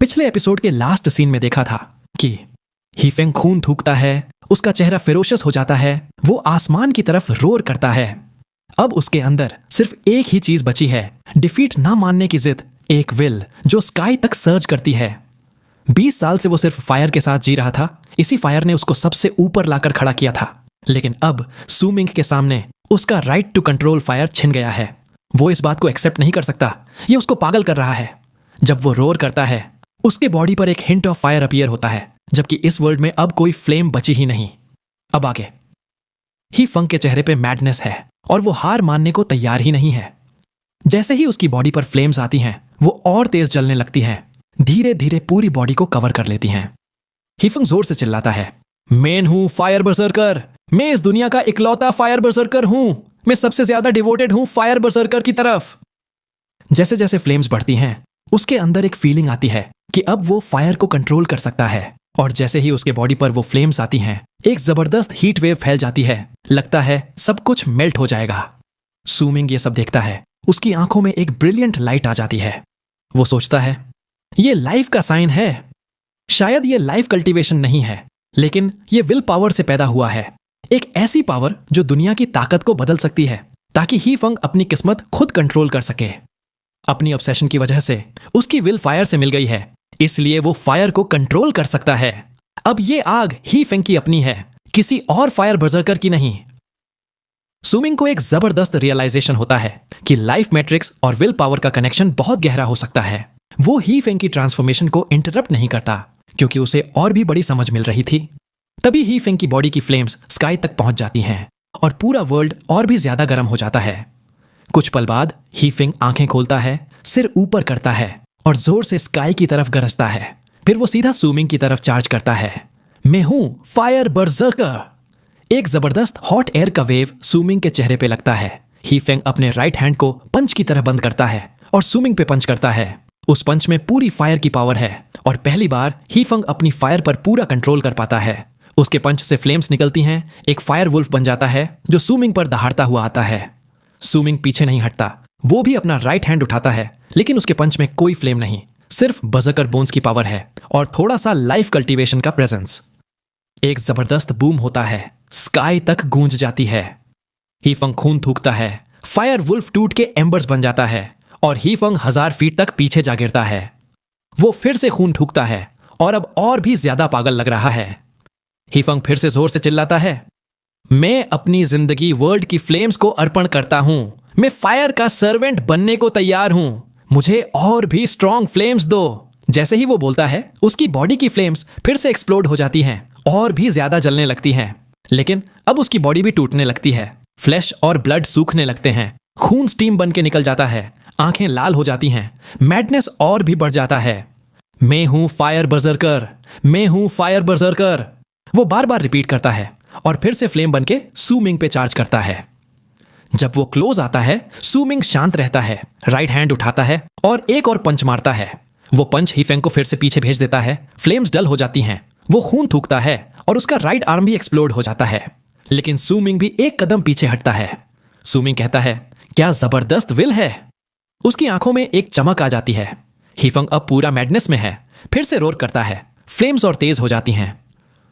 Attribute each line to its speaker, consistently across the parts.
Speaker 1: पिछले एपिसोड के last scene में देखा था कि हीफेंग खून थूकता है, उसका चेहरा फेरोशियस हो जाता है, वो आसमान की तरफ रोर करता है। अब उसके अंदर सिर्फ एक ही चीज बची है, डिफीट ना मानने की जिद, एक विल जो स्काई तक सर्ज करती है। 20 साल से वो सिर्फ फायर के साथ जी रहा था, इसी फायर ने उसको सबसे ऊपर लाकर खड़ा किया था। लेकिन अब सूमिंग के सामने उसका राइट टू कंट्रोल फायर छिन गया है। वो इस बात को एक्सेप्ट नहीं कर सकता, ये उसको पागल कर रहा है। जब वो रोर करता है, उसके बॉडी पर एक हिंट ऑफ फायर अपीयर होता है, जबकि इस वर्ल्ड में अब कोई फ्लेम बची ही नहीं। अब आगे हीफेंग के चेहरे पे मैडनेस है और वो हार मानने को तैयार ही नहीं है। जैसे ही उसकी बॉडी पर फ्लेम्स आती हैं, वो और तेज जलने लगती हैं, धीरे धीरे पूरी बॉडी को कवर कर लेती हैं। हीफेंग जोर से चिल्लाता है, मैं हूं फायर बर्सर्कर, मैं इस दुनिया का इकलौता फायर बर्सर्कर हूं, मैं सबसे ज्यादा डिवोटेड हूं फायर बर्सर्कर की तरफ। जैसे जैसे फ्लेम्स बढ़ती हैं, उसके अंदर एक फीलिंग आती है कि अब वो फायर को कंट्रोल कर सकता है। और जैसे ही उसके बॉडी पर वो फ्लेम्स आती हैं, एक जबरदस्त हीट वेव फैल जाती है, लगता है सब कुछ मेल्ट हो जाएगा। सूमिंग ये सब देखता है, उसकी आंखों में एक ब्रिलियंट लाइट आ जाती है। वो सोचता है ये लाइफ का साइन है। शायद ये लाइफ कल्टीवेशन नहीं है, लेकिन ये विल पावर से पैदा हुआ है, एक ऐसी पावर जो दुनिया की ताकत को बदल सकती है, ताकि हीफेंग अपनी किस्मत खुद कंट्रोल कर सके। अपनी ऑब्सेशन की वजह से उसकी विल फायर से मिल गई है, इसलिए वो फायर को कंट्रोल कर सकता है। अब ये आग हीफेंग की अपनी है, किसी और फायर बर्सर्कर की नहीं। सूमिंग को एक जबरदस्त रियलाइजेशन होता है कि लाइफ मैट्रिक्स और विल पावर का कनेक्शन बहुत गहरा हो सकता है। वो हीफेंग की ट्रांसफॉर्मेशन को इंटरप्ट नहीं करता, क्योंकि उसे और भी बड़ी समझ मिल रही थी। तभी हीफेंग की बॉडी की फ्लेम्स स्काई तक पहुंच जाती हैं और पूरा वर्ल्ड और भी ज्यादा गर्म हो जाता है। कुछ पल बाद हीफेंग आंखें खोलता है, सिर ऊपर करता है और जोर से स्काई की तरफ गरजता है। फिर वो सीधा सूमिंग की तरफ चार्ज करता है। मैं हूं फायर बर्सर्कर। एक जबरदस्त हॉट एयर का वेव सूमिंग के चेहरे पे लगता है। हीफेंग अपने राइट हैंड को पंच की तरह बंद करता है और सूमिंग पे पंच करता है। उस पंच में पूरी फायर की पावर है और पहली बार हीफेंग अपनी फायर पर पूरा कंट्रोल कर पाता है। उसके पंच से फ्लेम्स निकलती हैं, एक फायर वुल्फ बन जाता है जो सूमिंग पर दहाड़ता हुआ आता है। सूमिंग पीछे नहीं हटता, वो भी अपना राइट हैंड उठाता है, लेकिन उसके पंच में कोई फ्लेम नहीं, सिर्फ बर्सर्कर बोन्स की पावर है और थोड़ा सा लाइफ कल्टीवेशन का प्रेजेंस। एक जबरदस्त बूम होता है, स्काई तक गूंज जाती है। हीफेंग खून थूकता है, फायर वुल्फ टूट के एम्बर्स बन जाता है और हीफेंग 1000 फीट तक पीछे जा गिरता है। वो फिर से खून थूकता है और अब और भी ज्यादा पागल लग रहा है। हीफेंग फिर से जोर से चिल्लाता है, मैं अपनी जिंदगी वर्ल्ड की फ्लेम्स को अर्पण करता हूं, मैं फायर का सर्वेंट बनने को तैयार हूं, मुझे और भी स्ट्रॉन्ग फ्लेम्स दो। जैसे ही वो बोलता है, उसकी बॉडी की फ्लेम्स फिर से एक्सप्लोड हो जाती हैं और भी ज्यादा जलने लगती हैं। लेकिन अब उसकी बॉडी भी टूटने लगती है, फ्लैश और ब्लड सूखने लगते हैं, खून स्टीम बन के निकल जाता है, आंखें लाल हो जाती हैं, मैडनेस और भी बढ़ जाता है। मैं हूं फायर बर्सर्कर, मैं हूं फायर बर्सर्कर। वो बार बार रिपीट करता है और फिर से फ्लेम बन के सूमिंग पे चार्ज करता है। जब वो क्लोज आता है, सूमिंग शांत रहता है, राइट हैंड उठाता है और एक और पंच मारता है। वो पंच हीफेंग को फिर से पीछे भेज देता है, फ्लेम्स डल हो जाती हैं, वो खून थूकता है और उसका राइट आर्म भी एक्सप्लोड हो जाता है। लेकिन सूमिंग भी एक कदम पीछे हटता है। सूमिंग कहता है, क्या जबरदस्त विल है। उसकी आंखों में एक चमक आ जाती है। हीफेंग अब पूरा मैडनेस में है, फिर से रोर करता है, फ्लेम्स और तेज हो जाती हैं।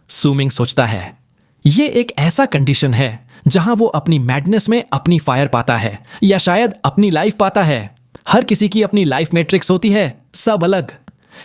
Speaker 1: सूमिंग सोचता है, ये एक ऐसा कंडीशन है जहां वो अपनी मैडनेस में अपनी फायर पाता है, या शायद अपनी लाइफ पाता है। हर किसी की अपनी लाइफ मैट्रिक्स होती है, सब अलग।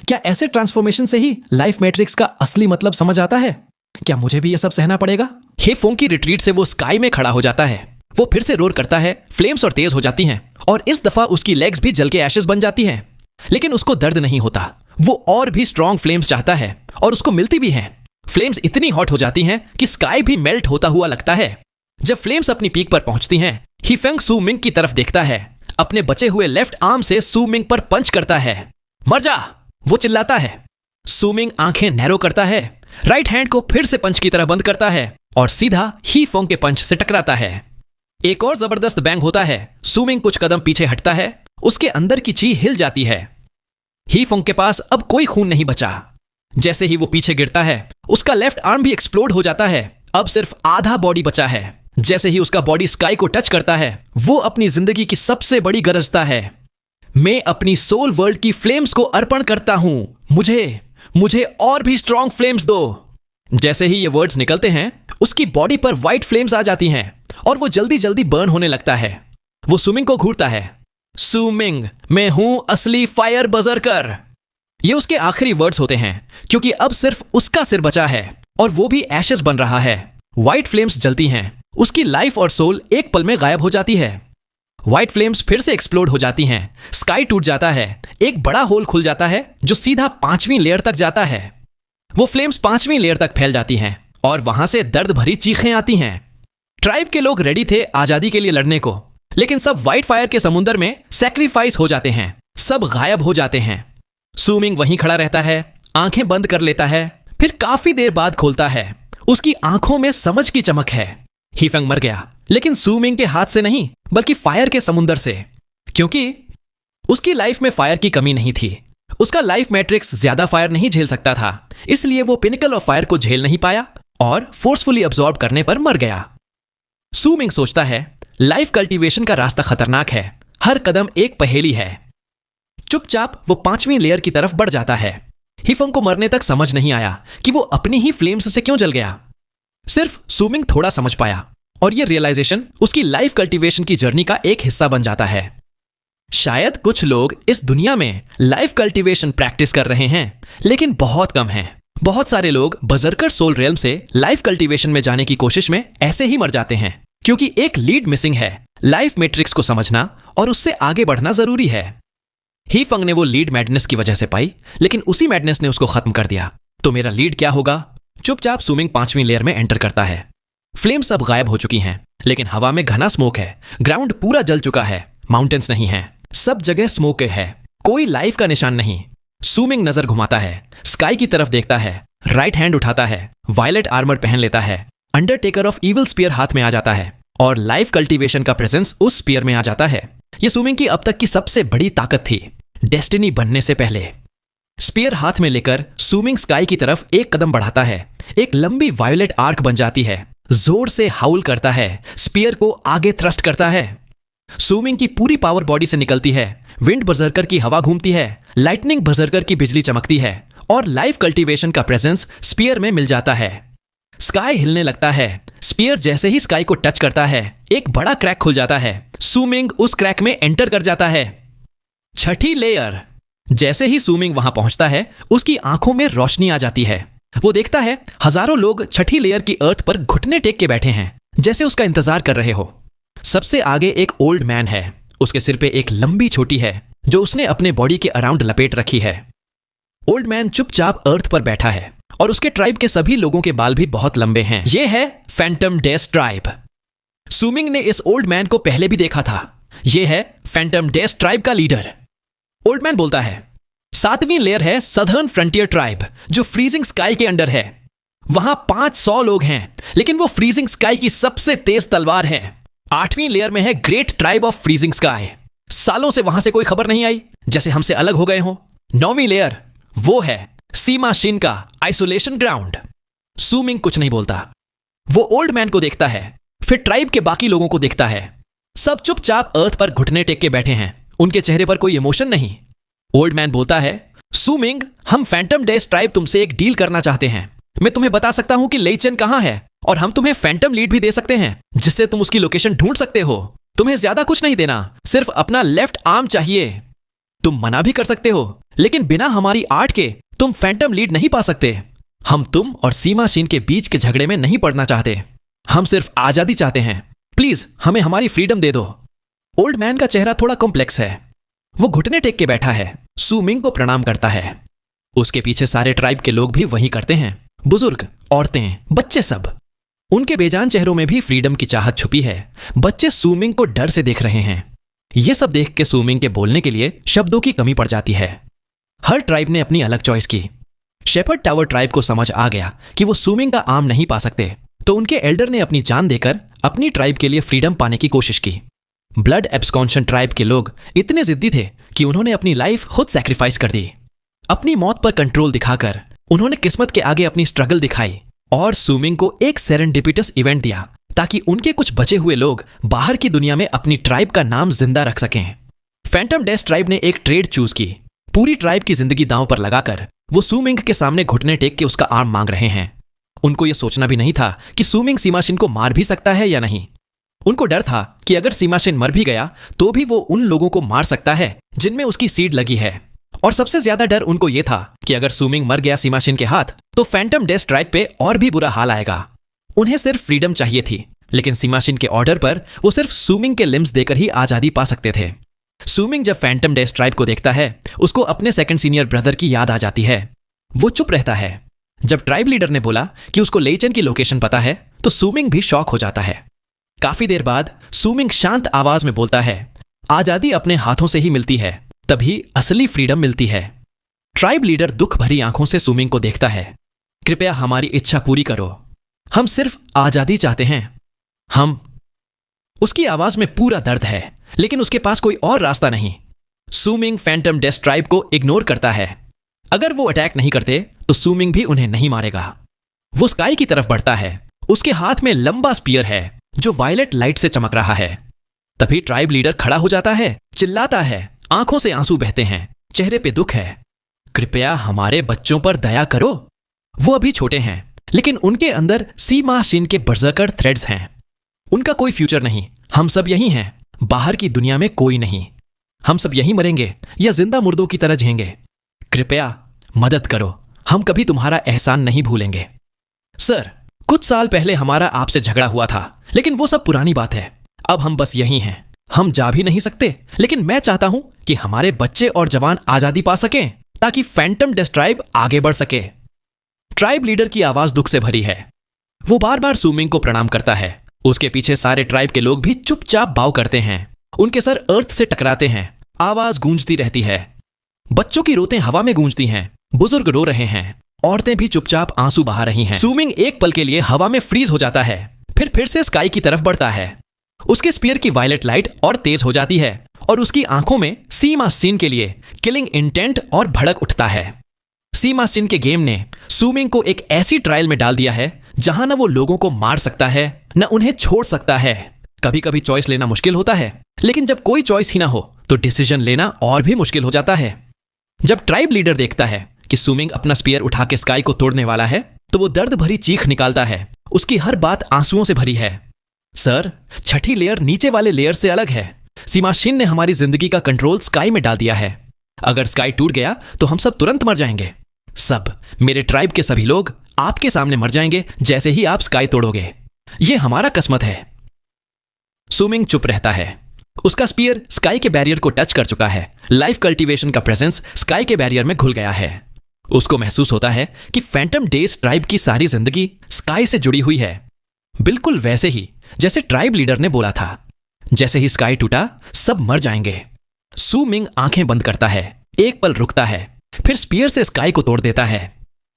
Speaker 1: क्या ऐसे ट्रांसफॉर्मेशन से ही लाइफ मैट्रिक्स का असली मतलब समझ आता है? क्या मुझे भी ये सब सहना पड़ेगा? हीफेंग की रिट्रीट से वो स्काई में खड़ा हो जाता है। वो फिर से रोर करता है, फ्लेम्स और तेज हो जाती हैं और इस दफा उसकी लेग्स भी जल के एशेस बन जाती हैं। लेकिन उसको दर्द नहीं होता, वो और भी स्ट्रॉन्ग फ्लेम्स चाहता है और उसको मिलती भी हैं। फ्लेम्स इतनी हॉट हो जाती हैं कि स्काई भी मेल्ट होता हुआ लगता है। जब फ्लेम्स अपनी पीक पर पहुंचती हैं, हीफेंग सूमिंग की तरफ देखता है, अपने बचे हुए लेफ्ट आर्म से सूमिंग पर पंच करता है। मर जा, वो चिल्लाता है। सूमिंग आंखें नैरो करता है, राइट हैंड को फिर से पंच की तरह बंद करता है और सीधा हीफेंग के पंच से टकराता है। एक और जबरदस्त बैंग होता है, सूमिंग कुछ कदम पीछे हटता है, उसके अंदर की ची हिल जाती है। हीफेंग के पास अब कोई खून नहीं बचा। जैसे ही वो पीछे गिरता है, उसका लेफ्ट आर्म भी एक्सप्लोड हो जाता है, अब सिर्फ आधा बॉडी बचा है। जैसे ही उसका बॉडी स्काई को टच करता है, वो अपनी जिंदगी की सबसे बड़ी गरजता है, मैं अपनी सोल वर्ल्ड की फ्लेम्स को अर्पण करता हूं। मुझे मुझे और भी स्ट्रॉन्ग फ्लेम्स दो। जैसे ही ये वर्ड्स निकलते हैं, उसकी बॉडी पर व्हाइट फ्लेम्स आ जाती हैं और वो जल्दी जल्दी बर्न होने लगता है। वो सुमिंग को घूरता है। सुमिंग, मैं हूं असली फायर बजरकर। ये उसके आखिरी वर्ड्स होते हैं, क्योंकि अब सिर्फ उसका सिर बचा है और वो भी एशेस बन रहा है। व्हाइट फ्लेम्स जलती हैं। उसकी लाइफ और सोल एक पल में गायब हो जाती है। व्हाइट फ्लेम्स फिर से एक्सप्लोड हो जाती हैं। स्काई टूट जाता है। एक बड़ा होल खुल जाता है जो सीधा 5वीं लेयर तक जाता है। वो फ्लेम्स 5वीं लेयर तक फैल जाती हैं और वहां से दर्द भरी चीखें आती हैं। ट्राइब के लोग रेडी थे आजादी के लिए लड़ने को, लेकिन सब व्हाइट फायर के समुद्र में सैक्रिफाइस हो जाते हैं। सब गायब हो जाते हैं। सुमिंग वहीं खड़ा रहता है, आंखें बंद कर लेता है, फिर काफी देर बाद खोलता है। उसकी आंखों में समझ की चमक है। हीफेंग मर गया, लेकिन सुमिंग के हाथ से नहीं, बल्कि फायर के समुंदर से, क्योंकि उसकी लाइफ में फायर की कमी नहीं थी। उसका लाइफ मैट्रिक्स ज्यादा फायर नहीं झेल सकता था, इसलिए वो पिनिकल ऑफ फायर को झेल नहीं पाया और फोर्सफुली अब्सॉर्ब करने पर मर गया। सुमिंग सोचता है, लाइफ कल्टीवेशन का रास्ता खतरनाक है। हर कदम एक पहेली है। चुपचाप वो 5वीं लेयर की तरफ बढ़ जाता है। हीफेंग को मरने तक समझ नहीं आया कि वो अपनी ही फ्लेम्स से क्यों जल गया। सिर्फ सुमिंग थोड़ा समझ पाया, और ये रियलाइजेशन उसकी लाइफ कल्टीवेशन की जर्नी का एक हिस्सा बन जाता है। शायद कुछ लोग इस दुनिया में लाइफ कल्टीवेशन प्रैक्टिस कर रहे हैं, लेकिन बहुत कम हैं। बहुत सारे लोग बजरकर सोल रियल्म से लाइफ कल्टीवेशन में जाने की कोशिश में ऐसे ही मर जाते हैं, क्योंकि एक लीड मिसिंग है। लाइफ मैट्रिक्स को समझना और उससे आगे बढ़ना जरूरी है। हीफेंग ने वो लीड मैडनेस की वजह से पाई, लेकिन उसी मैडनेस ने उसको खत्म कर दिया। तो मेरा लीड क्या होगा? चुपचाप सुमिंग 5वीं लेयर में एंटर करता है। फ्लेम्स अब गायब हो चुकी हैं, लेकिन हवा में घना स्मोक है। ग्राउंड पूरा जल चुका है। माउंटेन्स नहीं है, सब जगह स्मोक है। कोई लाइफ का निशान नहीं। सुमिंग नजर घुमाता है, स्काई की तरफ देखता है, राइट हैंड उठाता है, वायलेट आर्मर पहन लेता है, अंडरटेकर ऑफ इविल स्पीयर हाथ में आ जाता है और लाइफ कल्टीवेशन का प्रेजेंस उस स्पीयर में आ जाता है। यह सुमिंग की अब तक की सबसे बड़ी ताकत थी, डेस्टिनी बनने से पहले। स्पीयर हाथ में लेकर सुमिंग स्काई की तरफ एक कदम बढ़ाता है। एक लंबी वायलेट आर्क बन जाती है। जोर से हाउल करता है, स्पीयर को आगे थ्रस्ट करता है। सुमिंग की पूरी पावर बॉडी से निकलती है। विंड बजरकर की हवा घूमती है, लाइटनिंग बजरकर की बिजली चमकती है और लाइफ कल्टीवेशन का प्रेजेंस स्पीयर में मिल जाता है। स्काई हिलने लगता है। स्पीयर जैसे ही स्काई को टच करता है, एक बड़ा क्रैक खुल जाता है। सुमिंग उस क्रैक में एंटर कर जाता है। 6ठी लेयर। जैसे ही सुमिंग वहां पहुंचता है, उसकी आंखों में रोशनी आ जाती है। वो देखता है हजारों लोग 6ठी लेयर की अर्थ पर घुटने टेक के बैठे हैं, जैसे उसका इंतजार कर रहे हो। सबसे आगे एक ओल्ड मैन है। उसके सिर पे एक लंबी छोटी है, जो उसने अपने बॉडी के अराउंड लपेट रखी है। ओल्ड मैन चुपचाप अर्थ पर बैठा है और उसके ट्राइब के सभी लोगों के बाल भी बहुत लंबे हैं। ये है फैंटम डेस ट्राइब। सुमिंग ने इस ओल्ड मैन को पहले भी देखा था। यह है फैंटम डेस ट्राइब का लीडर। ओल्ड मैन बोलता है, 7वीं लेयर है सदर्न फ्रंटियर ट्राइब, जो फ्रीजिंग स्काई के अंडर है। वहां 500 लोग हैं, लेकिन वो फ्रीजिंग स्काई की सबसे तेज तलवार है। 8वीं लेयर में है great tribe of freezing sky. सालों से वहां से कोई खबर नहीं आई, जैसे हमसे अलग हो गए हो। 9वीं लेयर, वो है सीमा शिन का आइसोलेशन ग्राउंड। सुमिंग कुछ नहीं बोलता। वो ओल्ड मैन को देखता है, फिर ट्राइब के बाकी लोगों को देखता है। सब चुपचाप अर्थ पर घुटने टेक के बैठे हैं। उनके चेहरे पर कोई इमोशन नहीं। ओल्ड मैन बोलता है, सुमिंग, हम फैंटम डेस ट्राइब तुमसे एक डील करना चाहते हैं। मैं तुम्हें बता सकता हूं कि लेई चेन कहां है, और हम तुम्हें फैंटम लीड भी दे सकते हैं, जिससे तुम उसकी लोकेशन ढूंढ सकते हो। तुम्हें ज्यादा कुछ नहीं देना, सिर्फ अपना लेफ्ट आर्म चाहिए। तुम मना भी कर सकते हो, लेकिन बिना हमारी आर्ट के तुम फैंटम लीड नहीं पा सकते। हम तुम और सीमा शिन के बीच के झगड़े में नहीं पड़ना चाहते। हम सिर्फ आजादी चाहते हैं। प्लीज हमें हमारी फ्रीडम दे दो। ओल्ड मैन का चेहरा थोड़ा कॉम्प्लेक्स है। वो घुटने टेक के बैठा है, सुमिंग को प्रणाम करता है। उसके पीछे सारे ट्राइब के लोग भी वही करते हैं, बुजुर्ग, औरतें, बच्चे सब। उनके बेजान चेहरों में भी फ्रीडम की चाहत छुपी है। बच्चे सुमिंग को डर से देख रहे हैं। ये सब देख के सुमिंग के बोलने के लिए शब्दों की कमी पड़ जाती है। हर ट्राइब ने अपनी अलग चॉइस की। शेपर्ड टावर ट्राइब को समझ आ गया कि वो सुमिंग का आर्म नहीं पा सकते, तो उनके एल्डर ने अपनी जान देकर अपनी ट्राइब के लिए फ्रीडम पाने की कोशिश की। ब्लड एब्सकॉन्शन ट्राइब के लोग इतने जिद्दी थे कि उन्होंने अपनी लाइफ खुद सैक्रिफाइस कर दी। अपनी मौत पर कंट्रोल दिखाकर उन्होंने किस्मत के आगे अपनी स्ट्रगल दिखाई और सुमिंग को एक सेरेंडिपिटस इवेंट दिया, ताकि उनके कुछ बचे हुए लोग बाहर की दुनिया में अपनी ट्राइब का नाम जिंदा रख सकें। फैंटम डेथ ट्राइब ने एक ट्रेड चूज की। पूरी ट्राइब की जिंदगी दांव पर लगाकर वो सू मिंग के सामने घुटने टेक के उसका आर्म मांग रहे हैं। उनको यह सोचना भी नहीं था कि सू मिंग सीमा शिन को मार भी सकता है या नहीं। उनको डर था कि अगर सीमा शिन मर भी गया तो भी वो उन लोगों को मार सकता है जिनमें उसकी सीड लगी है। और सबसे ज्यादा डर उनको यह था कि अगर सू मिंग मर गया सीमा शिन के हाथ तो फैंटम डेथ ट्राइब पे और भी बुरा हाल आएगा। उन्हें सिर्फ फ्रीडम चाहिए थी, लेकिन सीमा शिन के ऑर्डर पर वो सिर्फ सू मिंग के लिम्स देकर ही आजादी पा सकते थे। सू मिंग जब फैंटम डेथ ट्राइब को देखता है उसको अपने सेकंड सीनियर ब्रदर की याद आ जाती है। वो चुप रहता है। जब ट्राइब लीडर ने बोला कि उसको लेइचन की लोकेशन पता है तो सू मिंग भी शॉक हो जाता है। काफी देर बाद सू मिंग शांत आवाज में बोलता है, आजादी अपने हाथों से ही मिलती है, तभी असली फ्रीडम मिलती है। ट्राइब लीडर दुख भरी आंखों से सू मिंग को देखता है। कृपया हमारी इच्छा पूरी करो, हम सिर्फ आजादी चाहते हैं। हम उसकी आवाज में पूरा दर्द है, लेकिन उसके पास कोई और रास्ता नहीं। सू मिंग फैंटम डेथ ट्राइब को इग्नोर करता है। अगर वो अटैक नहीं करते तो सू मिंग भी उन्हें नहीं मारेगा। वो स्काई की तरफ बढ़ता है। उसके हाथ में लंबा स्पीयर है जो वायलेट लाइट से चमक रहा है। तभी ट्राइब लीडर खड़ा हो जाता है, चिल्लाता है, आंखों से आंसू बहते हैं, चेहरे पे दुख है। कृपया हमारे बच्चों पर दया करो। वो अभी छोटे हैं, लेकिन उनके अंदर सीमा शिन के बर्जरकर थ्रेड्स हैं। उनका कोई फ्यूचर नहीं, हम सब यही हैं, बाहर की दुनिया में कोई नहीं। हम सब यहीं मरेंगे या जिंदा मुर्दों की तरह जिएंगे। कृपया मदद करो, हम कभी तुम्हारा एहसान नहीं भूलेंगे। सर, कुछ साल पहले हमारा आपसे झगड़ा हुआ था, लेकिन वो सब पुरानी बात है। अब हम बस यही हैं। हम जा भी नहीं सकते, लेकिन मैं चाहता हूं कि हमारे बच्चे और जवान आजादी पा सकें ताकि फैंटम डेथ ट्राइब आगे बढ़ सके। ट्राइब लीडर की आवाज दुख से भरी है। वो बार बार सू मिंग को प्रणाम करता है। उसके पीछे सारे ट्राइब के लोग भी चुपचाप बाव करते हैं। उनके सर अर्थ से टकराते हैं। आवाज गूंजती रहती है। बच्चों की रोतें हवा में गूंजती हैं। बुजुर्ग रो रहे हैं। औरतें भी चुपचाप आंसू बहा रही हैं। सू मिंग एक पल के लिए हवा में फ्रीज हो जाता है, फिर से स्काई की तरफ बढ़ता है। उसके स्पीयर की वायलेट लाइट और तेज हो जाती है और उसकी आंखों में सीमा शिन के लिए किलिंग इंटेंट और भड़क उठता है। सीमा शिन के गेम ने सू मिंग को एक ऐसी ट्रायल में डाल दिया है जहां न वो लोगों को मार सकता है न उन्हें छोड़ सकता है। कभी कभी चॉइस लेना मुश्किल होता है, लेकिन जब कोई चॉइस ही ना हो तो डिसीजन लेना और भी मुश्किल हो जाता है। जब ट्राइब लीडर देखता है कि सू मिंग अपना स्पीयर उठा के स्काई को तोड़ने वाला है तो वो दर्द भरी चीख निकालता है। उसकी हर बात आंसुओं से भरी है। सर, छठी लेयर नीचे वाले लेयर से अलग है। सीमा शिन ने हमारी जिंदगी का कंट्रोल स्काई में डाल दिया है। अगर स्काई टूट गया तो हम सब तुरंत मर जाएंगे। सब, मेरे ट्राइब के सभी लोग आपके सामने मर जाएंगे जैसे ही आप स्काई तोड़ोगे। ये हमारा किस्मत है। सू मिंग चुप रहता है। उसका स्पीयर स्काई के बैरियर को टच कर चुका है। लाइफ कल्टीवेशन का प्रेजेंस स्काई के बैरियर में घुल गया है। उसको महसूस होता है कि फैंटम डेथ ट्राइब की सारी जिंदगी स्काई से जुड़ी हुई है, बिल्कुल वैसे ही जैसे ट्राइब लीडर ने बोला था। जैसे ही स्काई टूटा सब मर जाएंगे। सू मिंग आंखें बंद करता है, एक पल रुकता है, फिर स्पीयर से स्काई को तोड़ देता है।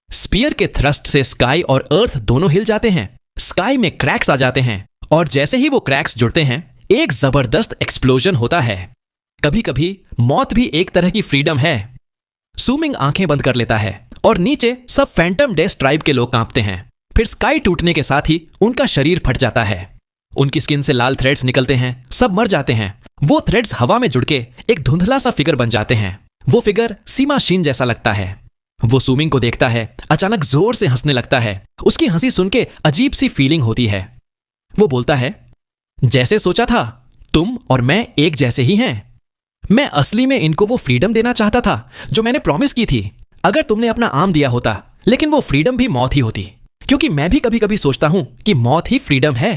Speaker 1: स्पीयर के थ्रस्ट से स्काई और अर्थ दोनों हिल जाते हैं। स्काई में क्रैक्स आ जाते हैं और जैसे ही वो क्रैक्स जुड़ते हैं एक जबरदस्त एक्सप्लोजन होता है। कभी कभी मौत भी एक तरह की फ्रीडम है। सू मिंग आंखें बंद कर लेता है और नीचे सब फैंटम डेथ ट्राइब के लोग कांपते हैं। फिर स्काई टूटने के साथ ही उनका शरीर फट जाता है। उनकी स्किन से लाल थ्रेड्स निकलते हैं। सब मर जाते हैं। वो थ्रेड्स हवा में जुड़ के एक धुंधला सा फिगर बन जाते हैं। वो फिगर सीमा शिन जैसा लगता है। वो सू मिंग को देखता है, अचानक जोर से हंसने लगता है। उसकी हंसी सुन के अजीब सी फीलिंग होती है। वो बोलता है, जैसे सोचा था तुम और मैं एक जैसे ही हैं। मैं असली में इनको वो फ्रीडम देना चाहता था जो मैंने प्रॉमिस की थी। अगर तुमने अपना आर्म दिया होता, लेकिन वो फ्रीडम भी मौत ही होती, क्योंकि मैं भी कभी कभी सोचता हूं कि मौत ही फ्रीडम है।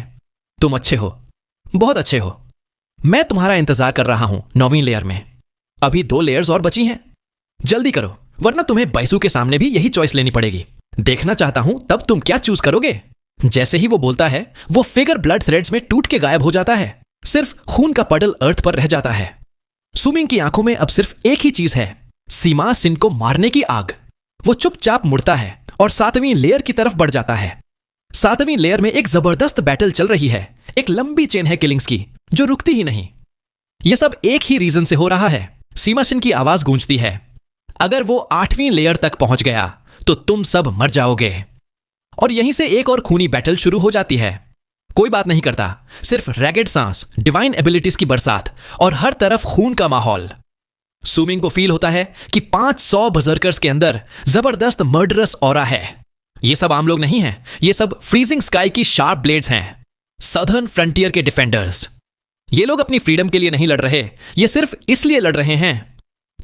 Speaker 1: तुम अच्छे हो, बहुत अच्छे हो। मैं तुम्हारा इंतजार कर रहा हूं 9वीं लेयर में। अभी 2 लेयर्स और बची हैं। जल्दी करो, वरना तुम्हें बाइसू के सामने भी यही चॉइस लेनी पड़ेगी। देखना चाहता हूं तब तुम क्या चूज करोगे। जैसे ही वो बोलता है वो फिगर ब्लड थ्रेड्स में टूट के गायब हो जाता है। सिर्फ खून का पडल अर्थ पर रह जाता है। सू मिंग की आंखों में अब सिर्फ एक ही चीज है, सीमा शिन को मारने की आग। वो चुपचाप मुड़ता है और 7वीं लेयर की तरफ बढ़ जाता है। 7वीं लेयर में एक जबरदस्त बैटल चल रही है। एक लंबी चेन है किलिंग्स की जो रुकती ही नहीं। यह सब एक ही रीजन से हो रहा है। सीमा शिन की आवाज गूंजती है, अगर वो 8वीं लेयर तक पहुंच गया तो तुम सब मर जाओगे। और यहीं से एक और खूनी बैटल शुरू हो जाती है। कोई बात नहीं करता, सिर्फ रैगेड सांस, डिवाइन एबिलिटीज की बरसात और हर तरफ खून का माहौल। सुमिंग को फील होता है कि 500 बजर्कर्स के अंदर जबरदस्त मर्डरस ऑरा है। ये सब आम लोग नहीं हैं, ये सब फ्रीजिंग स्काई की शार्प ब्लेड्स हैं, सदर्न फ्रंटियर के डिफेंडर्स। ये लोग अपनी फ्रीडम के लिए नहीं लड़ रहे, ये सिर्फ इसलिए लड़ रहे हैं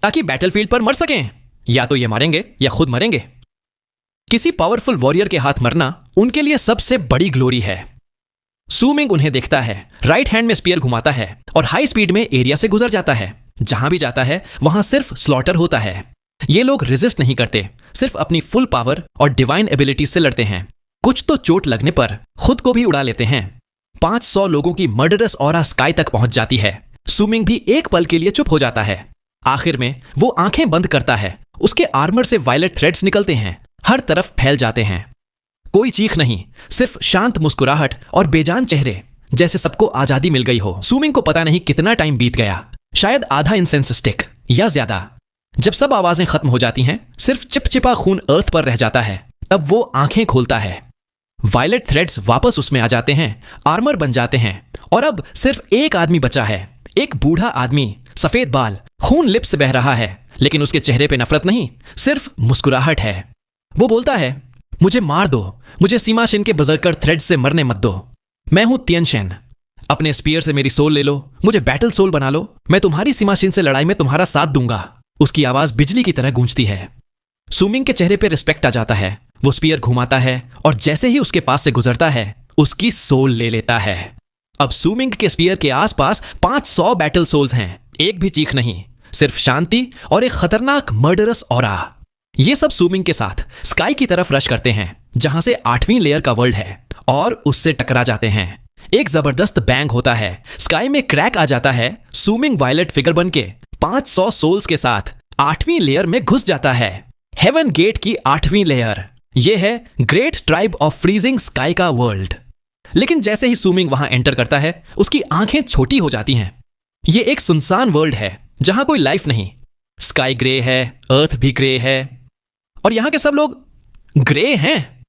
Speaker 1: ताकि बैटलफील्ड पर मर सकें। या तो ये मारेंगे या खुद मरेंगे। किसी पावरफुल वॉरियर के हाथ मरना उनके लिए सबसे बड़ी ग्लोरी है। सुमिंग उन्हें देखता है, राइट हैंड में स्पीयर घुमाता है और हाई स्पीड में एरिया से गुजर जाता है। जहां भी जाता है वहां सिर्फ स्लॉटर होता है। ये लोग रेजिस्ट नहीं करते, सिर्फ अपनी फुल पावर और डिवाइन एबिलिटीज से लड़ते हैं। कुछ तो चोट लगने पर खुद को भी उड़ा लेते हैं। 500 लोगों की मर्डरस ऑरा स्काई तक पहुंच जाती है। सुमिंग भी एक पल के लिए चुप हो जाता है। आखिर में वो आंखें बंद करता है। उसके आर्मर से वायलेट थ्रेड्स निकलते हैं, हर तरफ फैल जाते हैं। कोई चीख नहीं, सिर्फ शांत मुस्कुराहट और बेजान चेहरे, जैसे सबको आजादी मिल गई हो। सुमिंग को पता नहीं कितना टाइम बीत गया, शायद आधा इंसेंस स्टिक या ज्यादा। जब सब आवाजें खत्म हो जाती हैं, सिर्फ चिपचिपा खून अर्थ पर रह जाता है, तब वो आंखें खोलता है। वायलेट थ्रेड्स वापस उसमें आ जाते हैं, आर्मर बन जाते हैं और अब सिर्फ एक आदमी बचा है। एक बूढ़ा आदमी, सफेद बाल, खून लिप्स से बह रहा है, लेकिन उसके चेहरे पे नफरत नहीं, सिर्फ मुस्कुराहट है। वो बोलता है, मुझे मार दो, मुझे सीमा शिन के बजर्कर थ्रेड से मरने मत दो। मैं हूं तियन शेन, अपने स्पीयर से मेरी सोल ले लो, मुझे बैटल सोल बना लो, मैं तुम्हारी सीमा शिन से लड़ाई में तुम्हारा साथ दूंगा। उसकी आवाज बिजली की तरह गूंजती है। सुमिंग के चेहरे पे रिस्पेक्ट आ जाता है। वो स्पीयर घुमाता है और जैसे ही उसके पास से गुजरता है, उसकी सोल ले लेता है। अब सुमिंग के स्पीयर के आसपास 500 बैटल सोल्स हैं। एक भी चीख नहीं, सिर्फ शांति और एक खतरनाक मर्डरस ऑरा। ये सब सुमिंग के साथ स्काई की तरफ रश करते हैं, जहां से 8वीं लेयर का वर्ल्ड है, और उससे टकरा जाते हैं। एक जबरदस्त बैंग होता है, स्काई में क्रैक आ जाता है। सुमिंग वायलेट फिगर बन के 500 सोल्स के साथ 8वीं लेयर में घुस जाता है। हेवन गेट की 8वीं लेयर। यह है great tribe of freezing sky का वर्ल्ड। लेकिन जैसे ही सुमिंग वहां एंटर करता है, उसकी आंखें छोटी हो जाती हैं। यह एक सुनसान वर्ल्ड है जहां कोई लाइफ नहीं। स्काई ग्रे है, अर्थ भी ग्रे है, और यहां के सब लोग ग्रे हैं।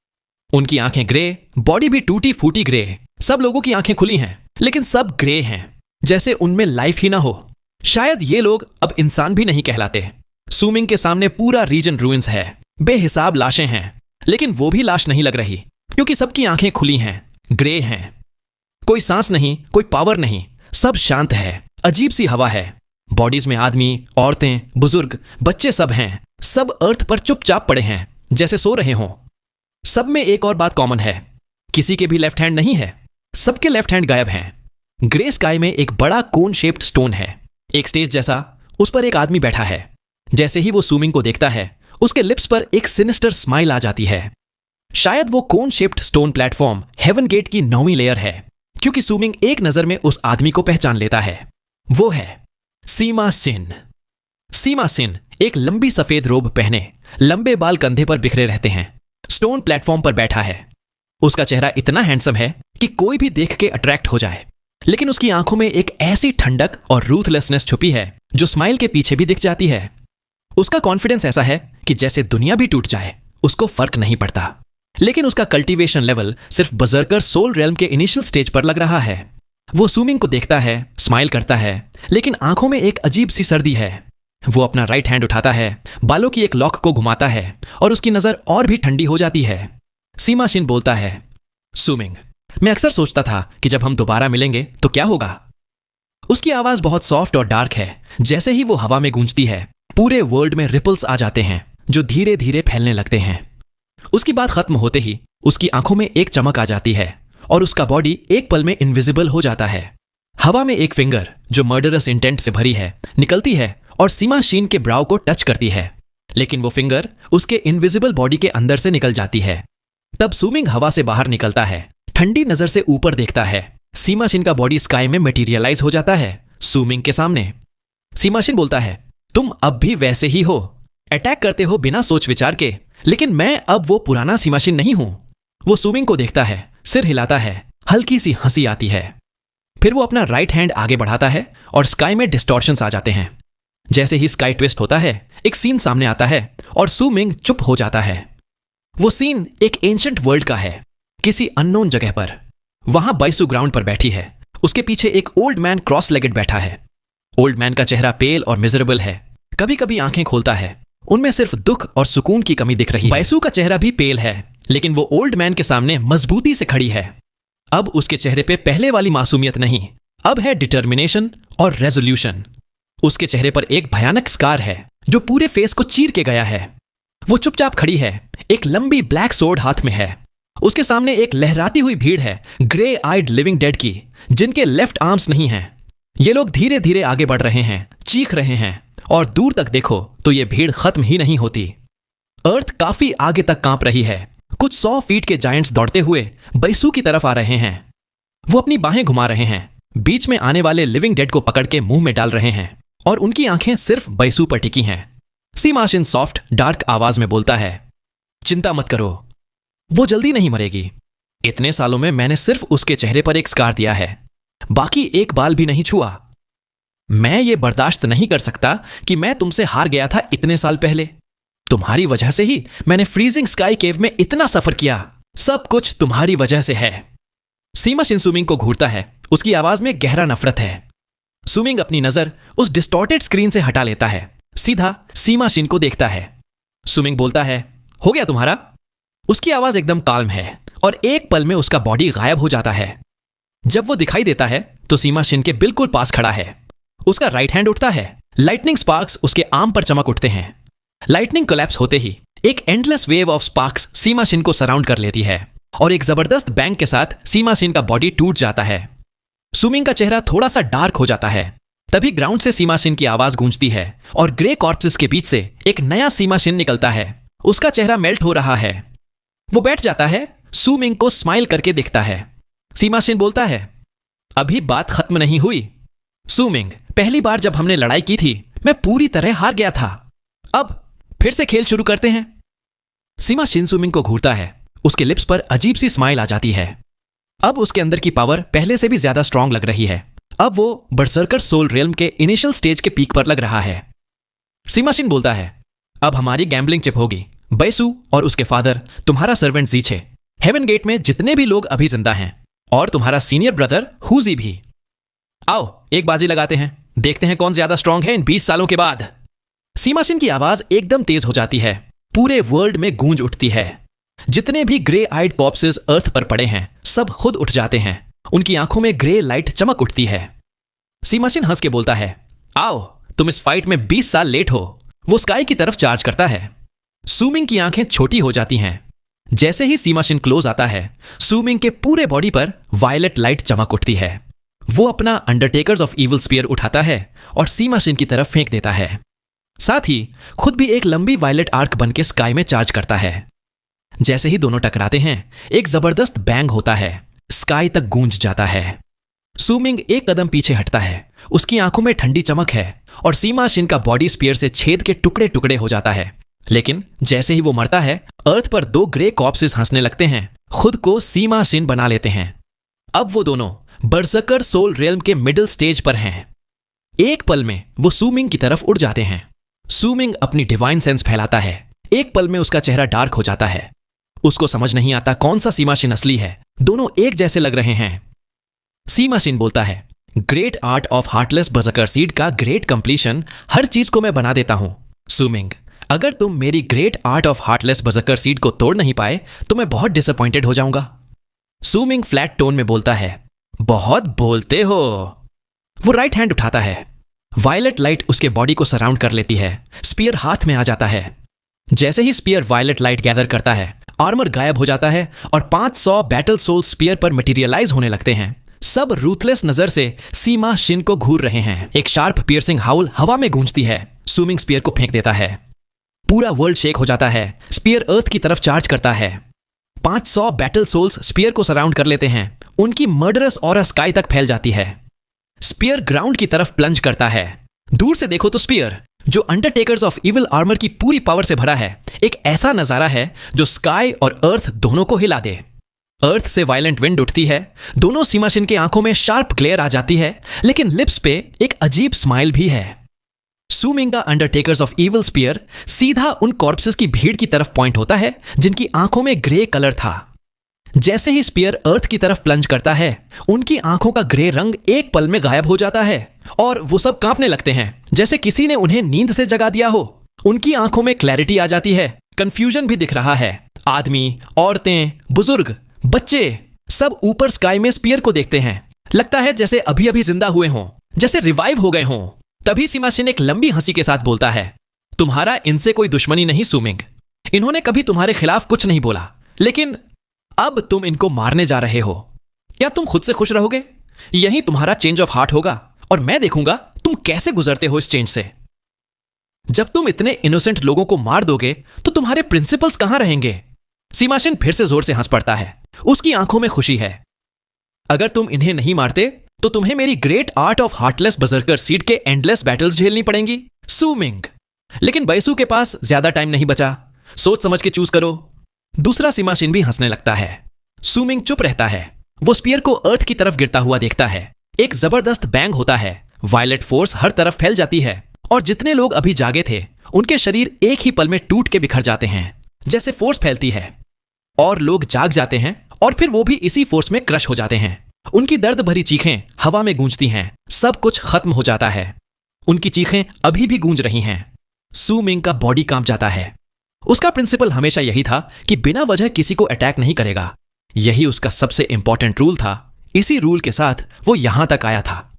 Speaker 1: उनकी आंखें ग्रे, बॉडी भी टूटी फूटी ग्रे। सब लोगों की आंखें खुली हैं, लेकिन सब ग्रे हैं, जैसे उनमें लाइफ ही ना हो। शायद ये लोग अब इंसान भी नहीं कहलाते। सुमिंग के सामने पूरा रीजन रूइंस है, बेहिसाब लाशें हैं, लेकिन वो भी लाश नहीं लग रही, क्योंकि सबकी आंखें खुली हैं, ग्रे हैं। कोई सांस नहीं, कोई पावर नहीं, सब शांत है। अजीब सी हवा है। बॉडीज में आदमी, औरतें, बुजुर्ग, बच्चे सब हैं। सब अर्थ पर चुपचाप पड़े हैं, जैसे सो रहे हों। सब में एक और बात कॉमन है, किसी के भी लेफ्ट हैंड नहीं है। सबके लेफ्ट हैंड गायब हैं। ग्रे स्काई में एक बड़ा कोन शेप्ड स्टोन है, एक स्टेज जैसा। उस पर एक आदमी बैठा है। जैसे ही वो सुमिंग को देखता है, उसके लिप्स पर एक सिनिस्टर स्माइल आ जाती है। शायद वो cone shaped stone platform heaven gate की 9वीं लेयर है, क्योंकि सुमिंग एक नजर में उस आदमी को पहचान लेता है। वो है सीमा शिन। सीमा शिन एक लंबी सफेद रोब पहने, लंबे बाल कंधे पर बिखरे रहते हैं, स्टोन प्लेटफॉर्म पर बैठा है। उसका चेहरा इतना हैंडसम है कि कोई भी देख के अट्रैक्ट हो जाए, लेकिन उसकी आंखों में एक ऐसी ठंडक और रूथलेसनेस छुपी है जो स्माइल के पीछे भी दिख जाती है। उसका कॉन्फिडेंस ऐसा है कि जैसे दुनिया भी टूट जाए, उसको फर्क नहीं पड़ता। लेकिन उसका कल्टीवेशन लेवल सिर्फ बजर्कर सोल रेल्म के इनिशियल स्टेज पर लग रहा है। वो सुमिंग को देखता है, स्माइल करता है, लेकिन आंखों में एक अजीब सी सर्दी है। वो अपना राइट हैंड उठाता है, बालों की एक लॉक को घुमाता है, और उसकी नजर और भी ठंडी हो जाती है। सीमा शिन बोलता है, सुमिंग, मैं अक्सर सोचता था कि जब हम दोबारा मिलेंगे तो क्या होगा। उसकी आवाज बहुत सॉफ्ट और डार्क है। जैसे ही वो हवा में गूंजती है, पूरे वर्ल्ड में रिपल्स आ जाते हैं, जो धीरे धीरे फैलने लगते हैं। उसकी बात खत्म होते ही उसकी आंखों में एक चमक आ जाती है, और उसका बॉडी एक पल में इनविजिबल हो जाता है। हवा में एक फिंगर, जो मर्डरस इंटेंट से भरी है, निकलती है और सीमा शिन के ब्राउ को टच करती है, लेकिन वो फिंगर उसके इनविजिबल बॉडी के अंदर से निकल जाती है। तब सुमिंग हवा से बाहर निकलता है, ठंडी नजर से ऊपर देखता है। सीमा शिन का बॉडी स्काई में मटेरियलाइज हो जाता है सुमिंग के सामने। सीमा शिन बोलता है, तुम अब भी वैसे ही हो, अटैक करते हो बिना सोच विचार के, लेकिन मैं अब वो पुराना सीमा शिन नहीं हूं। वो सुमिंग को देखता है, सिर हिलाता है, हल्की सी हंसी आती है। फिर वो अपना राइट हैंड आगे बढ़ाता है और स्काई में डिस्टॉर्शंस आ जाते हैं। जैसे ही स्काई ट्विस्ट होता है, एक सीन सामने आता है और सुमिंग चुप हो जाता है। वो सीन एक एंशंट वर्ल्ड का है, किसी अननोन जगह पर। वहां बाइसू ग्राउंड पर बैठी है। उसके पीछे एक ओल्ड मैन क्रॉस लेगेड बैठा है। ओल्ड मैन का चेहरा पेल और मिजरेबल है। कभी कभी आंखें खोलता है, उनमें सिर्फ दुख और सुकून की कमी दिख रही है। बाइसू का चेहरा भी पेल है, लेकिन वो ओल्ड मैन के सामने मजबूती से खड़ी है। अब उसके चेहरे पे पहले वाली मासूमियत नहीं, अब है डिटर्मिनेशन और रेजोल्यूशन। उसके चेहरे पर एक भयानक स्कार है जो पूरे फेस को चीर के गया है। वो चुपचाप खड़ी है, एक लंबी ब्लैक सोर्ड हाथ में है। उसके सामने एक लहराती हुई भीड़ है ग्रे आइड लिविंग डेड की, जिनके लेफ्ट आर्म्स नहीं हैं। ये लोग धीरे धीरे आगे बढ़ रहे हैं, चीख रहे हैं, और दूर तक देखो तो ये भीड़ खत्म ही नहीं होती। अर्थ काफी आगे तक कांप रही है। कुछ 100 फीट के जायंट्स दौड़ते हुए बैसू की तरफ आ रहे हैं। वो अपनी बाहें घुमा रहे हैं, बीच में आने वाले लिविंग डेड को पकड़ के मुंह में डाल रहे हैं, और उनकी आंखें सिर्फ बैसू पर टिकी हैं। सी मार्शिन सॉफ्ट डार्क आवाज में बोलता है, चिंता मत करो, वो जल्दी नहीं मरेगी। इतने सालों में मैंने सिर्फ उसके चेहरे पर एक स्कार दिया है, बाकी एक बाल भी नहीं छुआ। मैं ये बर्दाश्त नहीं कर सकता कि मैं तुमसे हार गया था इतने साल पहले। तुम्हारी वजह से ही मैंने फ्रीजिंग स्काई केव में इतना सफर किया। सब कुछ तुम्हारी वजह से है। सीमा शिन सुमिंग को घूरता है, उसकी आवाज में गहरा नफरत है। सुमिंग अपनी नजर उस डिस्टॉर्टेड स्क्रीन से हटा लेता है, सीधा सीमा शिन को देखता है। सुमिंग बोलता है, हो गया तुम्हारा? उसकी आवाज एकदम काल्म है और एक पल में उसका बॉडी गायब हो जाता है। जब वो दिखाई देता है तो सीमा शिन के बिल्कुल पास खड़ा है। उसका राइट हैंड उठता है, लाइटनिंग स्पार्क्स उसके आर्म पर चमक उठते हैं। लाइटनिंग कोलैप्स होते ही एक endless wave of sparks Seema Shin को सराउंड कर लेती है और एक जबरदस्त बैंग के साथ सीमा शिन का बॉडी टूट जाता है। सुमिंग का चेहरा थोड़ा सा डार्क हो जाता है। तभी ग्राउंड से सीमा शिन की आवाज गूंजती है और ग्रे कॉर्प्सेस के बीच से एक नया सीमा शिन निकलता है। उसका चेहरा मेल्ट हो रहा है। वो बैठ जाता है, सुमिंग को स्माइल करके देखता है। सीमा शिन बोलता है, अभी बात खत्म नहीं हुई। सुमिंग, पहली बार जब हमने लड़ाई की थी मैं पूरी तरह हार गया था। अब फिर से खेल शुरू करते हैं। सीमा शिन सुमिंग को घूरता है। उसके लिप्स पर अजीब सी स्माइल आ जाती है। अब उसके अंदर की पावर पहले से भी ज्यादा स्ट्रांग लग रही है। अब वो बर्सर्कर सोल रियल्म के इनिशियल स्टेज के पीक पर लग रहा है। सीमा शिन बोलता है, अब हमारी गैम्बलिंग चिप होगी। बैसू और उसके फादर, तुम्हारा सर्वेंट जीचे, हेवन गेट में जितने भी लोग अभी जिंदा हैं, और तुम्हारा सीनियर ब्रदर हुजी भी। आओ एक बाजी लगाते हैं, देखते हैं कौन ज्यादा स्ट्रांग है इन 20 सालों के बाद। सीमा शिन की आवाज एकदम तेज हो जाती है। पूरे वर्ल्ड में गूंज उठती है। जितने भी ग्रे आइड कॉर्प्सेस अर्थ पर पड़े हैं सब खुद उठ जाते हैं। उनकी आंखों में ग्रे लाइट चमक उठती है। सीमा शिन हंस के बोलता है, आओ तुम इस फाइट में 20 साल लेट हो। वो स्काई की तरफ चार्ज करता है। सुमिंग की आंखें छोटी हो जाती हैं। जैसे ही सीमा शिन क्लोज आता है, सुमिंग के पूरे बॉडी पर वायलेट लाइट चमक उठती है। वो अपना अंडरटेकर्स ऑफ इविल स्पीयर उठाता है और सीमा शिन की तरफ फेंक देता है। साथ ही खुद भी एक लंबी वायलेट आर्क बन के स्काई में चार्ज करता है। जैसे ही दोनों टकराते हैं एक जबरदस्त बैंग होता है, स्काई तक गूंज जाता है। सुमिंग एक कदम पीछे हटता है। उसकी आंखों में ठंडी चमक है और सीमा शिन का बॉडी स्पीयर से छेद के टुकड़े टुकड़े हो जाता है। लेकिन जैसे ही वो मरता है, अर्थ पर 2 ग्रे कॉर्प्सेस हंसने लगते हैं, खुद को सीमा शिन बना लेते हैं। अब वो दोनों बर्सर्कर सोल रियल्म के मिडिल स्टेज पर हैं। एक पल में वो सुमिंग की तरफ उड़ जाते हैं। सुमिंग अपनी डिवाइन सेंस फैलाता है। एक पल में उसका चेहरा डार्क हो जाता है। उसको समझ नहीं आता कौन सा सीमा शिन असली है। दोनों एक जैसे लग रहे हैं। सीमा शिन बोलता है, great art of heartless berserker seed का ग्रेट कंप्लीशन हर चीज को मैं बना देता हूं। सुमिंग, अगर तुम मेरी great art of heartless berserker seed को तोड़ नहीं पाए तो मैं बहुत डिसअपॉइंटेड हो जाऊंगा। सुमिंग फ्लैट टोन में बोलता है, बहुत बोलते हो। वो राइट हैंड उठाता है। वायलेट लाइट उसके बॉडी को सराउंड कर लेती है। स्पीयर हाथ में आ जाता है। जैसे ही स्पीयर वायलेट लाइट गैदर करता है, आर्मर गायब हो जाता है और 500 बैटल सोल स्पीयर पर मटेरियलाइज होने लगते हैं। सब रूथलेस नजर से सीमा शिन को घूर रहे हैं। एक शार्प पियर्सिंग हाउल हवा में गूंजती है। सुमिंग स्पीयर को फेंक देता है। पूरा वर्ल्ड शेक हो जाता है। स्पीयर अर्थ की तरफ चार्ज करता है। 500 बैटल सोल्स स्पीयर को सराउंड कर लेते हैं। उनकी मर्डरस ऑरा स्काई तक फैल जाती है। स्पीयर ग्राउंड की तरफ प्लंज करता है। दूर से देखो तो स्पीयर, जो अंडरटेकर्स ऑफ इविल आर्मर की पूरी पावर से भरा है, एक ऐसा नजारा है जो स्काई और अर्थ दोनों को हिला दे। अर्थ से वायलेंट विंड उठती है। दोनों सीमा शिन की आंखों में शार्प ग्लेयर आ जाती है, लेकिन लिप्स पे एक अजीब स्माइल भी है। सुमिंग का अंडरटेकर्स ऑफ इविल स्पीयर सीधा उन कॉर्प्सेस की भीड़ की तरफ पॉइंट होता है जिनकी आंखों में ग्रे कलर था। जैसे ही स्पीयर अर्थ की तरफ प्लंज करता है, उनकी आंखों का ग्रे रंग एक पल में गायब हो जाता है और वो सब कांपने लगते हैं, जैसे किसी ने उन्हें नींद से जगा दिया हो। उनकी आंखों में क्लैरिटी आ जाती है, कंफ्यूजन भी दिख रहा है। आदमी, औरतें, बुजुर्ग, बच्चे सब ऊपर स्काई में स्पीयर को देखते हैं। लगता है जैसे अभी अभी जिंदा हुए हों, जैसे रिवाइव हो गए हों। तभी सीमा शिन एक लंबी हंसी के साथ बोलता है, तुम्हारा इनसे कोई दुश्मनी नहीं सुमिंग। इन्होंने कभी तुम्हारे खिलाफ कुछ नहीं बोला, लेकिन अब तुम इनको मारने जा रहे हो। क्या तुम खुद से खुश रहोगे? यही तुम्हारा चेंज ऑफ हार्ट होगा और मैं देखूंगा तुम कैसे गुजरते हो इस चेंज से। जब तुम इतने इनोसेंट लोगों को मार दोगे तो तुम्हारे प्रिंसिपल्स कहां रहेंगे? सीमा शिन फिर से जोर से हंस पड़ता है। उसकी आंखों में खुशी है। अगर तुम इन्हें नहीं मारते तो तुम्हें मेरी great art of heartless berserker seed के एंडलेस बैटल्स झेलनी पड़ेंगी, सू मिंग। लेकिन बैसू के पास ज्यादा टाइम नहीं बचा। सोच समझ के चूज करो। दूसरा सीमा शिन भी हंसने लगता है। सू मिंग चुप रहता है। वो स्पीयर को अर्थ की तरफ गिरता हुआ देखता है। एक जबरदस्त बैंग होता है। वायलेट फोर्स हर तरफ फैल जाती है और जितने लोग अभी जागे थे उनके शरीर एक ही पल में टूट के बिखर जाते हैं, जैसे फोर्स फैलती है। और लोग जाग जाते हैं और फिर वो भी इसी फोर्स में क्रश हो जाते हैं। उनकी दर्द भरी चीखें हवा में गूंजती हैं। सब कुछ खत्म हो जाता है। उनकी चीखें अभी भी गूंज रही हैं। सू मिंग का बॉडी कांप जाता है। उसका प्रिंसिपल हमेशा यही था कि बिना वजह किसी को अटैक नहीं करेगा। यही उसका सबसे इंपॉर्टेंट रूल था। इसी रूल के साथ वो यहां तक आया था।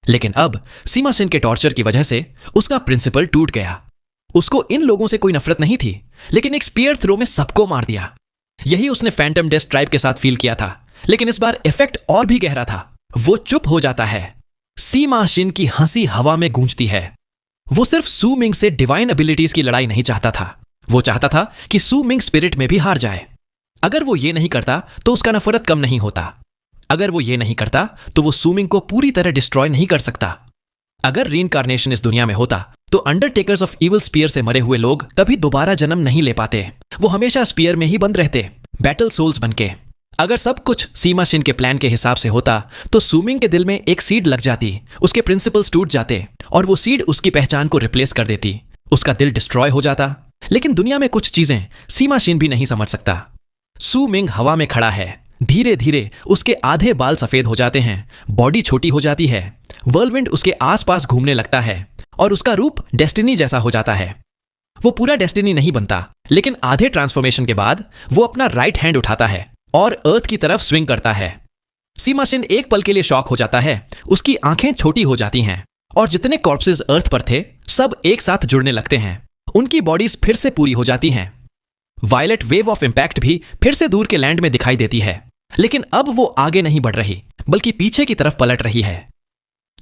Speaker 1: लेकिन अब सीमा शिन के टॉर्चर की वजह से उसका प्रिंसिपल टूट गया। उसको इन लोगों से कोई नफरत नहीं थी, लेकिन एक स्पीयर थ्रो में सबको मार दिया। यही उसने फैंटम डेथ ट्राइब के साथ फील किया था, लेकिन इस बार इफेक्ट और भी गहरा था। वो चुप हो जाता है। सीमा शिन की हंसी हवा में गूंजती है। वो सिर्फ सू मिंग से डिवाइन एबिलिटीज की लड़ाई नहीं चाहता था। वो चाहता था कि सू मिंग स्पिरिट में भी हार जाए। अगर वो ये नहीं करता तो उसका नफरत कम नहीं होता। अगर वो ये नहीं करता तो वो सू मिंग को पूरी तरह डिस्ट्रॉय नहीं कर सकता। अगर रीइंकार्नेशन इस दुनिया में होता तो अंडरटेकर्स ऑफ इविल स्पीयर से मरे हुए लोग कभी दोबारा जन्म नहीं ले पाते। वो हमेशा स्पीयर में ही बंद रहते, बैटल सोल्स बनके। अगर सब कुछ सीमा शिन के प्लान के हिसाब से होता तो सू मिंग के दिल में एक सीड लग जाती, उसके प्रिंसिपल्स टूट जाते और वो सीड उसकी पहचान को रिप्लेस कर देती। उसका दिल डिस्ट्रॉय हो जाता। लेकिन दुनिया में कुछ चीजें सीमा शिन भी नहीं समझ सकता। सू मिंग हवा में खड़ा है। धीरे धीरे उसके आधे बाल सफेद हो जाते हैं, बॉडी छोटी हो जाती है, व्हर्लविंड उसके आसपास घूमने लगता है और उसका रूप डेस्टिनी जैसा हो जाता है। वो पूरा डेस्टिनी नहीं बनता, लेकिन आधे ट्रांसफॉर्मेशन के बाद वो अपना राइट हैंड उठाता है और अर्थ की तरफ स्विंग करता है। सीमा शिन एक पल के लिए शॉक हो जाता है। उसकी आंखें छोटी हो जाती हैं और जितने कॉर्प्सेस अर्थ पर थे सब एक साथ जुड़ने लगते हैं। उनकी बॉडीज फिर से पूरी हो जाती हैं। वायलेट वेव ऑफ इंपैक्ट भी फिर से दूर के लैंड में दिखाई देती है, लेकिन अब वो आगे नहीं बढ़ रही बल्कि पीछे की तरफ पलट रही है।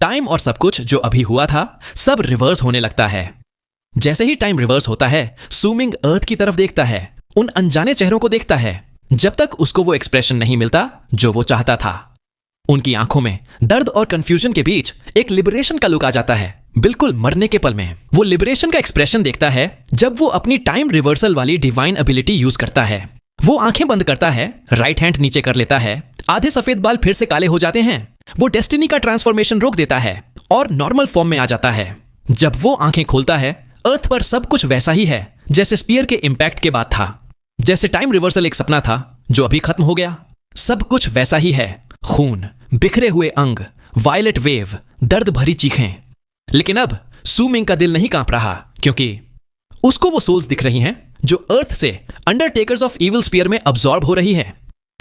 Speaker 1: टाइम और सब कुछ जो अभी हुआ था सब रिवर्स होने लगता है। जैसे ही टाइम रिवर्स होता है, सू मिंग अर्थ की तरफ देखता है, उन अनजाने चेहरों को देखता है, जब तक उसको वो एक्सप्रेशन नहीं मिलता जो वो चाहता था। उनकी आंखों में दर्द और कंफ्यूजन के बीच एक लिबरेशन का लुक आ जाता है। बिल्कुल मरने के पल में वो लिबरेशन का एक्सप्रेशन देखता है जब वो अपनी टाइम रिवर्सल वाली डिवाइन एबिलिटी यूज करता है। वो आंखें बंद करता है, राइट हैंड नीचे कर लेता है, आधे सफेद बाल फिर से काले हो जाते हैं। वो डेस्टिनी का ट्रांसफॉर्मेशन रोक देता है और नॉर्मल फॉर्म में आ जाता है। जब वो आंखें खोलता है, अर्थ पर सब कुछ वैसा ही है जैसे स्पीयर के इंपैक्ट के बाद था। जैसे टाइम रिवर्सल एक सपना था जो अभी खत्म हो गया। सब कुछ वैसा ही है। खून, बिखरे हुए अंग, वायलेट वेव, दर्द भरी चीखें। लेकिन अब सू मिंग का दिल नहीं कांप रहा, क्योंकि उसको वो सोल्स दिख रही हैं जो अर्थ से अंडरटेकर्स ऑफ इविल स्पीयर में अब्सॉर्ब हो रही है।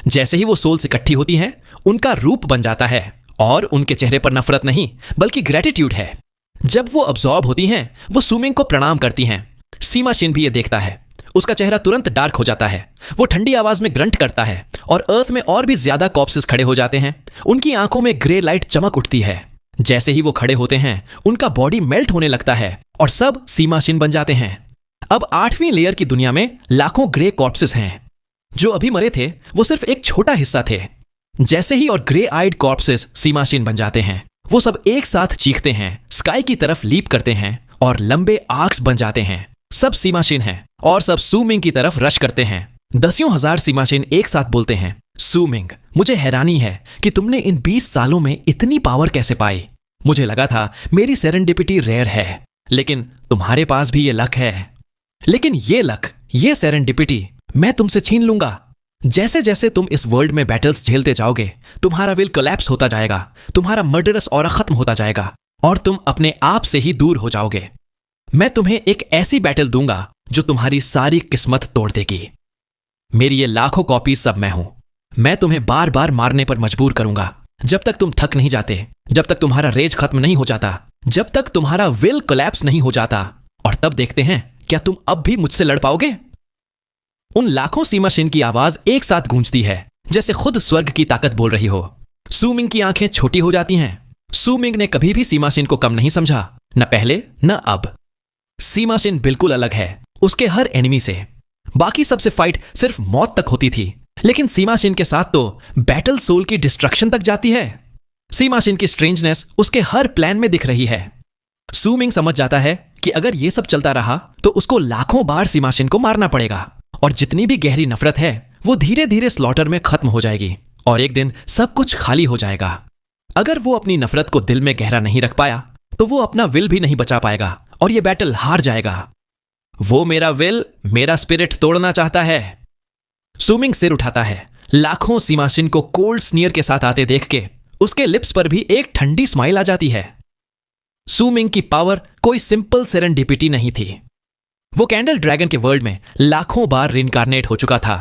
Speaker 1: जैसे ही वो सोल्स इकट्ठी होती हैं, उनका रूप बन जाता है और उनके चेहरे पर नफरत नहीं बल्कि ग्रेटिट्यूड है। जब वो अब्सॉर्ब होती हैं, वो सू मिंग को प्रणाम करती हैं। सीमा शिन भी ये देखता है। उसका चेहरा तुरंत डार्क हो जाता है। वो ठंडी आवाज में ग्रंट करता है और अर्थ में और भी ज्यादा कॉर्प्सेस खड़े हो जाते हैं। उनकी आंखों में ग्रे लाइट चमक उठती है। जैसे ही वो खड़े होते हैं, उनका बॉडी मेल्ट होने लगता है और सब सीमा शिन बन जाते हैं। अब 8वीं लेयर की दुनिया में लाखों ग्रे कॉर्प्सेस हैं। जो अभी मरे थे वो सिर्फ एक छोटा हिस्सा थे। जैसे ही और ग्रे आइड कॉर्प्सेस सीमा शिन बन जाते हैं, वो सब एक साथ चीखते हैं, स्काई की तरफ लीप करते हैं और लंबे आर्क्स बन जाते हैं। सब सीमा शिन हैं और सब सू मिंग की तरफ रश करते हैं। दसियों हजार सीमा शिन एक साथ बोलते हैं, सू मिंग, मुझे हैरानी है कि तुमने इन 20 सालों में इतनी पावर कैसे पाई। मुझे लगा था मेरी सेरेंडिपिटी रेयर है, लेकिन तुम्हारे पास भी ये लक है। लेकिन ये लक, ये सेरेंडिपिटी मैं तुमसे छीन लूंगा। जैसे जैसे तुम इस वर्ल्ड में बैटल्स झेलते जाओगे, तुम्हारा विल कोलैप्स होता जाएगा, तुम्हारा मर्डरस ऑरा खत्म होता जाएगा और तुम अपने आप से ही दूर हो जाओगे। मैं तुम्हें एक ऐसी बैटल दूंगा जो तुम्हारी सारी किस्मत तोड़ देगी। मेरी ये लाखों कॉपीज सब मैं हूं। मैं तुम्हें बार बार मारने पर मजबूर करूंगा जब तक तुम थक नहीं जाते, जब तक तुम्हारा रेज खत्म नहीं हो जाता, जब तक तुम्हारा विल कोलैप्स नहीं हो जाता। और तब देखते हैं क्या तुम अब भी मुझसे लड़ पाओगे। उन लाखों सीमा शिन की आवाज एक साथ गूंजती है, जैसे खुद स्वर्ग की ताकत बोल रही हो। सू मिंग की आंखें छोटी हो जाती हैं। सू मिंग ने कभी भी सीमा शिन को कम नहीं समझा, न पहले न अब। सीमा शिन बिल्कुल अलग है उसके हर एनिमी से। बाकी सबसे फाइट सिर्फ मौत तक होती थी, लेकिन सीमा शिन के साथ तो बैटल सोल की डिस्ट्रक्शन तक जाती है। सीमा शिन की स्ट्रेंजनेस उसके हर प्लान में दिख रही है। सू मिंग समझ जाता है कि अगर यह सब चलता रहा तो उसको लाखों बार सीमा शिन को मारना पड़ेगा, और जितनी भी गहरी नफरत है वो धीरे धीरे स्लॉटर में खत्म हो जाएगी और एक दिन सब कुछ खाली हो जाएगा। अगर वो अपनी नफरत को दिल में गहरा नहीं रख पाया तो वो अपना विल भी नहीं बचा पाएगा और ये बैटल हार जाएगा। वो मेरा विल, मेरा स्पिरिट तोड़ना चाहता है। सू मिंग सिर उठाता है। लाखों सीमा शिन को कोल्ड स्नीयर के साथ आते देख के उसके लिप्स पर भी एक ठंडी स्माइल आ जाती है। सू मिंग की पावर कोई सिंपल सेरेंडिपिटी नहीं थी। वो कैंडल ड्रैगन के वर्ल्ड में लाखों बार रिइंकार्नेट हो चुका था।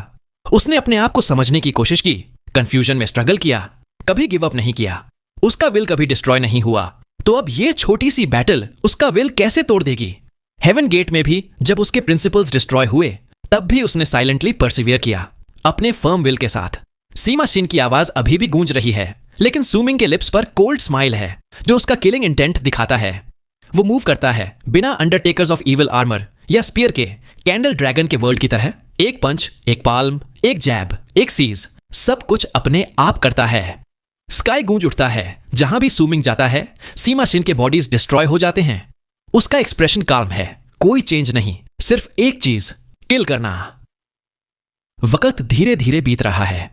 Speaker 1: उसने अपने आप को समझने की कोशिश की, कंफ्यूजन में स्ट्रगल किया, कभी गिव अप नहीं किया। उसका विल कभी डिस्ट्रॉय नहीं हुआ, तो अब ये छोटी सी बैटल उसका विल कैसे तोड़ देगी। हेवन गेट में भी जब उसके प्रिंसिपल्स डिस्ट्रॉय हुए तब भी उसने साइलेंटली परसिवियर किया अपने फर्म विल के साथ। सीमा शिन की आवाज अभी भी गूंज रही है, लेकिन सू मिंग के लिप्स पर कोल्ड स्माइल है जो उसका किलिंग इंटेंट दिखाता है। वो मूव करता है बिना अंडरटेकर्स ऑफ इविल आर्मर या स्पीयर के, कैंडल ड्रैगन के वर्ल्ड की तरह। एक पंच, एक पाल्म, एक जैब, एक सीज, सब कुछ अपने आप करता है। स्काई गूंज उठता है। जहां भी सू मिंग जाता है सीमा शिन के बॉडीज डिस्ट्रॉय हो जाते हैं। उसका एक्सप्रेशन काल्म है, कोई चेंज नहीं, सिर्फ एक चीज, किल करना। वक्त धीरे धीरे बीत रहा है।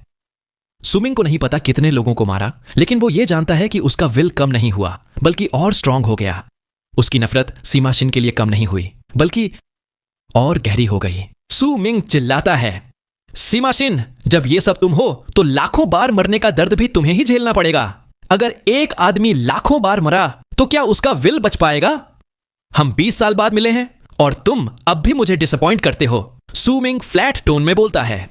Speaker 1: सू मिंग को नहीं पता कितने लोगों को मारा, लेकिन वो ये जानता है कि उसका विल कम नहीं हुआ बल्कि और स्ट्रांग हो गया। उसकी नफरत सीमा शिन के लिए कम नहीं हुई बल्कि और गहरी हो गई। सू मिंग चिल्लाता है, सीमा शिन, जब ये सब तुम हो तो लाखों बार मरने का दर्द भी तुम्हें ही झेलना पड़ेगा। अगर एक आदमी लाखों बार मरा तो क्या उसका विल बच पाएगा। हम 20 साल बाद मिले हैं और तुम अब भी मुझे डिसअपॉइंट करते हो। सू मिंग फ्लैट टोन में बोलता है।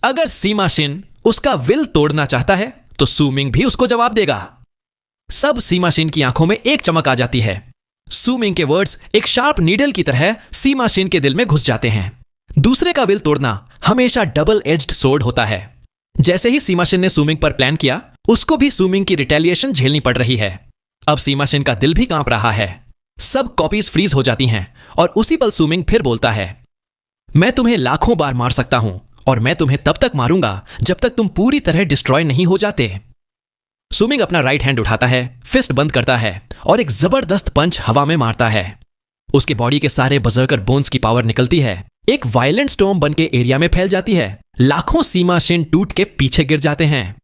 Speaker 1: अगर सीमा शिन उसका विल तोड़ना चाहता है तो सू मिंग भी उसको जवाब देगा। सब सीमा शिन की आंखों में एक चमक आ जाती है। सू मिंग के वर्ड्स एक शार्प नीडल की तरह सीमा शिन के दिल में घुस जाते हैं। दूसरे का विल तोड़ना हमेशा डबल एज्ड सोर्ड होता है। जैसे ही सीमा शिन ने सू मिंग पर प्लान किया, उसको भी सू मिंग की रिटेलिएशन झेलनी पड़ रही है। अब सीमा शिन का दिल भी कांप रहा है। सब कॉपीज फ्रीज हो जाती हैं और उसी पल सू मिंग फिर बोलता है, मैं तुम्हें लाखों बार मार सकता हूं और मैं तुम्हें तब तक मारूंगा जब तक तुम पूरी तरह डिस्ट्रॉय नहीं हो जाते। सू मिंग अपना राइट हैंड उठाता है, फिस्ट बंद करता है और एक जबरदस्त पंच हवा में मारता है। उसके बॉडी के सारे बजर्कर बोन्स की पावर निकलती है, एक वायलेंट स्टॉर्म बन के एरिया में फैल जाती है। लाखों सीमा शिन टूट के पीछे गिर जाते हैं।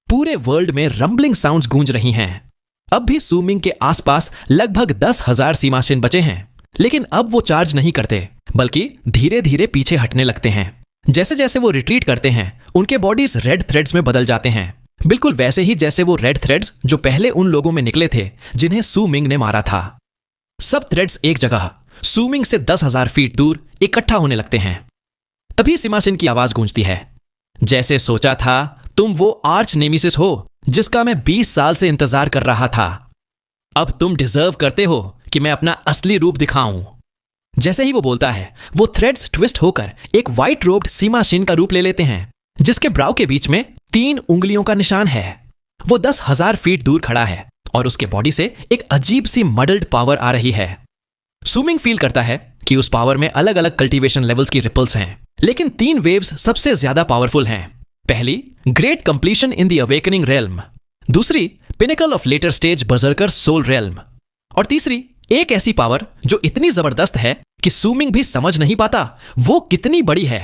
Speaker 1: पूरे वर्ल्ड में रंबलिंग साउंड्स गूंज रही हैं। अब भी सू मिंग के आसपास लगभग 10,000 सीमा शिन बचे हैं, लेकिन अब वो चार्ज नहीं करते बल्कि धीरे धीरे पीछे हटने लगते हैं। जैसे जैसे वो रिट्रीट करते हैं उनके बॉडीज रेड थ्रेड्स में बदल जाते हैं, बिल्कुल वैसे ही जैसे वो रेड थ्रेड्स जो पहले उन लोगों में निकले थे जिन्हें सू मिंग ने मारा था। सब थ्रेड्स एक जगह सू मिंग से 10,000 फीट दूर इकट्ठा होने लगते हैं। तभी सीमा शिन की आवाज गूंजती है, जैसे सोचा था तुम वो आर्च नेमिसिस हो जिसका मैं 20 साल से इंतजार कर रहा था। अब तुम डिजर्व करते हो कि मैं अपना असली रूप दिखाऊं। जैसे ही वो बोलता है, वो थ्रेड्स ट्विस्ट होकर एक व्हाइट रोब्ड सीमा शिन का रूप ले लेते हैं, जिसके ब्राउ के बीच में 3 उंगलियों का निशान है। वो 10,000 फीट दूर खड़ा है और उसके बॉडी से एक अजीब सी मडल्ड पावर आ रही है। सू मिंग फील करता है कि उस पावर में अलग अलग कल्टीवेशन लेवल्स की रिपल्स हैं, लेकिन 3 वेव्स सबसे ज्यादा पावरफुल हैं। पहली, great completion in the awakening realm. दूसरी, pinnacle of later stage berserker soul realm. और तीसरी, एक ऐसी पावर जो इतनी जबरदस्त है कि सू मिंग भी समझ नहीं पाता वो कितनी बड़ी है।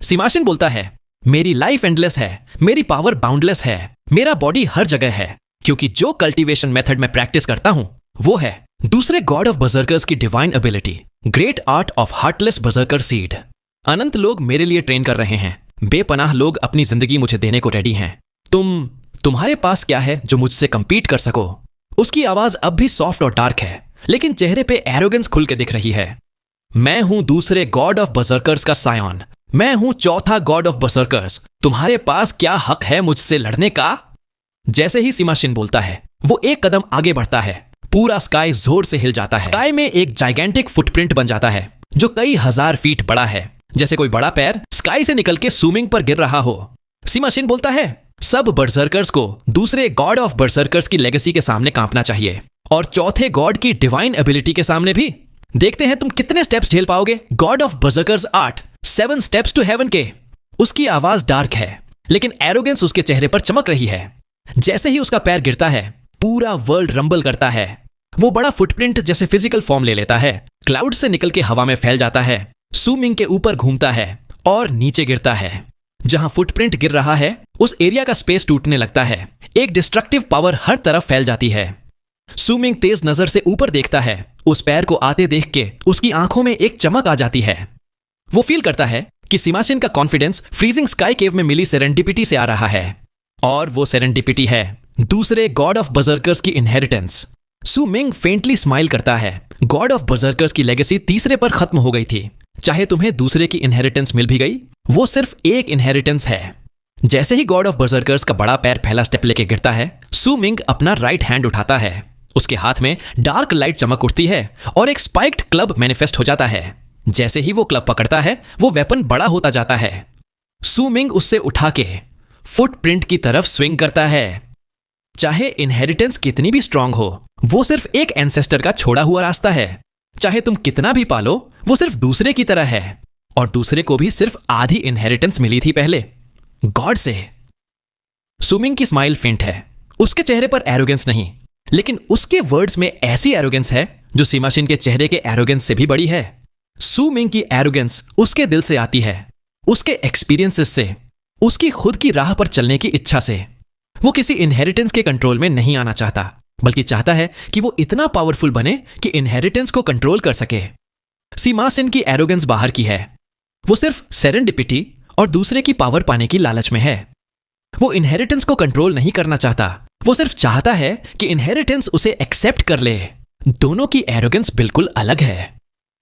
Speaker 1: सीमा शिन बोलता है, मेरी लाइफ एंडलेस है, मेरी पावर बाउंडलेस है, मेरा बॉडी हर जगह है, क्योंकि जो कल्टीवेशन मेथड में प्रैक्टिस करता हूं वो है दूसरे गॉड ऑफ बर्जर्कर्स की divine ability, great art of heartless berserker seed. अनंत लोग मेरे लिए ट्रेन कर रहे हैं, बेपनाह लोग अपनी जिंदगी मुझे देने को रेडी हैं। तुम्हारे पास क्या है जो मुझसे कंपीट कर सको? उसकी आवाज अब भी सॉफ्ट और डार्क है, लेकिन चेहरे पे एरोगेंस खुल के दिख रही है। मैं हूं दूसरे गॉड ऑफ बर्सर्कर्स का सायन। मैं हूं चौथा गॉड ऑफ बर्सर्कर्स। तुम्हारे पास क्या हक है मुझसे लड़ने का? जैसे ही सीमा शिन बोलता है, वो एक कदम आगे बढ़ता है। पूरा स्काई जोर से हिल जाता है। स्काई में एक जाइगेंटिक फुटप्रिंट बन जाता है जो कई हजार फीट बड़ा है, जैसे कोई बड़ा पैर स्काई से निकल के सुमिंग पर गिर रहा हो। सीमा शिन बोलता है, सब बर्सर्कर्स को दूसरे गॉड ऑफ बर्सर्कर्स की लेगेसी के सामने कांपना चाहिए, और चौथे गॉड की डिवाइन एबिलिटी के सामने भी। देखते हैं तुम कितने स्टेप्स झेल पाओगे। God of berserkers 8 7 steps to heaven के। उसकी आवाज डार्क है, लेकिन एरोगेंस उसके चेहरे पर चमक रही है। जैसे ही उसका पैर गिरता है, पूरा वर्ल्ड रंबल करता है। वो बड़ा फुटप्रिंट जैसे फिजिकल फॉर्म ले लेता है, क्लाउड से निकल के हवा में फैल जाता है, सुमिंग के ऊपर घूमता है और नीचे गिरता है। जहां फुटप्रिंट गिर रहा है, उस एरिया का स्पेस टूटने लगता है। एक डिस्ट्रक्टिव पावर हर तरफ फैल जाती है। सुमिंग तेज नजर से ऊपर देखता है। उस पैर को आते देख के उसकी आंखों में एक चमक आ जाती है। वो फील करता है कि सीमा शिन का कॉन्फिडेंस फ्रीजिंग स्काई केव में मिली सेरेंडिपिटी से आ रहा है, और वो सेरेंडिपिटी है दूसरे गॉड ऑफ बर्सर्कर्स की इनहेरिटेंस। सुमिंग फेंटली स्माइल करता है। गॉड ऑफ बर्सर्कर्स की लेगेसी तीसरे पर खत्म हो गई थी। चाहे तुम्हें दूसरे की इनहेरिटेंस मिल भी गई, वो सिर्फ एक इनहेरिटेंस है। जैसे ही गॉड ऑफ बर्सर्कर्स का बड़ा पैर पहला स्टेप लेके गिरता है, सुमिंग अपना राइट हैंड उठाता है। उसके हाथ में डार्क लाइट चमक उठती है और एक स्पाइक्ड क्लब मैनिफेस्ट हो जाता है। जैसे ही वो क्लब पकड़ता है, वो वेपन बड़ा होता जाता है। सुमिंग उससे उठा के फुटप्रिंट की तरफ स्विंग करता है। चाहे इनहेरिटेंस कितनी भी स्ट्रांग हो, वो सिर्फ एक एंसेस्टर का छोड़ा हुआ रास्ता है। चाहे तुम कितना भी पालो, वो सिर्फ दूसरे की तरह है, और दूसरे को भी सिर्फ आधी इनहेरिटेंस मिली थी पहले, गॉड से। सुमिंग की स्माइल फेंट है। उसके चेहरे पर एरोगेंस नहीं, लेकिन उसके वर्ड्स में ऐसी एरोगेंस है जो सीमा शिन के चेहरे के एरोगेंस से भी बड़ी है। सुमिंग की एरोगेंस उसके दिल से आती है, उसके एक्सपीरियंसेस से, उसकी खुद की राह पर चलने की इच्छा से। वो किसी इनहेरिटेंस के कंट्रोल में नहीं आना चाहता, बल्कि चाहता है कि वो इतना पावरफुल बने कि इनहेरिटेंस को कंट्रोल कर सके। सीमा शिन की एरोगेंस बाहर की है। वो सिर्फ सेरेंडिपिटी और दूसरे की पावर पाने की लालच में है। वो इनहेरिटेंस को कंट्रोल नहीं करना चाहता, वो सिर्फ चाहता है कि इनहेरिटेंस उसे एक्सेप्ट कर ले। दोनों की एरोगेंस बिल्कुल अलग है।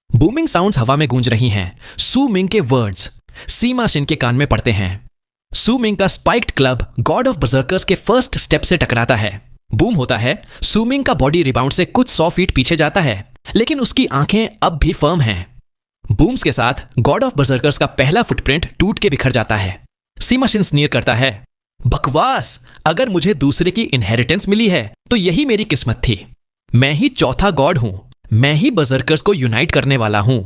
Speaker 1: बूमिंग साउंड्स हवा में गूंज रही हैं। सुमिंग के वर्ड्स सीमा शिन के कान में पड़ते हैं। सुमिंग का स्पाइक्ड क्लब गॉड ऑफ बर्सर्कर्स के फर्स्ट स्टेप से टकराता है। बूम होता है। सुमिंग का बॉडी रिबाउंड से कुछ 100 फीट पीछे जाता है, लेकिन उसकी आंखें अब भी फर्म हैं। बूम्स के साथ गॉड ऑफ बर्सर्कर्स का पहला फुटप्रिंट टूट के बिखर जाता है। सीमा शिन स्नीर करता है, बकवास! अगर मुझे दूसरे की इनहेरिटेंस मिली है तो यही मेरी किस्मत थी। मैं ही चौथा गॉड हूं। मैं ही बर्सर्कर्स को यूनाइट करने वाला हूं।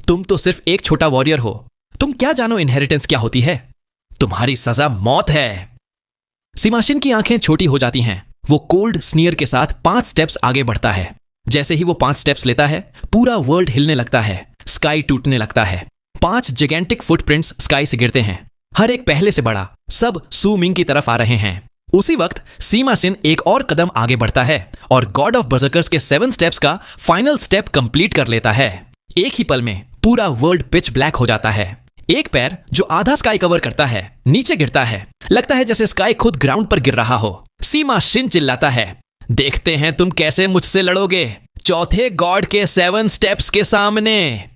Speaker 1: तुम तो सिर्फ एक छोटा वॉरियर हो। तुम क्या जानो इनहेरिटेंस क्या होती है? तुम्हारी सजा मौत है। सीमा शिन की आंखें छोटी हो जाती हैं। वो कोल्ड स्नीयर के साथ 5 स्टेप्स आगे बढ़ता है। जैसे ही वो 5 स्टेप्स लेता है, पूरा वर्ल्ड हिलने लगता है। स्काई टूटने लगता है। 5 जिगेंटिक फुटप्रिंट्स स्काई से गिरते हैं, हर एक पहले से बड़ा। सब सुमिंग की तरफ आ रहे हैं। उसी वक्त सीमा शिन एक और कदम आगे बढ़ता है और गॉड ऑफ बर्सर्कर्स के 7 स्टेप्स का फाइनल स्टेप कंप्लीट कर लेता है। एक ही पल में पूरा वर्ल्ड पिच ब्लैक हो जाता है। एक पैर जो आधा स्काई कवर करता है नीचे गिरता है। लगता है जैसे स्काई खुद ग्राउंड पर गिर रहा हो। सीमा शिन चिल्लाता है, देखते हैं तुम कैसे मुझसे लड़ोगे चौथे गॉड के 7 स्टेप्स के सामने।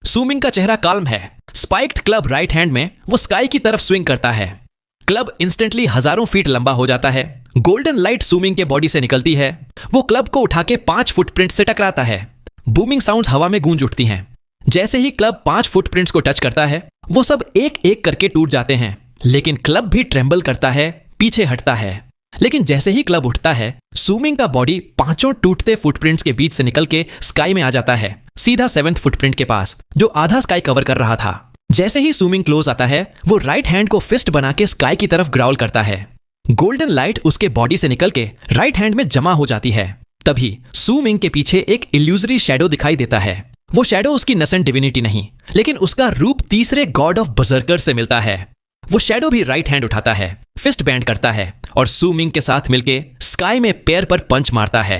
Speaker 1: सुमिंग का चेहरा काल्म है। स्पाइक्ड क्लब राइट हैंड में वो स्काई की तरफ स्विंग करता है। क्लब इंस्टेंटली हजारों फीट लंबा हो जाता है। गोल्डन लाइट सुमिंग के बॉडी से निकलती है। वो क्लब को उठा के 5 फुटप्रिंट से टकराता है। बूमिंग साउंड्स हवा में गूंज उठती हैं। जैसे ही क्लब 5 फुटप्रिंट्स को टच करता है, वो सब एक एक करके टूट जाते हैं, लेकिन क्लब भी ट्रेम्बल करता है, पीछे हटता है। लेकिन जैसे ही क्लब उठता है, सुमिंग का बॉडी 5 टूटते फुटप्रिंट्स के बीच से निकल के स्काई में आ जाता है, सीधा 7th फुटप्रिंट के पास, जो आधा स्काई कवर कर रहा था। जैसे ही सुमिंग क्लोज आता है, वो राइट हैंड को फिस्ट बना के स्काई की तरफ ग्राउल करता है। गोल्डन लाइट उसके बॉडी से निकल के राइट हैंड में जमा हो जाती है। तभी सुमिंग के पीछे एक इल्यूजरी शैडो दिखाई देता है। वो शैडो उसकी नसेंट डिविनिटी नहीं, लेकिन उसका रूप तीसरे गॉड ऑफ बर्सर्कर से मिलता है। वो शैडो भी राइट हैंड उठाता है, फिस्ट बैंड करता है और सुमिंग के साथ मिलके स्काई में पैर पर पंच मारता है।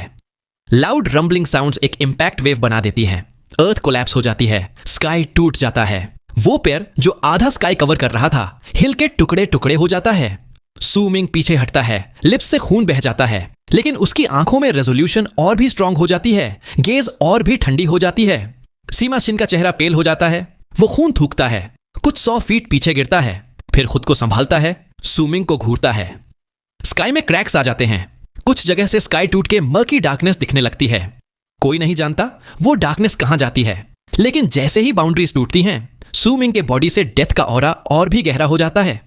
Speaker 1: लाउड रंबलिंग साउंड्स एक इंपैक्ट वेव बना देती हैं। अर्थ कोलैप्स हो जाती है। स्काई टूट जाता है। वो पेयर जो आधा स्काई कवर कर रहा था हिल के टुकड़े टुकड़े हो जाता है। सू मिंग पीछे हटता है, लिप्स से खून बह जाता है, लेकिन उसकी आंखों में रेजोल्यूशन और भी स्ट्रांग हो जाती है, गेज और भी ठंडी हो जाती है। सीमा शिन का चेहरा पेल हो जाता है, वो खून थूकता है, कुछ 100 फीट पीछे गिरता है, फिर खुद को संभालता है, सू मिंग को घूरता है। स्काई में क्रैक्स आ जाते हैं, कुछ जगह से स्काई टूट के मर्की डार्कनेस दिखने लगती है। कोई नहीं जानता वो डार्कनेस कहां जाती है, लेकिन जैसे ही बाउंड्रीज टूटती हैं, सू मिंग के बॉडी से डेथ का ऑरा और भी गहरा हो जाता है।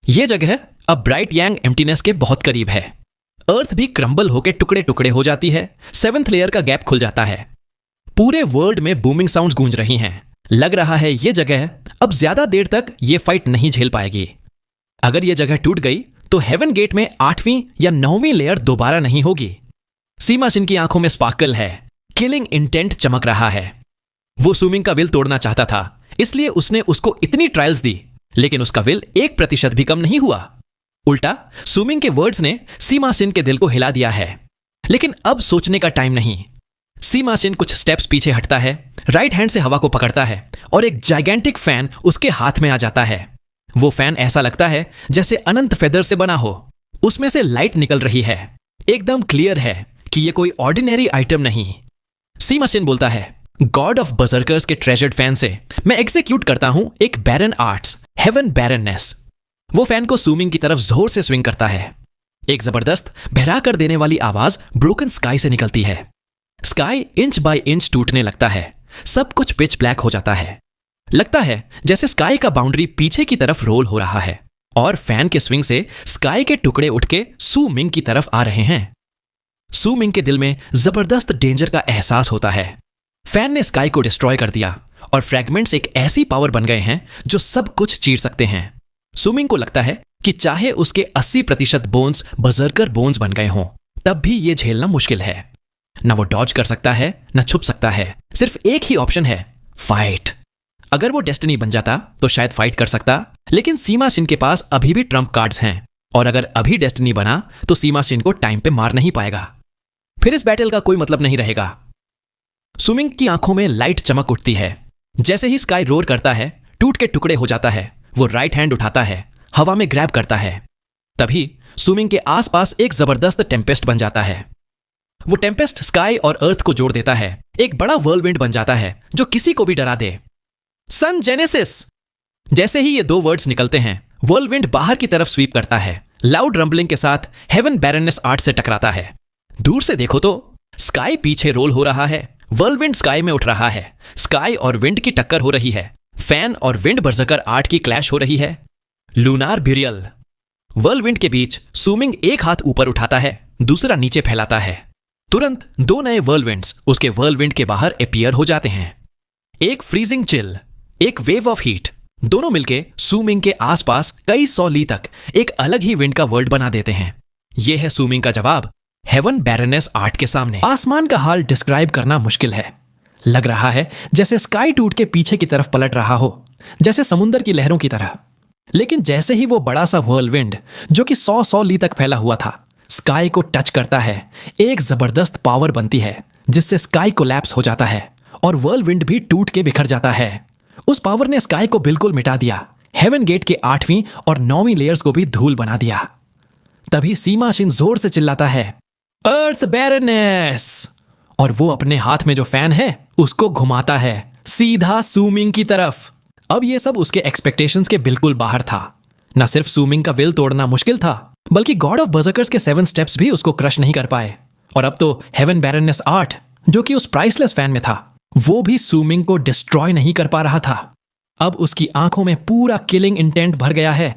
Speaker 1: यह जगह अब ब्राइट यांग एम्प्टीनेस के बहुत करीब है। अर्थ भी क्रम्बल होकर टुकड़े टुकड़े हो जाती है, 7th लेयर का गैप खुल जाता है। पूरे वर्ल्ड में बूमिंग साउंड्स गूंज रही हैं। लग रहा है यह जगह अब ज्यादा देर तक यह फाइट नहीं झेल पाएगी। अगर यह जगह टूट गई तो हेवन गेट में 8वीं या 9वीं लेयर दोबारा नहीं होगी। सीमा शिन की आंखों में स्पार्कल है, किलिंग इंटेंट चमक रहा है। वो सू मिंग का विल तोड़ना चाहता था, इसलिए उसने उसको इतनी ट्रायल्स दी, लेकिन उसका विल 1% भी कम नहीं हुआ। उल्टा सू मिंग के वर्ड्स ने सीमा शिन के दिल को हिला दिया है। लेकिन अब सोचने का टाइम नहीं। सीमा शिन कुछ स्टेप्स पीछे हटता है, राइट हैंड से हवा को पकड़ता है और एक जाइगेंटिक फैन उसके हाथ में आ जाता है। वो फैन ऐसा लगता है जैसे अनंत फेदर से बना हो। उसमें से लाइट निकल रही है, एकदम क्लियर है कि यह कोई ऑर्डिनरी आइटम नहीं। सीमा शिन बोलता है, गॉड ऑफ बजर्कर्स के ट्रेजर्ड फैन से मैं एग्जीक्यूट करता हूं एक बैरन आर्ट्स, हेवन बैरननेस। वो फैन को सू मिंग की तरफ जोर से स्विंग करता है। एक जबरदस्त बहरा कर देने वाली आवाज ब्रोकन स्काई से निकलती है। स्काई इंच बाय इंच टूटने लगता है, सब कुछ पिच ब्लैक हो जाता है। लगता है जैसे स्काई का बाउंड्री पीछे की तरफ रोल हो रहा है और फैन के स्विंग से स्काई के टुकड़े उठ के सू मिंग की तरफ आ रहे हैं। सू मिंग के दिल में जबरदस्त डेंजर का एहसास होता है। फैन ने स्काई को डिस्ट्रॉय कर दिया और फ्रैगमेंट्स एक ऐसी पावर बन गए हैं जो सब कुछ चीर सकते हैं। सू मिंग को लगता है कि चाहे उसके 80% बोन्स बजर्कर बोन्स बन गए हों, तब भी यह झेलना मुश्किल है। ना वो डॉज कर सकता है, ना छुप सकता है। सिर्फ एक ही ऑप्शन है, फाइट। अगर वो डेस्टिनी बन जाता तो शायद फाइट कर सकता, लेकिन सीमा शिन के पास अभी भी ट्रम्प कार्ड्स हैं और अगर अभी डेस्टिनी बना तो सीमा शिन को टाइम पे मार नहीं पाएगा। फिर इस बैटल का कोई मतलब नहीं रहेगा। सू मिंग की आंखों में लाइट चमक उठती है। जैसे ही स्काई रोर करता है, टूट के टुकड़े हो जाता है। वो राइट हैंड उठाता है, हवा में ग्रैब करता है। तभी सू मिंग के आसपास एक जबरदस्त टेम्पेस्ट बन जाता है। वो टेम्पेस्ट स्काई और अर्थ को जोड़ देता है, एक बड़ा व्हर्लविंड बन जाता है जो किसी को भी डरा दे। सन जेनेसिस। जैसे ही ये 2 वर्ड्स निकलते हैं, व्हर्लविंड बाहर की तरफ स्वीप करता है, लाउड रंबलिंग के साथ हेवन बैरननेस आर्ट से टकराता है। दूर से देखो तो स्काई पीछे रोल हो रहा है, व्हर्लविंड स्काई में उठ रहा है, स्काई और विंड की टक्कर हो रही है, फैन और विंड बर्जकर आर्ट की क्लैश हो रही है। Lunar burial. व्हर्लविंड के बीच सू मिंग एक हाथ ऊपर उठाता है, दूसरा नीचे फैलाता है। तुरंत 2 नए व्हर्लविंड्स उसके व्हर्लविंड के बाहर अपीयर हो जाते हैं। एक फ्रीजिंग चिल, एक वेव ऑफ हीट, दोनों मिलके सू मिंग के आसपास कई 100 ली तक एक अलग ही विंड का वर्ल्ड बना देते हैं। यह है सू मिंग का जवाब हेवन बैरननेस आर्ट के सामने। आसमान का हाल डिस्क्राइब करना मुश्किल है। लग रहा है जैसे स्काई टूट के पीछे की तरफ पलट रहा हो, जैसे समुंदर की लहरों की तरह। लेकिन जैसे ही वो बड़ा सा व्हर्लविंड जो कि 100 ली तक फैला हुआ था, स्काई को टच करता है, एक जबरदस्त पावर बनती है जिससे स्काई कोलैप्स हो जाता है और व्हर्लविंड भी टूट के बिखर जाता है। उस पावर ने स्काई को बिल्कुल मिटा दिया, हेवन गेट के 8वीं और 9वीं लेयर्स को भी धूल बना दिया। तभी सीमा शिन जोर से चिल्लाता है, अर्थ बैरनेस, और वो अपने हाथ में जो फैन है उसको घुमाता है सीधा सू मिंग की तरफ। अब ये सब उसके एक्सपेक्टेशंस के बिल्कुल बाहर था। न सिर्फ सू मिंग का विल तोड़ना मुश्किल था, बल्कि गॉड ऑफ बर्जर्कर्स के 7 स्टेप्स भी उसको क्रश नहीं कर पाए। और अब तो हेवन बैरननेस आर्ट, जो कि उस प्राइसलेस फैन में था, वो भी सू मिंग को डिस्ट्रॉय नहीं कर पा रहा था। अब उसकी आंखों में पूरा किलिंग इंटेंट भर गया है।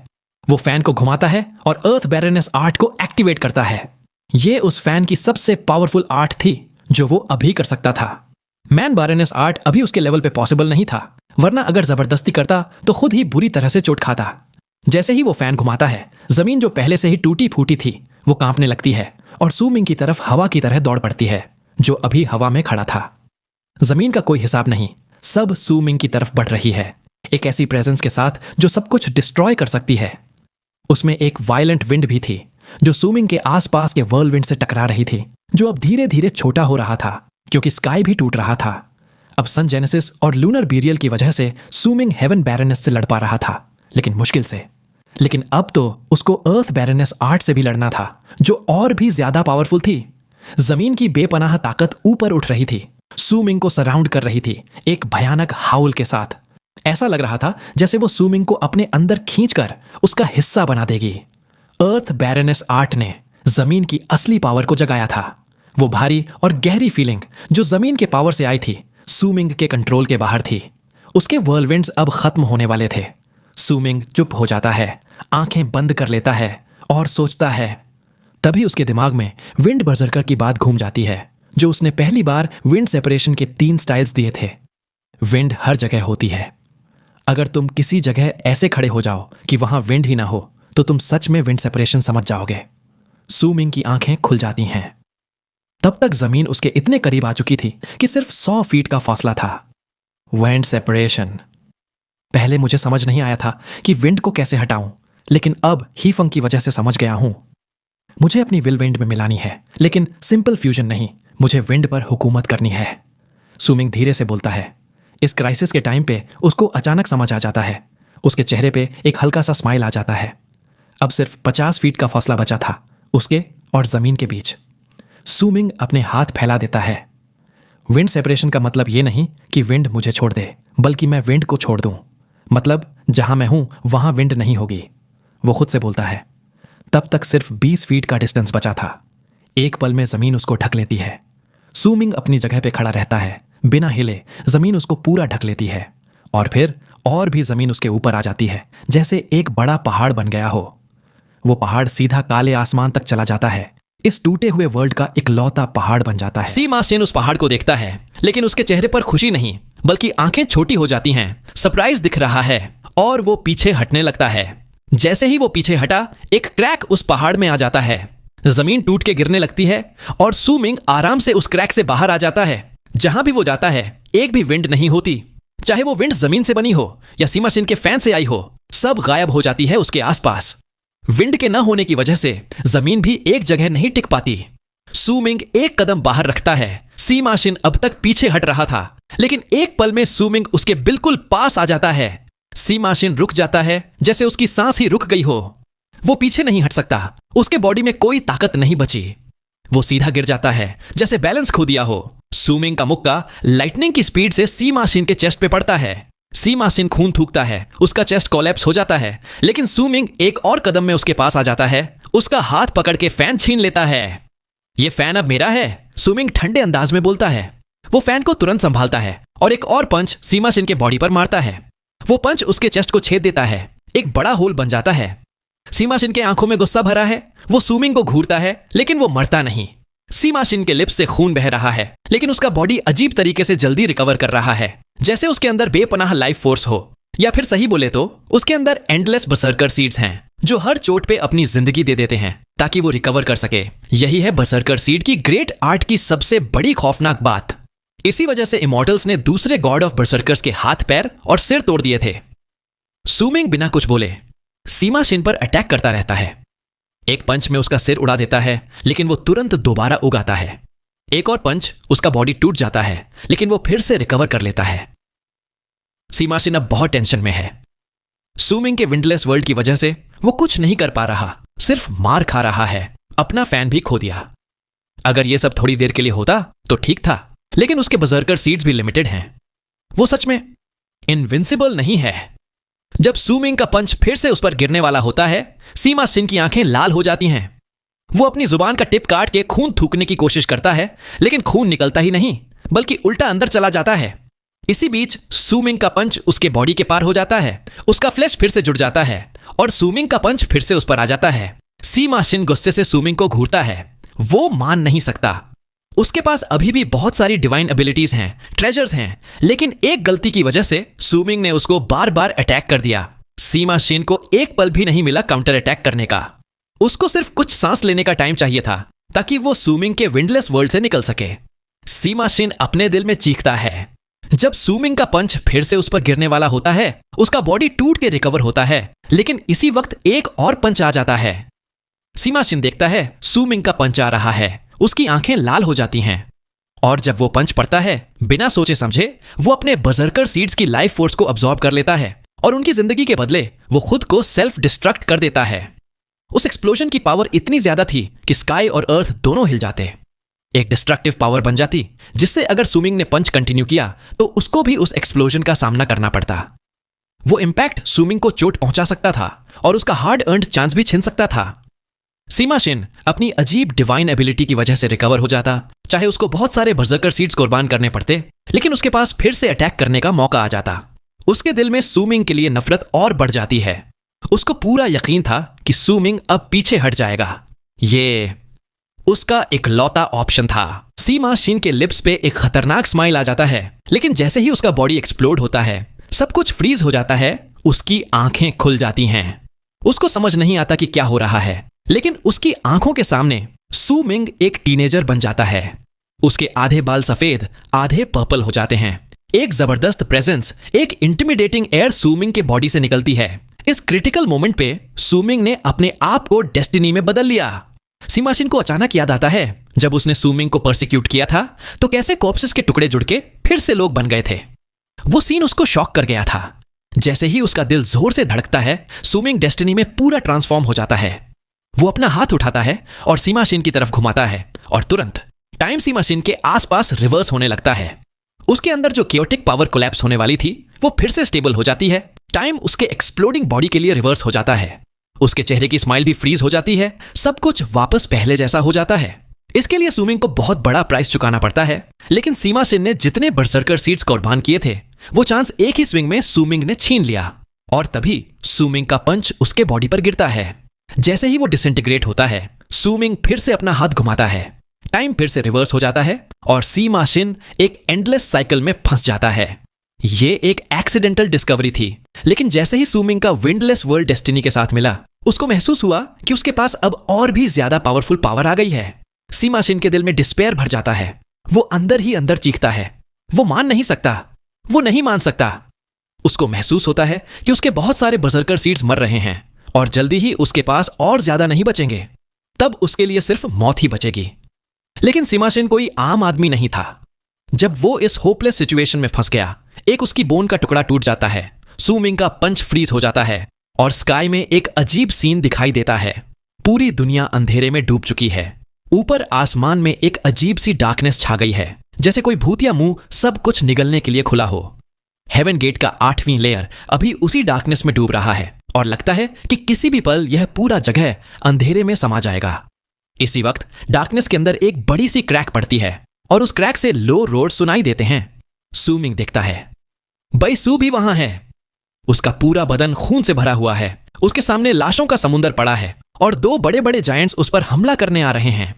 Speaker 1: वो फैन को घुमाता है और अर्थ बैरननेस आर्ट को एक्टिवेट करता है। ये उस फैन की सबसे पावरफुल आर्ट थी जो वो अभी कर सकता था। मैन बैरननेस आर्ट अभी उसके लेवल पे पॉसिबल नहीं था, वरना अगर जबरदस्ती करता तो खुद ही बुरी तरह से चोट खाता। जैसे ही वो फैन घुमाता है, जमीन जो पहले से ही टूटी फूटी थी वो कांपने लगती है और सू मिंग की तरफ हवा की तरह दौड़ पड़ती है, जो अभी हवा में खड़ा था। जमीन का कोई हिसाब नहीं, सब सू मिंग की तरफ बढ़ रही है, एक ऐसी प्रेजेंस के साथ जो सब कुछ डिस्ट्रॉय कर सकती है। उसमें एक वायलेंट विंड भी थी जो सू मिंग के आसपास के व्हर्लविंड से टकरा रही थी, जो अब धीरे धीरे छोटा हो रहा था क्योंकि स्काई भी टूट रहा था। अब सन जेनेसिस और लूनर बेरियल की वजह से सूमिंग हेवन बैरनेस से लड़ पा रहा था, लेकिन मुश्किल से। लेकिन अब तो उसको अर्थ बैरनेस 8 से भी लड़ना था, जो और भी ज्यादा पावरफुल थी। जमीन की बेपनाह ताकत ऊपर उठ रही थी, सूमिंग को सराउंड कर रही थी एक भयानक हाउल के साथ। ऐसा लग रहा था जैसे वो सूमिंग को अपने अंदर खींचकर उसका हिस्सा बना देगी। अर्थ बैरनेस 8 ने जमीन की असली पावर को जगाया था। वो भारी और गहरी फीलिंग जो जमीन के पावर से आई थी, सूमिंग के कंट्रोल के बाहर थी। उसके व्हर्लविंड्स अब खत्म होने वाले थे। सूमिंग चुप हो जाता है, आंखें बंद कर लेता है और सोचता है। तभी उसके दिमाग में विंड बर्जरकर की बात घूम जाती है, जो उसने पहली बार विंड सेपरेशन के 3 स्टाइल्स दिए थे। विंड हर जगह होती है। अगर तुम किसी जगह ऐसे खड़े हो जाओ कि वहां विंड ही ना हो, तो तुम सच में विंड सेपरेशन समझ जाओगे। सूमिंग की आंखें खुल जाती हैं। तब तक जमीन उसके इतने करीब आ चुकी थी कि सिर्फ 100 फीट का फासला था। Wind separation. पहले मुझे समझ नहीं आया था कि विंड को कैसे हटाऊं, लेकिन अब हीफंग की वजह से समझ गया हूं। मुझे अपनी विल विंड में मिलानी है, लेकिन सिंपल फ्यूजन नहीं, मुझे विंड पर हुकूमत करनी है। सूमिंग धीरे से बोलता है। इस क्राइसिस के टाइम पे उसको अचानक समझ आ जाता है। उसके चेहरे पे एक हल्का सा स्माइल आ जाता है। अब सिर्फ 50 फीट का फासला बचा था उसके और जमीन के बीच। सूमिंग अपने हाथ फैला देता है। विंड सेपरेशन का मतलब यह नहीं कि विंड मुझे छोड़ दे, बल्कि मैं विंड को छोड़ दूं। मतलब जहां मैं हूं वहां विंड नहीं होगी, वो खुद से बोलता है। तब तक सिर्फ 20 फीट का डिस्टेंस बचा था। एक पल में जमीन उसको ढक लेती है। सूमिंग अपनी जगह पे खड़ा रहता है, बिना हिले। जमीन उसको पूरा ढक लेती है और फिर और भी जमीन उसके ऊपर आ जाती है, जैसे एक बड़ा पहाड़ बन गया हो। वो पहाड़ सीधा काले आसमान तक चला जाता है। इस टूटे हुए वर्ल्ड का इकलौता पहाड़ बन जाता है। सीमा सेन उस पहाड़ को देखता है, लेकिन उसके चेहरे पर खुशी नहीं, बल्कि आंखें छोटी हो जाती हैं। सरप्राइज दिख रहा है और वो पीछे हटने लगता है। जैसे ही वो पीछे हटा, एक क्रैक उस पहाड़ में आ जाता है। जमीन टूट के गिरने लगती है और सूमिंग आराम से उस क्रैक से बाहर आ जाता है। जहां भी वो जाता है, एक भी विंड नहीं होती। चाहे वो विंड जमीन से बनी हो या सीमा सेन के फैन से आई हो, सब गायब हो जाती है उसके आसपास। विंड के न होने की वजह से जमीन भी एक जगह नहीं टिक पाती। सूमिंग एक कदम बाहर रखता है। सीमा सेन अब तक पीछे हट रहा था, लेकिन एक पल में सूमिंग उसके बिल्कुल पास आ जाता है। सीमा सेन रुक जाता है, जैसे उसकी सांस ही रुक गई हो। वो पीछे नहीं हट सकता, उसके बॉडी में कोई ताकत नहीं बची। वो सीधा गिर जाता है, जैसे बैलेंस खो दिया हो। सूमिंग का मुक्का लाइटनिंग की स्पीड से सीमा सेन के चेस्ट पे पड़ता है। सीमा सेन खून थूकता है, उसका चेस्ट कोलैप्स हो जाता है, लेकिन सूमिंग एक और कदम में उसके पास आ जाता है। उसका हाथ पकड़ के फैन छीन लेता है। ये फैन अब मेरा है, सूमिंग ठंडे अंदाज में बोलता है। वो फैन को तुरंत संभालता है और एक और पंच सीमा सेन के बॉडी पर मारता है। वो पंच उसके चेस्ट को छेद देता है। एक बड़ा होल बन जाता है। सीमा सेन के आंखों में गुस्सा भरा है। वो सूमिंग को घूरता है, लेकिन वो मरता नहीं। सीमा सेन के लिप्स से खून बह रहा है, लेकिन उसका बॉडी अजीब तरीके से जल्दी रिकवर कर रहा है, जैसे उसके अंदर बेपनाह लाइफ फोर्स हो। या फिर सही बोले तो उसके अंदर एंडलेस बसरकर सीड्स हैं, जो हर चोट पे अपनी जिंदगी दे देते हैं ताकि वो रिकवर कर सके। यही है बसरकर सीड की ग्रेट आर्ट की सबसे बड़ी खौफनाक बात। इसी वजह से इमॉर्टल्स ने दूसरे गॉड ऑफ बसरकर्स के हाथ पैर और सिर तोड़ दिए थे। सूमिंग बिना कुछ बोले सीमा सेन पर अटैक करता रहता है। एक पंच में उसका सिर उड़ा देता है, लेकिन वो तुरंत दोबारा उगाता है। एक और पंच, उसका बॉडी टूट जाता है, लेकिन वो फिर से रिकवर कर लेता है। सीमा सेन अब बहुत टेंशन में है। सूमिंग के विंडलेस वर्ल्ड की वजह से वो कुछ नहीं कर पा रहा, सिर्फ मार खा रहा है। अपना फैन भी खो दिया। अगर ये सब थोड़ी देर के लिए होता तो ठीक था, लेकिन उसके बजर्कर सीड्स भी लिमिटेड हैं। वो सच में इनविंसिबल नहीं है। जब सूमिंग का पंच फिर से उस पर गिरने वाला होता है, सीमा सेन की आंखें लाल हो जाती हैं। वो अपनी जुबान का टिप काट के खून थूकने की कोशिश करता है, लेकिन खून निकलता ही नहीं, बल्कि उल्टा अंदर चला जाता है। इसी बीच सूमिंग का पंच उसके बॉडी के पार हो जाता है। उसका फ्लैश फिर से जुड़ जाता है और सूमिंग का पंच फिर से उस पर आ जाता है। सीमा सेन गुस्से से सूमिंग को घूरता है। वो मान नहीं सकता। उसके पास अभी भी बहुत सारी डिवाइन एबिलिटीज हैं, ट्रेजर्स हैं, लेकिन एक गलती की वजह से सूमिंग ने उसको बार बार अटैक कर दिया। सीमा सेन को एक पल भी नहीं मिला काउंटर अटैक करने का। उसको सिर्फ कुछ सांस लेने का टाइम चाहिए था, ताकि वो सूमिंग के विंडलेस वर्ल्ड से निकल सके। सीमा सेन अपने दिल में चीखता है। जब सूमिंग का पंच फिर से उस पर गिरने वाला होता है, उसका बॉडी टूट के रिकवर होता है, लेकिन इसी वक्त एक और पंच आ जाता है। सीमा सेन देखता है सूमिंग का पंच आ रहा है। उसकी आंखें लाल हो जाती हैं और जब वो पंच पड़ता है, बिना सोचे समझे वो अपने बजर्कर सीड्स की लाइफ फोर्स को अब्सॉर्ब कर लेता है और उनकी जिंदगी के बदले वो खुद को सेल्फ डिस्ट्रक्ट कर देता है। उस एक्सप्लोजन की पावर इतनी ज्यादा थी कि स्काई और अर्थ दोनों हिल जाते। एक डिस्ट्रक्टिव पावर बन जाती जिससे अगर सुमिंग ने पंच कंटिन्यू किया तो उसको भी उस एक्सप्लोजन का सामना करना पड़ता। वो इंपैक्ट सुमिंग को चोट पहुंचा सकता था और उसका हार्ड अर्न्ड चांस भी छिन सकता था। सीमा शिन अपनी अजीब डिवाइन एबिलिटी की वजह से रिकवर हो जाता, चाहे उसको बहुत सारे बर्जर्कर सीड्स कुर्बान करने पड़ते, लेकिन उसके पास फिर से अटैक करने का मौका आ जाता। उसके दिल में सुमिंग के लिए नफरत और बढ़ जाती है। उसको पूरा यकीन था कि सुमिंग अब पीछे हट जाएगा। ये उसका इकलौता ऑप्शन था। सीमा शिन के लिप्स पे एक खतरनाक स्माइल आ जाता है, लेकिन जैसे ही उसका बॉडी एक्सप्लोड होता है, सब कुछ फ्रीज हो जाता है। उसकी आंखें खुल जाती हैं। उसको समझ नहीं आता कि क्या हो रहा है, लेकिन उसकी आंखों के सामने सुमिंग एक टीनेजर बन जाता है। उसके आधे बाल सफेद, आधे पर्पल हो जाते हैं। एक जबरदस्त प्रेजेंस, एक इंटिमिडेटिंग एयर सुमिंग के बॉडी से निकलती है। इस क्रिटिकल मोमेंट पे सुमिंग ने अपने आप को डेस्टिनी में बदल लिया। सीमा शिन को अचानक याद आता है, जब उसने सुमिंग को परसिक्यूट किया था तो कैसे कॉर्प्सेस के टुकड़े जुड़ के फिर से लोग बन गए थे। वो सीन उसको शॉक कर गया था। जैसे ही उसका दिल जोर से धड़कता है, सुमिंग डेस्टिनी में पूरा ट्रांसफॉर्म हो जाता है। वो अपना हाथ उठाता है और सीमा शिन की तरफ घुमाता है और तुरंत टाइम सीमा शिन के आसपास रिवर्स होने लगता है। उसके अंदर जो केओटिक पावर कोलैप्स होने वाली थी वो फिर से स्टेबल हो जाती है। टाइम उसके एक्सप्लोडिंग बॉडी के लिए रिवर्स हो जाता है। उसके चेहरे की स्माइल भी फ्रीज हो जाती है। सब कुछ वापस पहले जैसा हो जाता है। इसके लिए सुमिंग को बहुत बड़ा प्राइस चुकाना पड़ता है, लेकिन सीमा शिन ने जितने बर्सर्कर सीड्स कुर्बान किए थे वो चांस एक ही स्विंग में सुमिंग ने छीन लिया और तभी सुमिंग का पंच उसके बॉडी पर गिरता है। जैसे ही वो डिसइंटीग्रेट होता है, सुमिंग फिर से अपना हाथ घुमाता है। टाइम फिर से रिवर्स हो जाता है और सीमा शिन एक एंडलेस साइकिल में फंस जाता है। ये एक एक्सीडेंटल डिस्कवरी थी, लेकिन जैसे ही सुमिंग का विंडलेस वर्ल्ड डेस्टिनी के साथ मिला, उसको महसूस हुआ कि उसके पास अब और भी ज्यादा पावरफुल पावर आ गई है। सीमा शिन के दिल में डिस्पेयर भर जाता है। वो अंदर ही अंदर चीखता है। वो मान नहीं सकता, वो नहीं मान सकता। उसको महसूस होता है कि उसके बहुत सारे बर्सर्कर सीड्स मर रहे हैं और जल्दी ही उसके पास और ज्यादा नहीं बचेंगे। तब उसके लिए सिर्फ मौत ही बचेगी। लेकिन सीमा शिन कोई आम आदमी नहीं था। जब वो इस होपलेस सिचुएशन में फंस गया, एक उसकी बोन का टुकड़ा टूट जाता है, सुमिंग का पंच फ्रीज हो जाता है और स्काई में एक अजीब सीन दिखाई देता है। पूरी दुनिया अंधेरे में डूब चुकी है। ऊपर आसमान में एक अजीब सी डार्कनेस छा गई है, जैसे कोई भूतिया मुंह सब कुछ निगलने के लिए खुला हो। हेवन गेट का 8वीं लेयर अभी उसी डार्कनेस में डूब रहा है और लगता है कि किसी भी पल यह पूरा जगह अंधेरे में समा जाएगा। इसी वक्त डार्कनेस के अंदर एक बड़ी सी क्रैक पड़ती है और उस क्रैक से लो रोड सुनाई देते हैं। सुमिंग देखता है, बैसू भी वहां है। उसका पूरा बदन खून से भरा हुआ है। उसके सामने लाशों का समुंदर पड़ा है और 2 बड़े बड़े जायंट्स उस पर हमला करने आ रहे हैं।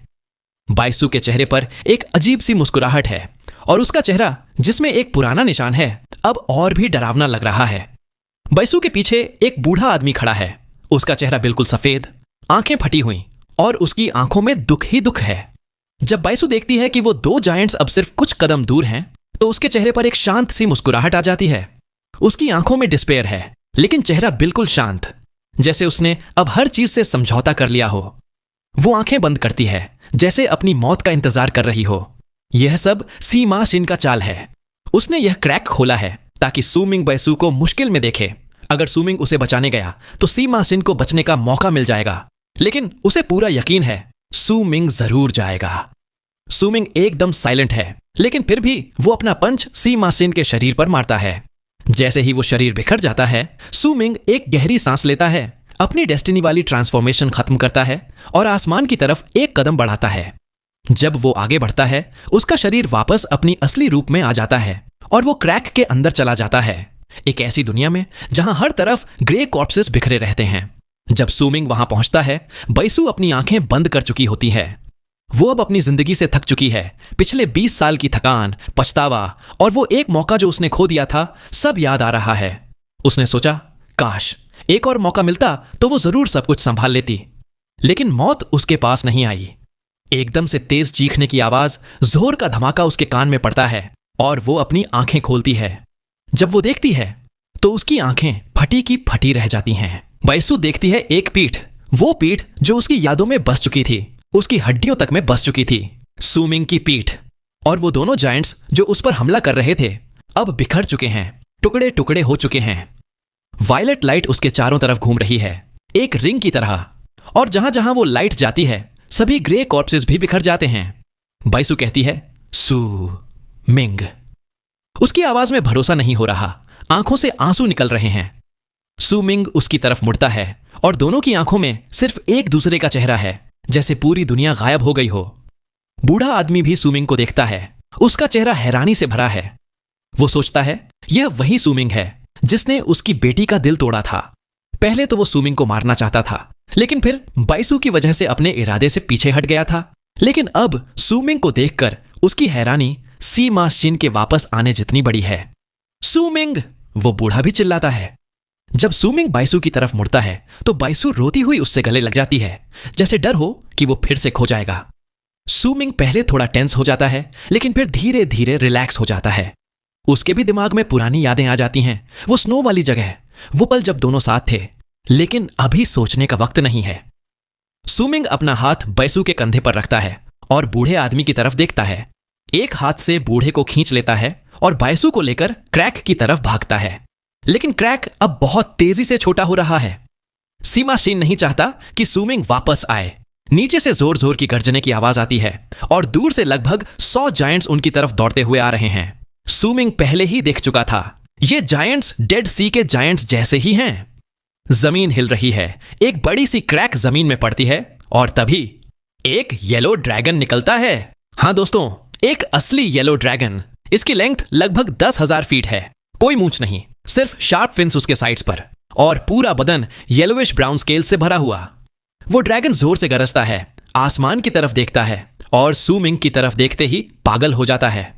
Speaker 1: बाइसू के चेहरे पर एक अजीब सी मुस्कुराहट है और उसका चेहरा, जिसमें एक पुराना निशान है, अब और भी डरावना लग रहा है। बाइसू के पीछे एक बूढ़ा आदमी खड़ा है। उसका चेहरा बिल्कुल सफेद, आंखें फटी हुई और उसकी आंखों में दुख ही दुख है। जब बाइसू देखती है कि वो 2 जायंट्स अब सिर्फ कुछ कदम दूर हैं, तो उसके चेहरे पर एक शांत सी मुस्कुराहट आ जाती है। उसकी आंखों में डिस्पेयर है, लेकिन चेहरा बिल्कुल शांत, जैसे उसने अब हर चीज से समझौता कर लिया हो। वो आंखें बंद करती है, जैसे अपनी मौत का इंतजार कर रही हो। यह सब सीमा शिन का चाल है। उसने यह क्रैक खोला है ताकि सुमिंग बैसू को मुश्किल में देखे। अगर सुमिंग उसे बचाने गया तो सीमा शिन को बचने का मौका मिल जाएगा, लेकिन उसे पूरा यकीन है सुमिंग जरूर जाएगा। सुमिंग एकदम साइलेंट है, लेकिन फिर भी वो अपना पंच सीमा शिन के शरीर पर मारता है। जैसे ही वो शरीर बिखर जाता है, सुमिंग एक गहरी सांस लेता है, अपनी डेस्टिनी वाली ट्रांसफॉर्मेशन खत्म करता है और आसमान की तरफ एक कदम बढ़ाता है। जब वो आगे बढ़ता है, उसका शरीर वापस अपनी असली रूप में आ जाता है और वो क्रैक के अंदर चला जाता है, एक ऐसी दुनिया में जहां हर तरफ ग्रे कॉर्प्सेस बिखरे रहते हैं। जब सुमिंग वहां पहुंचता है, बैसू अपनी आंखें बंद कर चुकी होती है। वो अब अपनी जिंदगी से थक चुकी है। पिछले 20 साल की थकान, पछतावा और वो एक मौका जो उसने खो दिया था, सब याद आ रहा है। उसने सोचा, काश एक और मौका मिलता तो वो जरूर सब कुछ संभाल लेती। लेकिन मौत उसके पास नहीं आई। एकदम से तेज चीखने की आवाज, जोर का धमाका उसके कान में पड़ता है और वो अपनी आंखें खोलती है। जब वो देखती है तो उसकी आंखें फटी की फटी रह जाती हैं। बैसू देखती है एक पीठ, वो पीठ जो उसकी यादों में बस चुकी थी, उसकी हड्डियों तक में बस चुकी थी। सुमिंग की पीठ। और वो दोनों जायंट्स जो उस पर हमला कर रहे थे अब बिखर चुके हैं, टुकड़े टुकड़े हो चुके हैं। वायलेट लाइट उसके चारों तरफ घूम रही है, एक रिंग की तरह, और जहां जहां वो लाइट जाती है सभी ग्रे कॉर्प्सेस भी बिखर जाते हैं। बाइसू कहती है, सू मिंग। उसकी आवाज में भरोसा नहीं हो रहा, आंखों से आंसू निकल रहे हैं। सू मिंग उसकी तरफ मुड़ता है और दोनों की आंखों में सिर्फ एक दूसरे का चेहरा है, जैसे पूरी दुनिया गायब हो गई हो। बूढ़ा आदमी भी सू मिंग को देखता है, उसका चेहरा हैरानी से भरा है। वो सोचता है यह वही सू मिंग है जिसने उसकी बेटी का दिल तोड़ा था। पहले तो वो सू मिंग को मारना चाहता था, लेकिन फिर बाइसू की वजह से अपने इरादे से पीछे हट गया था। लेकिन अब सू मिंग को देखकर उसकी हैरानी सीमा शिन के वापस आने जितनी बड़ी है। सू मिंग, वो बूढ़ा भी चिल्लाता है। जब सू मिंग बाइसू की तरफ मुड़ता है तो बाइसू रोती हुई उससे गले लग जाती है, जैसे डर हो कि वो फिर से खो जाएगा। सू मिंग पहले थोड़ा टेंस हो जाता है, लेकिन फिर धीरे धीरे रिलैक्स हो जाता है। उसके भी दिमाग में पुरानी यादें आ जाती हैं, वो स्नो वाली जगह, वो पल जब दोनों साथ थे। लेकिन अभी सोचने का वक्त नहीं है। सू मिंग अपना हाथ बाइसू के कंधे पर रखता है और बूढ़े आदमी की तरफ देखता है। एक हाथ से बूढ़े को खींच लेता है और बाइसू को लेकर क्रैक की तरफ भागता है। लेकिन क्रैक अब बहुत तेजी से छोटा हो रहा है। सीमा शिन नहीं चाहता कि सू मिंग वापस आए। नीचे से जोर जोर की गर्जने की आवाज आती है और दूर से लगभग 100 जायंट्स उनकी तरफ दौड़ते हुए आ रहे हैं। सू मिंग पहले ही देख चुका था, ये जायंट्स डेड सी के जायंट्स जैसे ही हैं। जमीन हिल रही है, एक बड़ी सी क्रैक जमीन में पड़ती है और तभी एक येलो ड्रैगन निकलता है। हाँ दोस्तों, एक असली येलो ड्रैगन। इसकी लेंथ लगभग 10,000 फीट है। कोई मूंछ नहीं, सिर्फ शार्प फिन्स उसके साइड्स पर और पूरा बदन येलोविश ब्राउन स्केल से भरा हुआ। वो ड्रैगन जोर से गरजता है, आसमान की तरफ देखता है और सू मिंग की तरफ देखते ही पागल हो जाता है।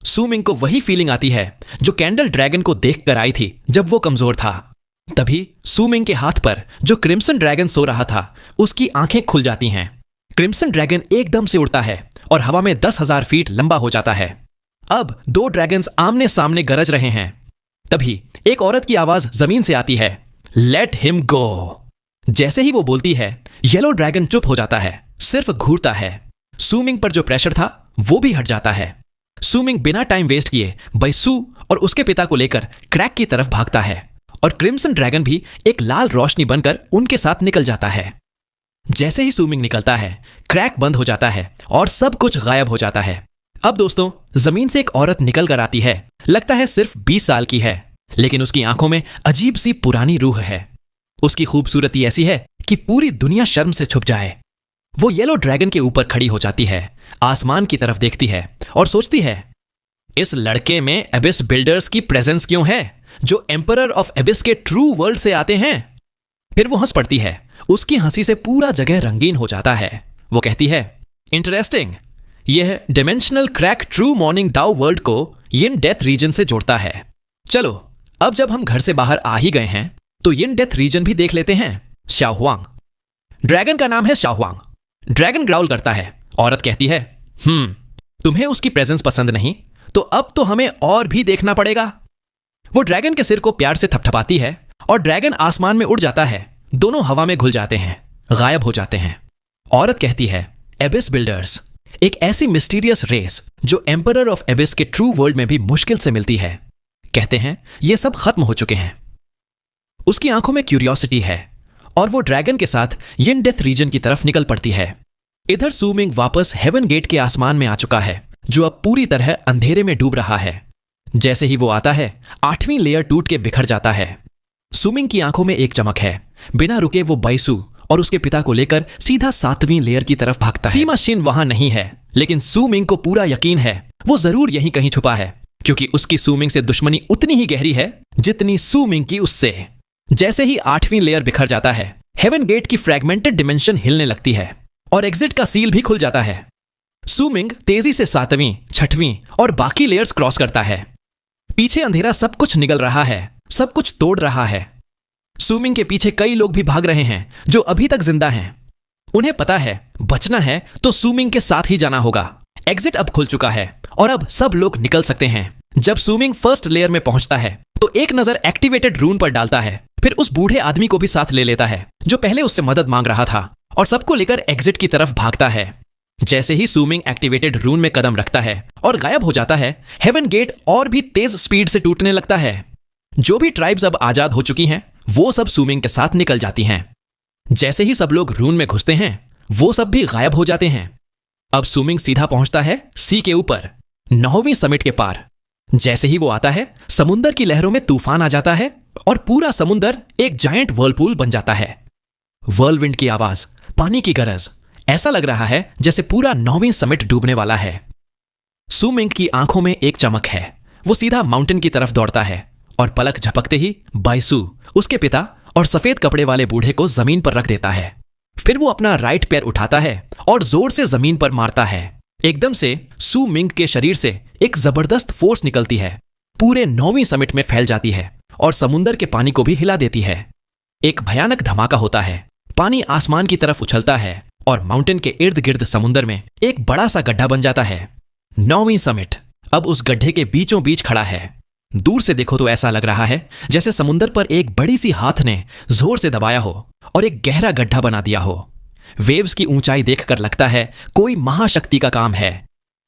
Speaker 1: सू मिंग को वही फीलिंग आती है जो कैंडल ड्रैगन को देखकर आई थी जब वो कमजोर था। तभी सू मिंग के हाथ पर जो क्रिम्सन ड्रैगन सो रहा था उसकी आंखें खुल जाती हैं। क्रिम्सन ड्रैगन एकदम से उड़ता है और हवा में 10,000 फीट लंबा हो जाता है। अब 2 ड्रैगन्स आमने सामने गरज रहे हैं। तभी एक औरत की आवाज जमीन से आती है, लेट हिम गो। जैसे ही वो बोलती है, येलो ड्रैगन चुप हो जाता है, सिर्फ घूरता है। सू मिंग पर जो प्रेशर था वो भी हट जाता है। सू मिंग बिना टाइम वेस्ट किए बाइसू और उसके पिता को लेकर क्रैक की तरफ भागता है और क्रिम्सन ड्रैगन भी एक लाल रोशनी बनकर उनके साथ निकल जाता है। जैसे ही सू मिंग निकलता है, क्रैक बंद हो जाता है और सब कुछ गायब हो जाता है। अब दोस्तों, जमीन से एक औरत निकल कर आती है। लगता है सिर्फ 20 साल की है, लेकिन उसकी आंखों में अजीब सी पुरानी रूह है। उसकी खूबसूरती ऐसी है कि पूरी दुनिया शर्म से छुप जाए। वो येलो ड्रैगन के ऊपर खड़ी हो जाती है, आसमान की तरफ देखती है और सोचती है, इस लड़के में एबिस बिल्डर्स की प्रेजेंस क्यों है, जो एम्परर ऑफ एबिस के ट्रू वर्ल्ड से आते हैं। फिर वो हंस पड़ती है, उसकी हंसी से पूरा जगह रंगीन हो जाता है। वो कहती है, इंटरेस्टिंग, यह डिमेंशनल क्रैक ट्रू मॉर्निंग डाउ वर्ल्ड को यिन डेथ रीजन से जोड़ता है। चलो, अब जब हम घर से बाहर आ ही गए हैं तो यिन डेथ रीजन भी देख लेते हैं। शाओहुआंग। ड्रैगन का नाम है शाओहुआंग। ड्रैगन ग्राउल करता है। औरत कहती है, तुम्हें उसकी प्रेजेंस पसंद नहीं तो अब तो हमें और भी देखना पड़ेगा। वो ड्रैगन के सिर को प्यार से थपथपाती है और ड्रैगन आसमान में उड़ जाता है। दोनों हवा में घुल जाते हैं, गायब हो जाते हैं। औरत कहती है, एबिस बिल्डर्स, एक ऐसी मिस्टीरियस रेस जो एम्परर ऑफ एबिस के ट्रू वर्ल्ड में भी मुश्किल से मिलती है। कहते हैं ये सब खत्म हो चुके हैं। उसकी आंखों में क्यूरियोसिटी है और वो ड्रैगन के साथ यिन डेथ रीजन की तरफ निकल पड़ती है। इधर सू मिंग वापस हेवन गेट के आसमान में आ चुका है, जो अब पूरी तरह अंधेरे में डूब रहा है। जैसे ही वो आता है, 8वीं लेयर टूट के बिखर जाता है। सू मिंग की आंखों में एक चमक है। बिना रुके वो बाइसू और उसके पिता को लेकर सीधा 7वीं लेयर की तरफ भागता है। सीमा शिन वहां नहीं है, लेकिन सू मिंग को पूरा यकीन है वो जरूर यहीं कहीं छुपा है, क्योंकि उसकी सू मिंग से दुश्मनी उतनी ही गहरी है जितनी सू मिंग की उससे। जैसे ही 8वीं लेयर बिखर जाता है, हेवन गेट की फ्रैगमेंटेड डिमेंशन हिलने लगती है और एग्जिट का सील भी खुल जाता है। सू मिंग तेजी से 7वीं, 6वीं और बाकी लेयर्स क्रॉस करता है। पीछे अंधेरा सब कुछ निगल रहा है, सब कुछ तोड़ रहा है। सू मिंग के पीछे कई लोग भी भाग रहे हैं जो अभी तक जिंदा हैं। उन्हें पता है बचना है तो सू मिंग के साथ ही जाना होगा। एग्जिट अब खुल चुका है और अब सब लोग निकल सकते हैं। जब सू मिंग फर्स्ट लेयर में पहुंचता है तो एक नजर एक्टिवेटेड रून पर डालता है, फिर उस बूढ़े आदमी को भी साथ ले लेता है जो पहले उससे मदद मांग रहा था, और सबको लेकर एग्जिट की तरफ भागता है। जैसे ही सूमिंग एक्टिवेटेड रून में कदम रखता है और गायब हो जाता है, हेवन गेट और भी तेज स्पीड से टूटने लगता है। जो भी ट्राइब्स अब आजाद हो चुकी हैं, वो सब सूमिंग के साथ निकल जाती हैं। जैसे ही सब लोग रून में घुसते हैं, वो सब भी गायब हो जाते हैं। अब सूमिंग सीधा पहुंचता है सी के ऊपर, 9वीं समिट के पार। जैसे ही वो आता है, समुंदर की लहरों में तूफान आ जाता है और पूरा समुंदर एक जायंट वर्लपूल बन जाता है। वर्लविंड की आवाज, पानी की गरज, ऐसा लग रहा है जैसे पूरा 9वीं समिट डूबने वाला है। सूमिंग की आंखों में एक चमक है। वो सीधा माउंटेन की तरफ दौड़ता है और पलक झपकते ही बाइसू, उसके पिता और सफेद कपड़े वाले बूढ़े को जमीन पर रख देता है। फिर वो अपना राइट पैर उठाता है और जोर से जमीन पर मारता है। एकदम से सू मिंग के शरीर से एक जबरदस्त फोर्स निकलती है, पूरे 9वीं समिट में फैल जाती है और समुंदर के पानी को भी हिला देती है। एक भयानक धमाका होता है, पानी आसमान की तरफ उछलता है और माउंटेन के इर्द गिर्द समुंदर में एक बड़ा सा गड्ढा बन जाता है। 9वीं समिट अब उस गड्ढे के बीचों बीच खड़ा है। दूर से देखो तो ऐसा लग रहा है जैसे समुंदर पर एक बड़ी सी हाथ ने जोर से दबाया हो और एक गहरा गड्ढा बना दिया हो। वेव्स की ऊंचाई देखकर लगता है कोई महाशक्ति का काम है।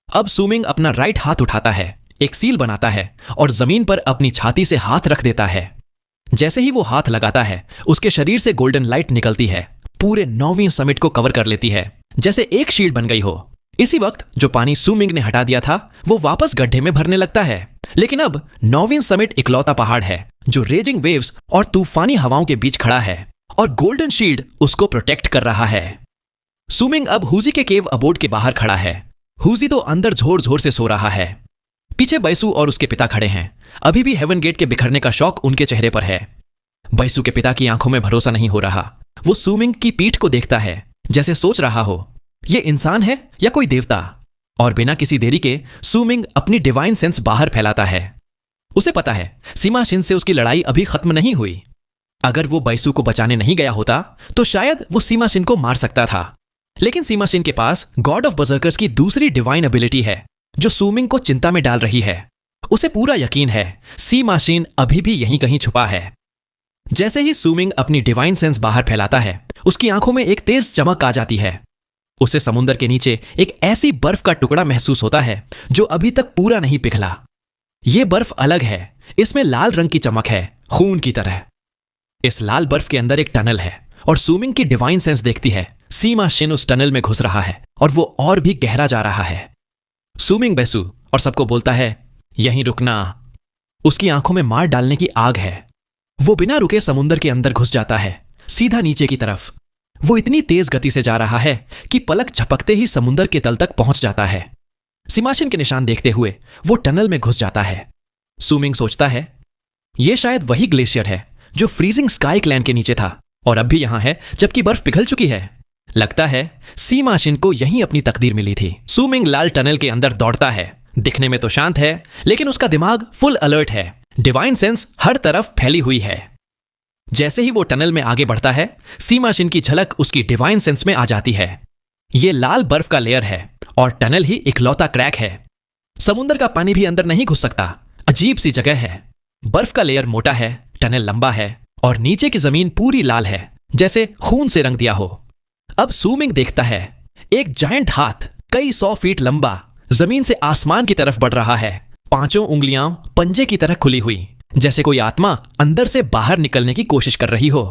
Speaker 1: अब सूमिंग अपना राइट हाथ उठाता है, एक सील बनाता है और जमीन पर अपनी छाती से हाथ रख देता है। जैसे ही वो हाथ लगाता है, उसके शरीर से गोल्डन लाइट निकलती है, पूरे 9वीं समिट को कवर कर लेती है, जैसे एक शील्ड बन गई हो। इसी वक्त जो पानी सूमिंग ने हटा दिया था, वो वापस गड्ढे में भरने लगता है। लेकिन अब 9वीं समिट इकलौता पहाड़ है जो रेजिंग वेव्स और तूफानी हवाओं के बीच खड़ा है और गोल्डन शील्ड उसको प्रोटेक्ट कर रहा है। सूमिंग अब हुजी के केव अबोर्ड के बाहर खड़ा है। हुजी तो अंदर जोर जोर से सो रहा है। पीछे बैसू और उसके पिता खड़े हैं। अभी भी हेवन गेट के बिखरने का शौक उनके चेहरे पर है। बैसू के पिता की आंखों में भरोसा नहीं हो रहा। वो सूमिंग की पीठ को देखता है, जैसे सोच रहा हो ये इंसान है या कोई देवता। और बिना किसी देरी के सूमिंग अपनी डिवाइन सेंस बाहर फैलाता है। उसे पता है सीमा शिन से उसकी लड़ाई अभी खत्म नहीं हुई। अगर वो बैसू को बचाने नहीं गया होता तो शायद वो सीमा शिन को मार सकता था। लेकिन सीमा शिन के पास गॉड ऑफ बर्जर्कर्स की दूसरी डिवाइन एबिलिटी है जो सूमिंग को चिंता में डाल रही है। उसे पूरा यकीन है सीमा शिन अभी भी यहीं कहीं छुपा है। जैसे ही सूमिंग अपनी डिवाइन सेंस बाहर फैलाता है, उसकी आंखों में एक तेज चमक आ जाती है। उसे समुंदर के नीचे एक ऐसी बर्फ का टुकड़ा महसूस होता है जो अभी तक पूरा नहीं पिघला। यह बर्फ अलग है, इसमें लाल रंग की चमक है, खून की तरह। इस लाल बर्फ के अंदर एक टनल है और सूमिंग की डिवाइन सेंस देखती है सीमा शिन उस टनल में घुस रहा है और वो और भी गहरा जा रहा है। सूमिंग बैसू और सबको बोलता है यहीं रुकना। उसकी आंखों में मार डालने की आग है। वो बिना रुके समुंदर के अंदर घुस जाता है, सीधा नीचे की तरफ। वो इतनी तेज गति से जा रहा है कि पलक झपकते ही समुंदर के तल तक पहुंच जाता है। सीमाशिन के निशान देखते हुए वो टनल में घुस जाता है। सूमिंग सोचता है यह शायद वही ग्लेशियर है जो फ्रीजिंग स्काई क्लैन के नीचे था और अब भी यहां है जबकि बर्फ पिघल चुकी है। लगता है सीमाशिन को यहीं अपनी तकदीर मिली थी। सूमिंग लाल टनल के अंदर दौड़ता है। दिखने में तो शांत है, लेकिन उसका दिमाग फुल अलर्ट है। डिवाइन सेंस हर तरफ फैली हुई है। जैसे ही वो टनल में आगे बढ़ता है, सीमाशिन की झलक उसकी डिवाइन सेंस में आ जाती है। ये लाल बर्फ का लेयर है और टनल ही इकलौता क्रैक है। समुंदर का पानी भी अंदर नहीं घुस सकता। अजीब सी जगह है। बर्फ का लेयर मोटा है, टनल लंबा है और नीचे की जमीन पूरी लाल है, जैसे खून से रंग दिया हो। अब सूमिंग देखता है एक जायंट हाथ कई 100 फीट लंबा जमीन से आसमान की तरफ बढ़ रहा है। 5 उंगलियां पंजे की तरह खुली हुई, जैसे कोई आत्मा अंदर से बाहर निकलने की कोशिश कर रही हो।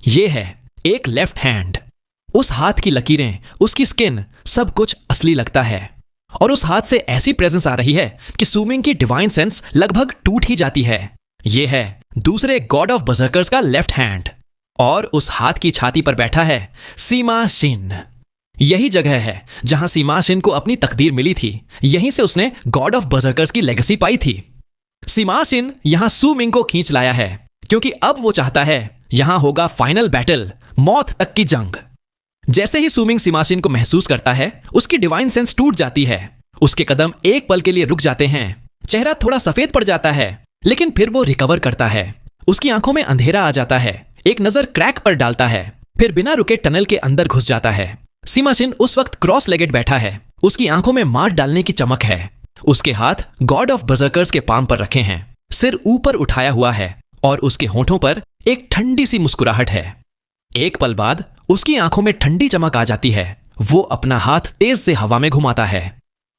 Speaker 1: यह है एक लेफ्ट हैंड। उस हाथ की लकीरें, उसकी स्किन, सब कुछ असली लगता है। और उस हाथ से ऐसी प्रेजेंस आ रही है कि सूमिंग की डिवाइन सेंस लगभग टूट ही जाती है। यह है दूसरे गॉड ऑफ बर्जर्कर्स का लेफ्ट हैंड और उस हाथ की छाती पर बैठा है सीमा शिन। यही जगह है जहां सीमा शिन को अपनी तकदीर मिली थी। यहीं से उसने गॉड ऑफ बर्जर्कर्स की लेगेसी पाई थी। सीमा शिन यहां सूमिंग को खींच लाया है क्योंकि अब वो चाहता है यहां होगा फाइनल बैटल, मौत तक की जंग। जैसे ही सूमिंग सीमा शिन को महसूस करता है, उसकी डिवाइन सेंस टूट जाती है। उसके कदम एक पल के लिए रुक जाते हैं। चेहरा थोड़ा सफेद पड़ जाता है, लेकिन फिर वो रिकवर करता है। उसकी आंखों में अंधेरा आ जाता है। एक नजर क्रैक पर डालता है, फिर बिना रुके टनल के अंदर घुस जाता है। सीमा शिन उस वक्त क्रॉस लेगेड बैठा है। उसकी आंखों में मार डालने की चमक है। उसके हाथ गॉड ऑफ बर्जर्कर्स के पाम पर रखे हैं, सिर ऊपर उठाया हुआ है और उसके होठों पर एक ठंडी सी मुस्कुराहट है। एक पल बाद उसकी आंखों में ठंडी चमक आ जाती है। वो अपना हाथ तेज से हवा में घुमाता है।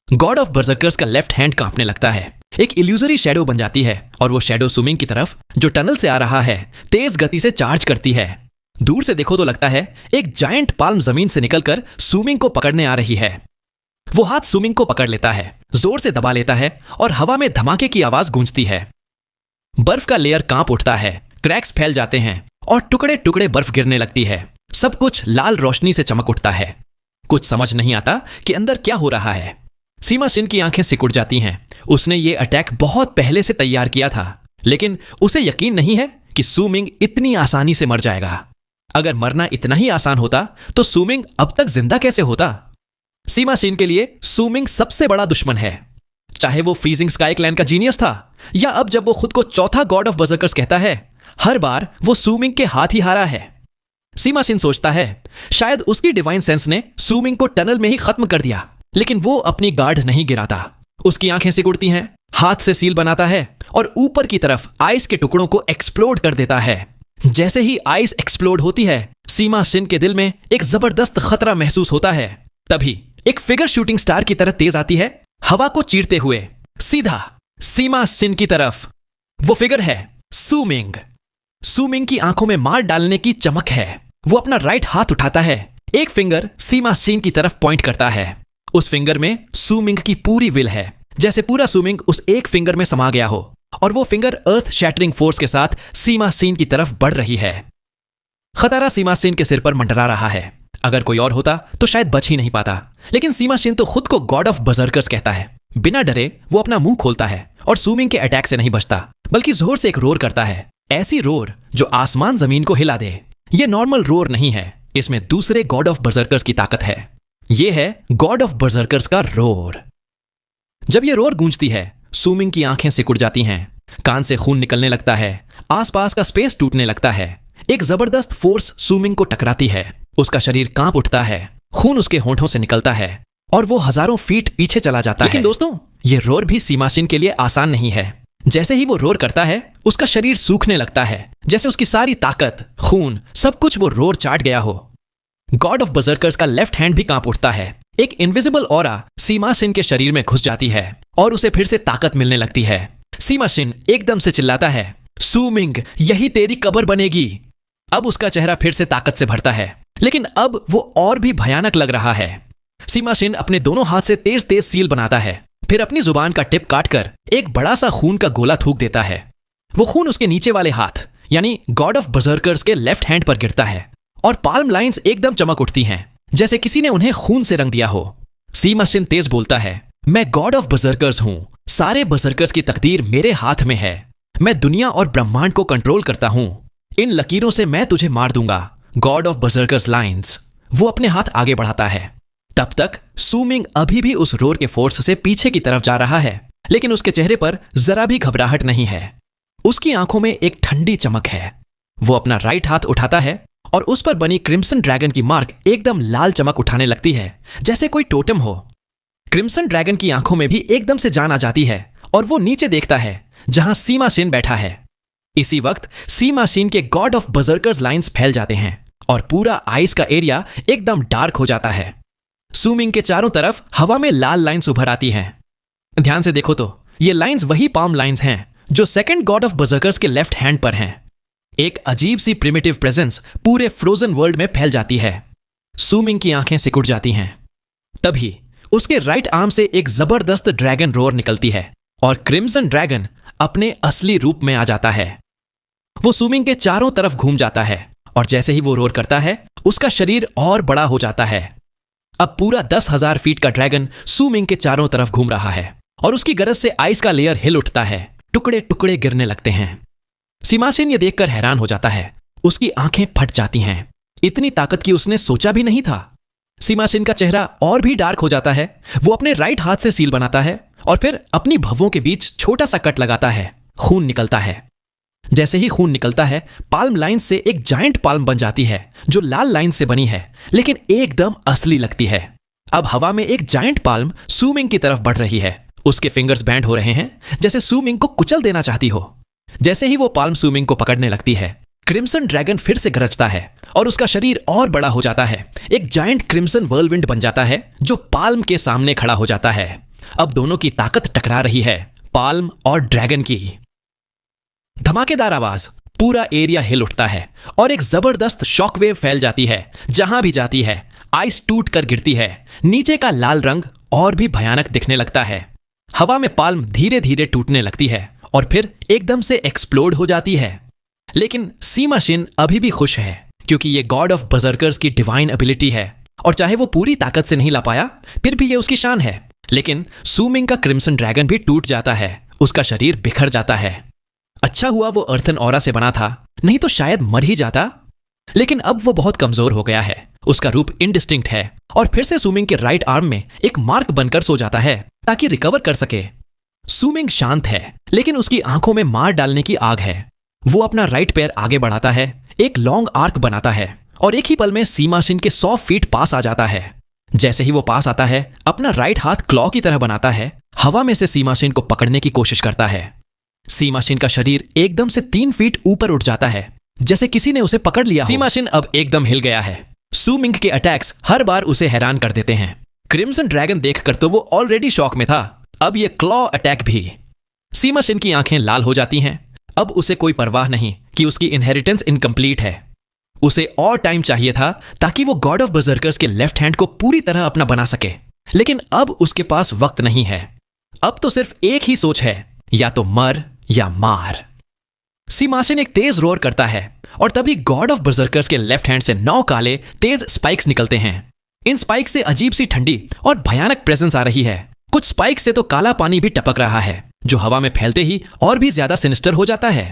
Speaker 1: गॉड ऑफ बर्जर्कर्स का लेफ्ट हैंड कांपने लगता है। एक इल्यूजरी शैडो बन जाती है और वो शैडो सुमिंग की तरफ जो टनल से आ रहा है तेज गति से चार्ज करती है। दूर से देखो तो लगता है एक जायंट पाल्म जमीन से निकलकर सुमिंग को पकड़ने आ रही है। वो हाथ सुमिंग को पकड़ लेता है, जोर से दबा लेता है और हवा में धमाके की आवाज गूंजती है। बर्फ का लेयर कांप उठता है, क्रैक्स फैल जाते हैं और टुकड़े टुकड़े बर्फ गिरने लगती है। सब कुछ लाल रोशनी से चमक उठता है। कुछ समझ नहीं आता कि अंदर क्या हो रहा है। सीमा सिन की आंखें सिकुड़ जाती हैं। उसने ये अटैक बहुत पहले से तैयार किया था, लेकिन उसे यकीन नहीं है कि सुमिंग इतनी आसानी से मर जाएगा। अगर मरना इतना ही आसान होता तो सुमिंग अब तक जिंदा कैसे होता? सीमा सिन के लिए सुमिंग सबसे बड़ा दुश्मन है। चाहे वो फ्रीजिंग स्काई क्लैन का जीनियस था या अब जब वो खुद को चौथा गॉड ऑफ बर्जर्कर्स कहता है, हर बार वो सुमिंग के हाथ ही हारा है। सीमा सिन सोचता है शायद उसकी डिवाइन सेंस ने सुमिंग को टनल में ही खत्म कर दिया, लेकिन वो अपनी गार्ड नहीं गिराता। उसकी आंखें सिकुड़ती हैं, हाथ से सील बनाता है और ऊपर की तरफ आइस के टुकड़ों को एक्सप्लोड कर देता है। जैसे ही आइस एक्सप्लोड होती है, सीमा सिन के दिल में एक जबरदस्त खतरा महसूस होता है। तभी एक फिगर शूटिंग स्टार की तरह तेज आती है, हवा को चीरते हुए सीधा सीमा सिन की तरफ। वो फिगर है सुमिंग। सुमिंग की आंखों में मार डालने की चमक है। वो अपना राइट हाथ उठाता है, एक फिंगर सीमा सिन की तरफ पॉइंट करता है। उस फिंगर में सुमिंग की पूरी विल है, जैसे पूरा सुमिंग उस एक फिंगर में समा गया हो और वो फिंगर अर्थ शैटरिंग फोर्स के साथ सीमा सिन की तरफ बढ़ रही है। खतरा सीमा सिन के सिर पर मंडरा रहा है। अगर कोई और होता तो शायद बच ही नहीं पाता, लेकिन सीमा सिन तो खुद को गॉड ऑफ बर्जर्कर्स कहता है। बिना डरे वो अपना मुंह खोलता है और सुमिंग के अटैक से नहीं बचता, बल्कि जोर से एक रोर करता है। ऐसी रोर जो आसमान जमीन को हिला दे। ये नॉर्मल रोर नहीं है, इसमें दूसरे गॉड ऑफ बर्जर्कर्स की ताकत है। ये है गॉड ऑफ बर्जर्कर्स का रोर। जब ये रोर गूंजती है, सुमिंग की आंखें सिकुड़ जाती हैं, कान से खून निकलने लगता है, आसपास का स्पेस टूटने लगता है। एक जबरदस्त फोर्स सुमिंग को टकराती है। उसका शरीर कांप उठता है, खून उसके होंठों से निकलता है और वो हजारों फीट पीछे चला जाता है। लेकिन दोस्तों, ये रोर भी सीमा सिन के लिए आसान नहीं है। जैसे ही वो रोर करता है, उसका शरीर सूखने लगता है, जैसे उसकी सारी ताकत, खून, सब कुछ वो रोर चाट गया हो। गॉड ऑफ बर्जर्कर्स का लेफ्ट हैंड भी कांप उठता है। एक इनविजिबल ऑरा सीमा सिन के शरीर में घुस जाती है और उसे फिर से ताकत मिलने लगती है। सीमा सिन एकदम से चिल्लाता है, सुमिंग, यही तेरी कब्र बनेगी। अब उसका चेहरा फिर से ताकत से भरता है, लेकिन अब वो और भी भयानक लग रहा है। सीमा सिन अपने दोनों हाथ से तेज तेज सील बनाता है, फिर अपनी जुबान का टिप काटकर एक बड़ा सा खून का गोला थूक देता है। वो खून उसके नीचे वाले हाथ यानी गॉड ऑफ बर्जर्कर्स के लेफ्ट हैंड पर गिरता है और पाल्म लाइंस एकदम चमक उठती हैं, जैसे किसी ने उन्हें खून से रंग दिया हो। सीमा सिन तेज बोलता है, मैं गॉड ऑफ बर्जर्कर्स हूं। सारे बर्जर्कर्स की तकदीर मेरे हाथ में है। मैं दुनिया और ब्रह्मांड को कंट्रोल करता हूं। इन लकीरों से मैं तुझे मार दूंगा। God of berserkers lines. वो अपने हाथ आगे बढ़ाता है। तब तक सुमिंग अभी भी उस रोर के फोर्स से पीछे की तरफ जा रहा है, लेकिन उसके चेहरे पर जरा भी घबराहट नहीं है। उसकी आंखों में एक ठंडी चमक है। वो अपना राइट हाथ उठाता है और उस पर बनी क्रिम्सन ड्रैगन की मार्क एकदम लाल चमक उठाने लगती है, जैसे कोई टोटम हो। क्रिम्सन ड्रैगन की आंखों में भी एकदम से जान आ जाती है और वो नीचे देखता है जहां सीमा सिन बैठा है। इसी वक्त सीमा सिन के गॉड ऑफ बर्जर्कर्स लाइंस फैल जाते हैं और पूरा आइस का एरिया एकदम डार्क हो जाता है। सुमिंग के चारों तरफ हवा में लाल लाइंस उभर आती हैं। ध्यान से देखो तो ये लाइंस वही पाम लाइंस हैं जो सेकंड गॉड ऑफ बर्जर्कर्स के लेफ्ट हैंड पर हैं। एक अजीब सी प्रिमिटिव प्रेजेंस पूरे फ्रोजन वर्ल्ड में फैल जाती है। सुमिंग की आंखें सिकुड़ जाती हैं। तभी उसके राइट आर्म से एक जबरदस्त ड्रैगन रोर निकलती है और क्रिम्सन ड्रैगन अपने असली रूप में आ जाता है। वो सुमिंग के चारों तरफ घूम जाता है और जैसे ही वो रोर करता है, उसका शरीर और बड़ा हो जाता है। अब पूरा 10,000 फीट का ड्रैगन सुमिंग के चारों तरफ घूम रहा है और उसकी गरज से आइस का लेयर हिल उठता है। टुकड़े टुकड़े गिरने लगते हैं। सीमा सिन ये देखकर हैरान हो जाता है। उसकी आंखें फट जाती हैं। इतनी ताकत की उसने सोचा भी नहीं था। सीमा सिन का चेहरा और भी डार्क हो जाता है। वो अपने राइट हाथ से सील बनाता है और फिर अपनी भव्वों के बीच छोटा सा कट लगाता है। खून निकलता है। जैसे ही खून निकलता है, पाल्म लाइन से एक जायंट पाल्म बन जाती है जो लाल लाइन से बनी है, लेकिन एकदम असली लगती है। अब हवा में एक जायंट पाल्म सुमिंग की तरफ बढ़ रही है। उसके फिंगर्स बैंड हो रहे हैं, जैसे सुमिंग को कुचल देना चाहती हो। जैसे ही वो पाल्म सुमिंग को पकड़ने लगती है, क्रिम्सन ड्रैगन फिर से गरजता है और उसका शरीर और बड़ा हो जाता है। एक जायंट क्रिम्सन व्हर्लविंड बन जाता है जो पाल्म के सामने खड़ा हो जाता है। अब दोनों की ताकत टकरा रही है, पाल्म और ड्रैगन की। धमाकेदार आवाज, पूरा एरिया हिल उठता है और एक जबरदस्त शॉकवेव फैल जाती है। जहां भी जाती है आइस टूट कर गिरती है। नीचे का लाल रंग और भी भयानक दिखने लगता है। हवा में पाल्म धीरे धीरे टूटने लगती है और फिर एकदम से एक्सप्लोड हो जाती है। लेकिन सीमा शिन अभी भी खुश है क्योंकि ये गॉड ऑफ बजर्कर्स की डिवाइन एबिलिटी है और चाहे वो पूरी ताकत से नहीं ला पाया फिर भी ये उसकी शान है। लेकिन सू मिंग का क्रिम्सन ड्रैगन भी टूट जाता है, उसका शरीर बिखर जाता है। अच्छा हुआ वो अर्थन ऑरा से बना था, नहीं तो शायद मर ही जाता। लेकिन अब वो बहुत कमजोर हो गया है, उसका रूप इनडिस्टिंक्ट है और फिर से सूमिंग के राइट आर्म में एक मार्क बनकर सो जाता है ताकि रिकवर कर सके। सूमिंग शांत है लेकिन उसकी आंखों में मार डालने की आग है। वो अपना राइट पैर आगे बढ़ाता है, एक लॉन्ग आर्क बनाता है और एक ही पल में सीमा शिन के 100 फीट पास आ जाता है। जैसे ही वो पास आता है अपना राइट हाथ क्लॉ की तरह बनाता है, हवा में से सीमा शिन को पकड़ने की कोशिश करता है। सीमा शिन का शरीर एकदम से 3 फीट ऊपर उठ जाता है, जैसे किसी ने उसे पकड़ लिया। सीमा शिन अब एकदम हिल गया है। सू मिंग के अटैक्स हर बार उसे हैरान कर देते हैं। क्रिम्सन ड्रैगन देखकर तो वो ऑलरेडी शॉक में था, अब ये क्लॉ अटैक भी। सीमा शिन की आंखें लाल हो जाती हैं। अब उसे कोई परवाह नहीं कि उसकी इनहेरिटेंस इनकम्प्लीट है। उसे और टाइम चाहिए था ताकि वो गॉड ऑफ बर्जर्कर्स के लेफ्ट हैंड को पूरी तरह अपना बना सके। लेकिन अब उसके पास वक्त नहीं है। अब तो सिर्फ एक ही सोच है, या तो मर या मार। सीमा शिन एक तेज रोर करता है और तभी गॉड ऑफ बर्जर्कर्स के लेफ्ट हैंड से 9 काले तेज स्पाइक्स निकलते हैं। इन स्पाइक्स से अजीब सी ठंडी और भयानक प्रेजेंस आ रही है। कुछ स्पाइक से तो काला पानी भी टपक रहा है जो हवा में फैलते ही और भी ज्यादा सिनिस्टर हो जाता है।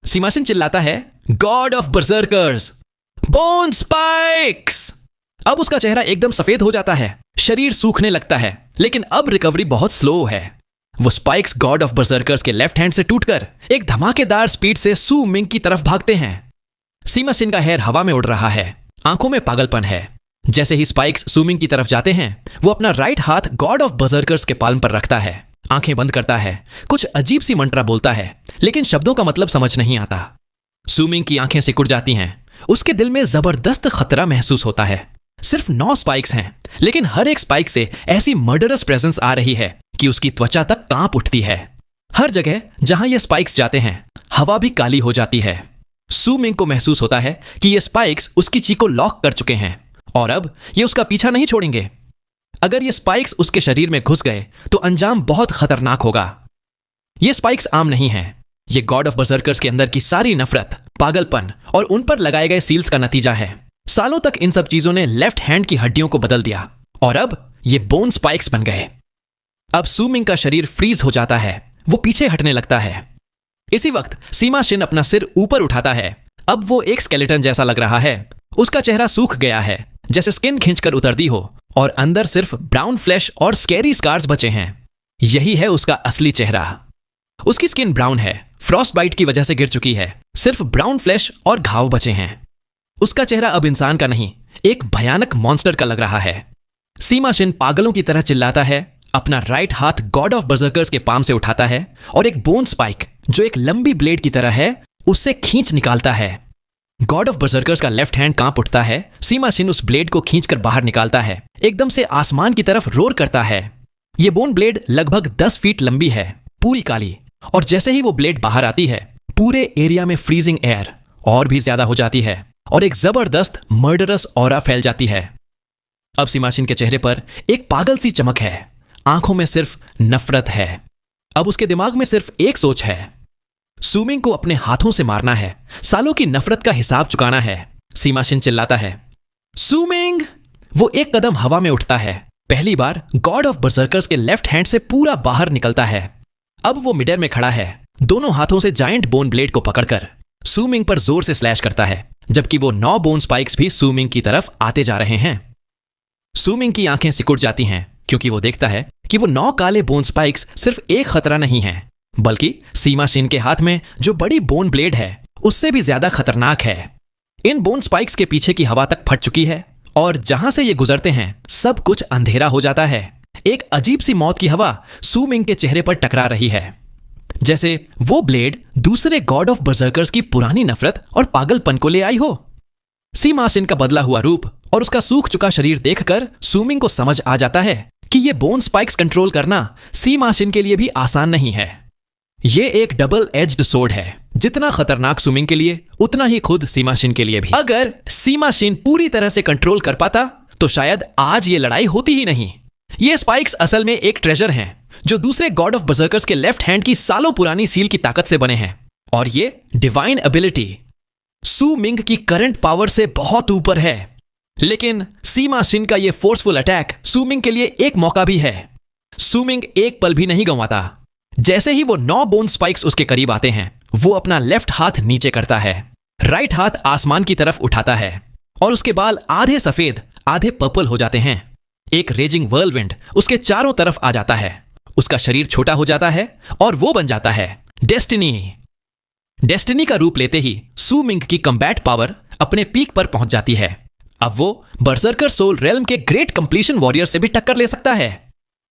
Speaker 1: सीमा शिन चिल्लाता है, गॉड ऑफ बर्जर्कर्स, बोन स्पाइक्स। अब उसका चेहरा एकदम सफेद हो जाता है, शरीर सूखने लगता है। लेकिन अब रिकवरी बहुत स्लो है। वो स्पाइक्स गॉड ऑफ बर्जर्कर्स के लेफ्ट हैंड से टूटकर एक धमाकेदार स्पीड से सू मिंग की तरफ भागते हैं। सीमा शिन का हेयर हवा में उड़ रहा है, आंखों में पागलपन है। जैसे ही स्पाइक्स सू मिंग की तरफ जाते हैं वो अपना राइट हाथ गॉड ऑफ बर्जर्कर्स के पाल्म पर रखता है, आंखें बंद करता है, कुछ अजीब सी मंत्रा बोलता है लेकिन शब्दों का मतलब समझ नहीं आता। सू मिंग की आंखें सिकुड़ जाती हैं। उसके दिल में जबरदस्त खतरा महसूस होता है। सिर्फ 9 स्पाइक्स हैं लेकिन हर एक स्पाइक से ऐसी मर्डरस प्रेजेंस आ रही है कि उसकी त्वचा तक कांप उठती है। हर जगह जहां ये स्पाइक्स जाते हैं हवा भी काली हो जाती है। सू मिंग को महसूस होता है कि ये स्पाइक्स उसकी चीख को लॉक कर चुके हैं और अब ये उसका पीछा नहीं छोड़ेंगे। अगर ये स्पाइक्स उसके शरीर में घुस गए तो अंजाम बहुत खतरनाक होगा। ये स्पाइक्स आम नहीं हैं, ये गॉड ऑफ बर्जर्कर्स के अंदर की सारी नफरत, पागलपन और उन पर लगाए गए सील्स का नतीजा है। सालों तक इन सब चीजों ने लेफ्ट हैंड की हड्डियों को बदल दिया और अब ये बोन स्पाइक्स बन गए। अब सू मिंग का शरीर फ्रीज हो जाता है, वो पीछे हटने लगता है। इसी वक्त सीमा शिन अपना सिर ऊपर उठाता है। अब वो एक स्केलेटन जैसा लग रहा है। उसका चेहरा सूख गया है, जैसे स्किन खींचकर उतर दी हो और अंदर सिर्फ ब्राउन फ्लैश और स्कैरी स्कार्स बचे हैं। यही है उसका असली चेहरा। उसकी स्किन ब्राउन है, फ्रॉस्ट बाइट की वजह से गिर चुकी है, सिर्फ ब्राउन फ्लैश और घाव बचे हैं। उसका चेहरा अब इंसान का नहीं, एक भयानक मॉन्स्टर का लग रहा है। सीमा शिन पागलों की तरह चिल्लाता है, अपना राइट हाथ गॉड ऑफ बर्जर्कर्स के पाम से उठाता है और एक बोन स्पाइक जो एक लंबी ब्लेड की तरह है उससे खींच निकालता है। गॉड ऑफ बर्जर्कर्स का लेफ्ट हैंड कांप उठता है। सीमा शिन उस ब्लेड को खींचकर बाहर निकालता है, एकदम से आसमान की तरफ रोर करता है। यह बोन ब्लेड लगभग 10 फीट लंबी है, पूरी काली, और जैसे ही वो ब्लेड बाहर आती है पूरे एरिया में फ्रीजिंग एयर और भी ज्यादा हो जाती है और एक जबरदस्त मर्डरस ऑरा फैल जाती है। अब सीमा शिन के चेहरे पर एक पागल सी चमक है, आंखों में सिर्फ नफरत है। अब उसके दिमाग में सिर्फ एक सोच है, सू मिंग को अपने हाथों से मारना है, सालों की नफरत का हिसाब चुकाना है। सीमा शिन चिल्लाता है, सू मिंग। वो एक कदम हवा में उठता है, पहली बार गॉड ऑफ बर्जर्कर्स के लेफ्ट हैंड से पूरा बाहर निकलता है। अब वो मिडर में खड़ा है, दोनों हाथों से जायंट बोन ब्लेड को पकड़कर सू मिंग पर जोर से स्लैश करता है, जबकि वो 9 बोन स्पाइक्स भी सू मिंग की तरफ आते जा रहे हैं। सू मिंग की आंखें सिकुड़ जाती हैं क्योंकि वो देखता है कि वो 9 काले बोन स्पाइक्स सिर्फ एक खतरा नहीं है, बल्कि सीमा शिन के हाथ में जो बड़ी बोन ब्लेड है उससे भी ज्यादा खतरनाक है। इन बोन स्पाइक्स के पीछे की हवा तक फट चुकी है और जहां से ये गुजरते हैं सब कुछ अंधेरा हो जाता है। एक अजीब सी मौत की हवा सू मिंग के चेहरे पर टकरा रही है। जैसे वो ब्लेड दूसरे गॉड ऑफ बर्जर्कर्स की पुरानी नफरत और पागलपन को ले आई हो। सी मार्शिन का बदला हुआ रूप और उसका सूख चुका शरीर देखकर सूमिंग को समझ आ जाता है कि ये बोन स्पाइक्स कंट्रोल करना सी मार्शिन के लिए भी आसान नहीं है। ये एक डबल एज्ड सोर्ड है, जितना खतरनाक सूमिंग के लिए उतना ही खुद सी मार्शिन के लिए भी। अगर सी मार्शिन पूरी तरह से कंट्रोल कर पाता तो शायद आज ये लड़ाई होती ही नहीं। ये स्पाइक्स असल में एक ट्रेजर हैं जो दूसरे गॉड ऑफ बर्जर्कर्स के लेफ्ट हैंड की सालों पुरानी सील की ताकत से बने हैं, और ये डिवाइन एबिलिटी सू मिंग की करंट पावर से बहुत ऊपर है। लेकिन सी मार्शिन का ये फोर्सफुल अटैक सू मिंग के लिए एक मौका भी है। सू मिंग एक पल भी नहीं गंवाता। जैसे ही वो 9 बोन स्पाइक्स उसके करीब आते हैं, वो अपना लेफ्ट हाथ नीचे करता है, राइट हाथ आसमान की तरफ उठाता है और उसके बाल आधे सफेद आधे पर्पल हो जाते हैं। एक रेजिंग व्हर्लविंड उसके चारों तरफ आ जाता है, उसका शरीर छोटा हो जाता है और वो बन जाता है डेस्टिनी। डेस्टिनी का रूप लेते ही सू मिंग की कम्बैट पावर अपने पीक पर पहुंच जाती है। अब वो बर्जर्कर सोल रेल्म के ग्रेट कंप्लीशन वॉरियर से भी टक्कर ले सकता है।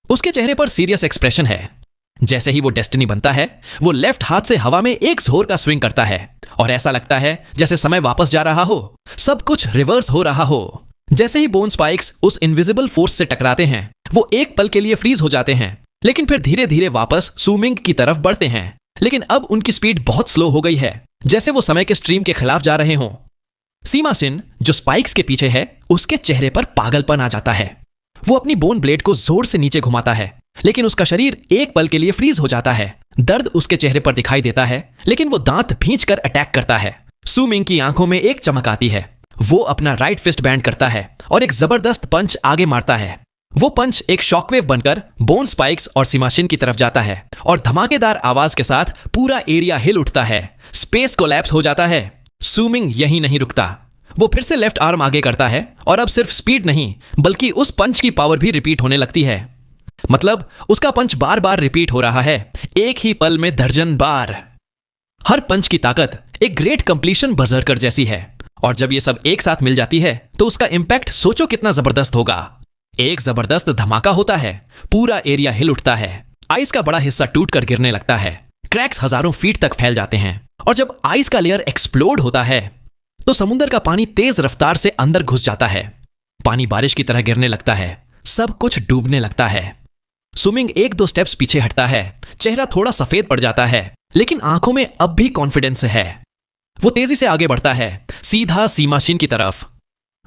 Speaker 1: उसके चेहरे पर सीरियस एक्सप्रेशन है। जैसे ही वो डेस्टिनी बनता है, वो लेफ्ट हाथ से हवा में एक जोर का स्विंग करता है और ऐसा लगता है जैसे समय वापस जा रहा हो, सब कुछ रिवर्स हो रहा हो। जैसे ही बोन स्पाइक्स उस इनविजिबल फोर्स से टकराते हैं, वो एक पल के लिए फ्रीज हो जाते हैं, लेकिन फिर धीरे धीरे वापस सू मिंग की तरफ बढ़ते हैं। लेकिन अब उनकी स्पीड बहुत स्लो हो गई है, जैसे वो समय के स्ट्रीम के खिलाफ जा रहे हों। सी मार्शिन जो स्पाइक्स के पीछे है, उसके चेहरे पर पागलपन आ जाता है। वो अपनी बोन ब्लेड को जोर से नीचे घुमाता है, लेकिन उसका शरीर एक पल के लिए फ्रीज हो जाता है। दर्द उसके चेहरे पर दिखाई देता है, लेकिन वो दांत भींचकर अटैक करता है। सू मिंग की आंखों में एक चमक आती है। वो अपना राइट फिस्ट बैंड करता है और एक जबरदस्त पंच आगे मारता है। वो पंच एक शॉकवेव बनकर बोन स्पाइक्स और सी मार्शिन की तरफ जाता है और धमाकेदार आवाज के साथ पूरा एरिया हिल उठता है। स्पेस कोलैप्स हो जाता है। सू मिंग यहीं नहीं रुकता। वो फिर से लेफ्ट आर्म आगे करता है और अब सिर्फ स्पीड नहीं, बल्कि उस पंच की पावर भी रिपीट होने लगती है। मतलब उसका पंच बार बार रिपीट हो रहा है, एक ही पल में दर्जन बार। हर पंच की ताकत एक ग्रेट कंप्लीशन बर्जर्कर जैसी है, और जब ये सब एक साथ मिल जाती है तो उसका इंपैक्ट सोचो कितना जबरदस्त होगा। एक जबरदस्त धमाका होता है, पूरा एरिया हिल उठता है, आइस का बड़ा हिस्सा टूट कर गिरने लगता है, क्रैक्स हजारों फीट तक फैल जाते हैं, और जब आइस का लेयर एक्सप्लोड होता है तो समुद्र का पानी तेज रफ्तार से अंदर घुस जाता है। पानी बारिश की तरह गिरने लगता है, सब कुछ डूबने लगता है। सू मिंग 1-2 स्टेप्स पीछे हटता है, चेहरा थोड़ा सफेद पड़ जाता है, लेकिन आंखों में अब भी कॉन्फिडेंस है। वो तेजी से आगे बढ़ता है, सीधा सी मार्शिन की तरफ।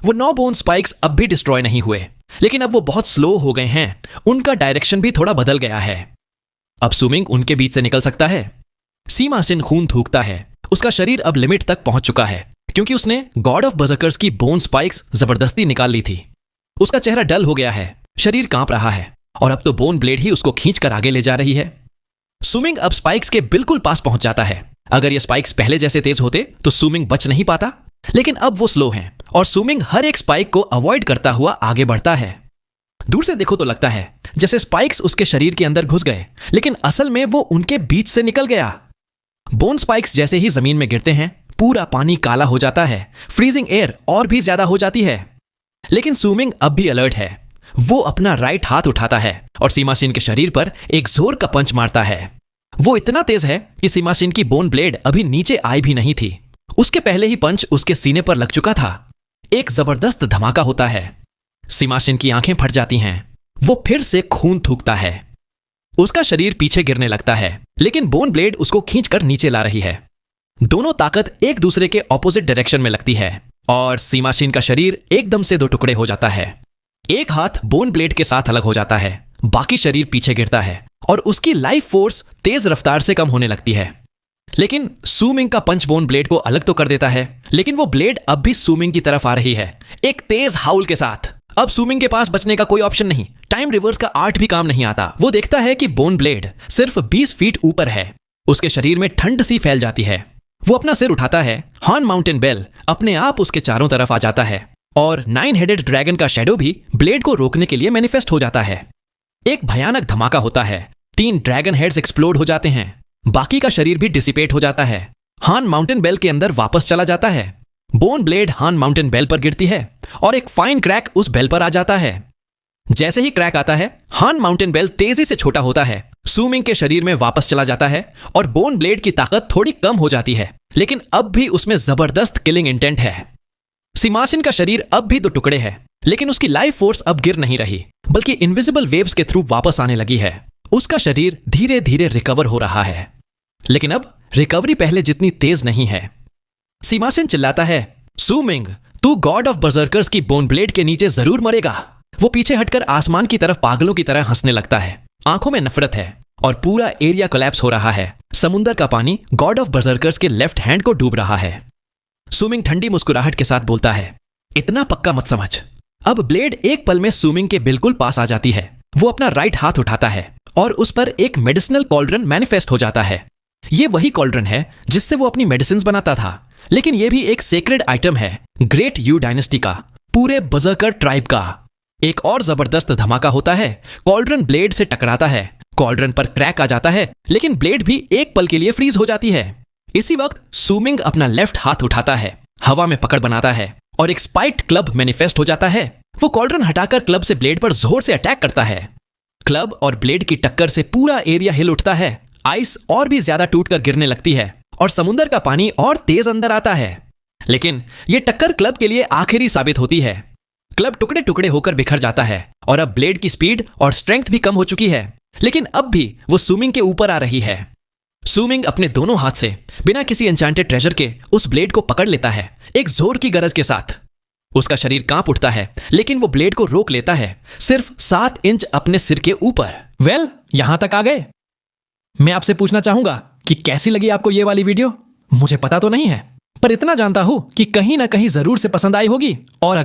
Speaker 1: वो 9 बोन स्पाइक्स अब भी डिस्ट्रॉय नहीं हुए, लेकिन अब वो बहुत स्लो हो गए हैं। उनका डायरेक्शन भी थोड़ा बदल गया है। अब सू मिंग उनके बीच से निकल सकता है। सी मार्शिन खून थूकता है। उसका शरीर अब लिमिट तक पहुंच चुका है, क्योंकि उसने गॉड ऑफ बर्जर्कर्स की बोन स्पाइक्स जबरदस्ती निकाल ली थी। उसका चेहरा डल हो गया है, शरीर कांप रहा है, और अब तो बोन ब्लेड ही उसको खींचकर आगे ले जा रही है। सू मिंग अब स्पाइक्स के बिल्कुल पास पहुंच जाता है। अगर ये स्पाइक्स पहले जैसे तेज होते तो सू मिंग बच नहीं पाता, लेकिन अब वो स्लो हैं और सू मिंग हर एक स्पाइक को अवॉइड करता हुआ आगे बढ़ता है। दूर से देखो तो लगता है जैसे स्पाइक्स उसके शरीर के अंदर घुस गए, लेकिन असल में वो उनके बीच से निकल गया। बोन स्पाइक्स जैसे ही जमीन में गिरते हैं, पूरा पानी काला हो जाता है, फ्रीजिंग एयर और भी ज्यादा हो जाती है। लेकिन सू मिंग अब भी अलर्ट है। वो अपना राइट हाथ उठाता है और सी मार्शिन के शरीर पर एक जोर का पंच मारता है। वो इतना तेज है कि सी मार्शिन की बोन ब्लेड अभी नीचे आई भी नहीं थी। उसके पहले ही पंच उसके सीने पर लग चुका था। एक जबरदस्त धमाका होता है। सी मार्शिन की आंखें फट जाती हैं। वो फिर से खून थूकता है। उसका शरीर पीछे गिरने लगता है, लेकिन बोन ब्लेड उसको खींचकर नीचे ला रही है। दोनों ताकत एक दूसरे के ऑपोजिट डायरेक्शन में लगती है और सी मार्शिन का शरीर एकदम से 2 टुकड़े हो जाता है। एक हाथ बोन ब्लेड के साथ अलग हो जाता है, बाकी शरीर पीछे गिरता है और उसकी लाइफ फोर्स तेज रफ्तार से कम होने लगती है। लेकिन सू मिंग का पंच बोन ब्लेड को अलग तो कर देता है, लेकिन वो ब्लेड अब भी सू मिंग की तरफ आ रही है, एक तेज हाउल के साथ। अब सू मिंग के पास बचने का कोई ऑप्शन नहीं। टाइम रिवर्स का आर्ट भी काम नहीं आता। वो देखता है कि बोन ब्लेड सिर्फ 20 फीट ऊपर है। उसके शरीर में ठंड सी फैल जाती है। वो अपना सिर उठाता है। हॉर्न माउंटेन बेल अपने आप उसके चारों तरफ आ जाता है और 9 हेडेड ड्रैगन का शैडो भी ब्लेड को रोकने के लिए मैनिफेस्ट हो जाता है। एक भयानक धमाका होता है। 3 ड्रैगन हेड्स एक्सप्लोड हो जाते हैं। बाकी का शरीर भी डिसिपेट हो जाता है। हॉर्न माउंटेन बेल के अंदर वापस चला जाता है। Bone blade horn mountain bell पर गिरती है और एक फाइन क्रैक उस बेल पर आ जाता है। जैसे ही क्रैक आता है, हॉर्न माउंटेन बेल तेजी से छोटा होता है सूमिंग के शरीर में वापस चला जाता है और बोन ब्लेड की ताकत थोड़ी कम हो जाती है, लेकिन अब भी उसमें जबरदस्त किलिंग इंटेंट है। सिमासिन का शरीर अब भी 2 टुकड़े है, लेकिन उसकी लाइफ फोर्स अब गिर नहीं रही, बल्कि इनविजिबल वेव्स के थ्रू वापस आने लगी है। उसका शरीर धीरे धीरे रिकवर हो रहा है, लेकिन अब रिकवरी पहले जितनी तेज नहीं है। सिमासिन चिल्लाता है, सूमिंग, तू गॉड ऑफ बर्जर्कर्स की बोन ब्लेड के नीचे जरूर मरेगा। वो पीछे हटकर आसमान की तरफ पागलों की तरह हंसने लगता है। आंखों में नफरत है और पूरा एरिया कोलैप्स हो रहा है। समुंदर का पानी गॉड ऑफ बर्जर्कर्स के लेफ्ट हैंड को डूब रहा है। सूमिंग ठंडी मुस्कुराहट के साथ बोलता है, इतना पक्का मत समझ। अब ब्लेड एक पल में सूमिंग के बिल्कुल पास आ जाती है। वो अपना राइट हाथ उठाता है और उस पर एक मेडिसिनल कॉल्ड्रन मैनिफेस्ट हो जाता है। ये वही कॉल्ड्रन है जिससे वो अपनी मेडिसिन बनाता था, लेकिन ये भी एक सेक्रेड आइटम है ग्रेट यू डायनेस्टी का, पूरे बर्जर्कर ट्राइब का। एक और जबरदस्त धमाका होता है। कॉल्ड्रन ब्लेड से टकराता है, कॉल्ड्रन पर क्रैक आ जाता है, लेकिन ब्लेड भी एक पल के लिए फ्रीज हो जाती है। इसी वक्त सूमिंग अपना लेफ्ट हाथ उठाता है, हवा में पकड़ बनाता है और एक स्पाइक्ड क्लब मैनिफेस्ट हो जाता है। वो कॉल्ड्रन हटाकर क्लब से ब्लेड पर जोर से अटैक करता है। क्लब और ब्लेड की टक्कर से पूरा एरिया हिल उठता है। आइस और भी ज्यादा टूटकर गिरने लगती है और समुद्र का पानी और तेज अंदर आता है। लेकिन यह टक्कर क्लब के लिए आखिरी साबित होती है। क्लब टुकड़े टुकड़े होकर बिखर जाता है और अब ब्लेड की स्पीड और स्ट्रेंथ भी कम हो चुकी है, लेकिन अब भी वो सूमिंग के ऊपर आ रही है। सूमिंग अपने दोनों हाथ से बिना किसी एन्चेंटेड ट्रेजर के उस ब्लेड को पकड़ लेता है, एक जोर की गरज के साथ। उसका शरीर कांप उठता है, लेकिन वो ब्लेड को रोक लेता है, सिर्फ 7 इंच अपने सिर के ऊपर। वेल, यहां तक आ गए। मैं आपसे पूछना चाहूंगा कि कैसी लगी आपको ये वाली वीडियो। मुझे पता तो नहीं है, पर इतना जानता हूं कि कहीं ना कहीं जरूर से पसंद आई होगी। और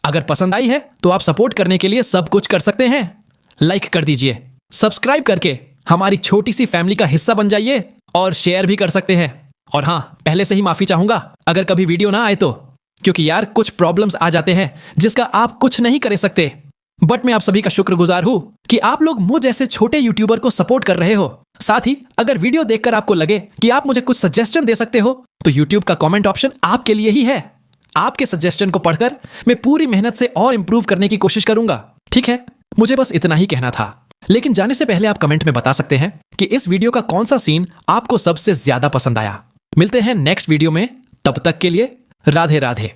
Speaker 1: अगर पसंद आई है तो आप सपोर्ट करने के लिए सब कुछ कर सकते हैं। लाइक कर दीजिए, सब्सक्राइब करके हमारी छोटी सी फैमिली का हिस्सा बन जाइए और शेयर भी कर सकते हैं। और हाँ, पहले से ही माफी चाहूंगा अगर कभी वीडियो ना आए तो, क्योंकि यार कुछ प्रॉब्लम्स आ जाते हैं जिसका आप कुछ नहीं कर सकते। बट मैं आप सभी का शुक्रगुजार हूं कि आप लोग मुझ जैसे छोटे यूट्यूबर को सपोर्ट कर रहे हो। साथ ही अगर वीडियो देखकर आपको लगे कि आप मुझे कुछ सजेशन दे सकते हो तो यूट्यूब का कमेंट ऑप्शन आपके लिए ही है। आपके सजेशन को पढ़कर मैं पूरी मेहनत से और इंप्रूव करने की कोशिश करूंगा। ठीक है, मुझे बस इतना ही कहना था। लेकिन जाने से पहले आप कमेंट में बता सकते हैं कि इस वीडियो का कौन सा सीन आपको सबसे ज्यादा पसंद आया। मिलते हैं नेक्स्ट वीडियो में, तब तक के लिए राधे राधे।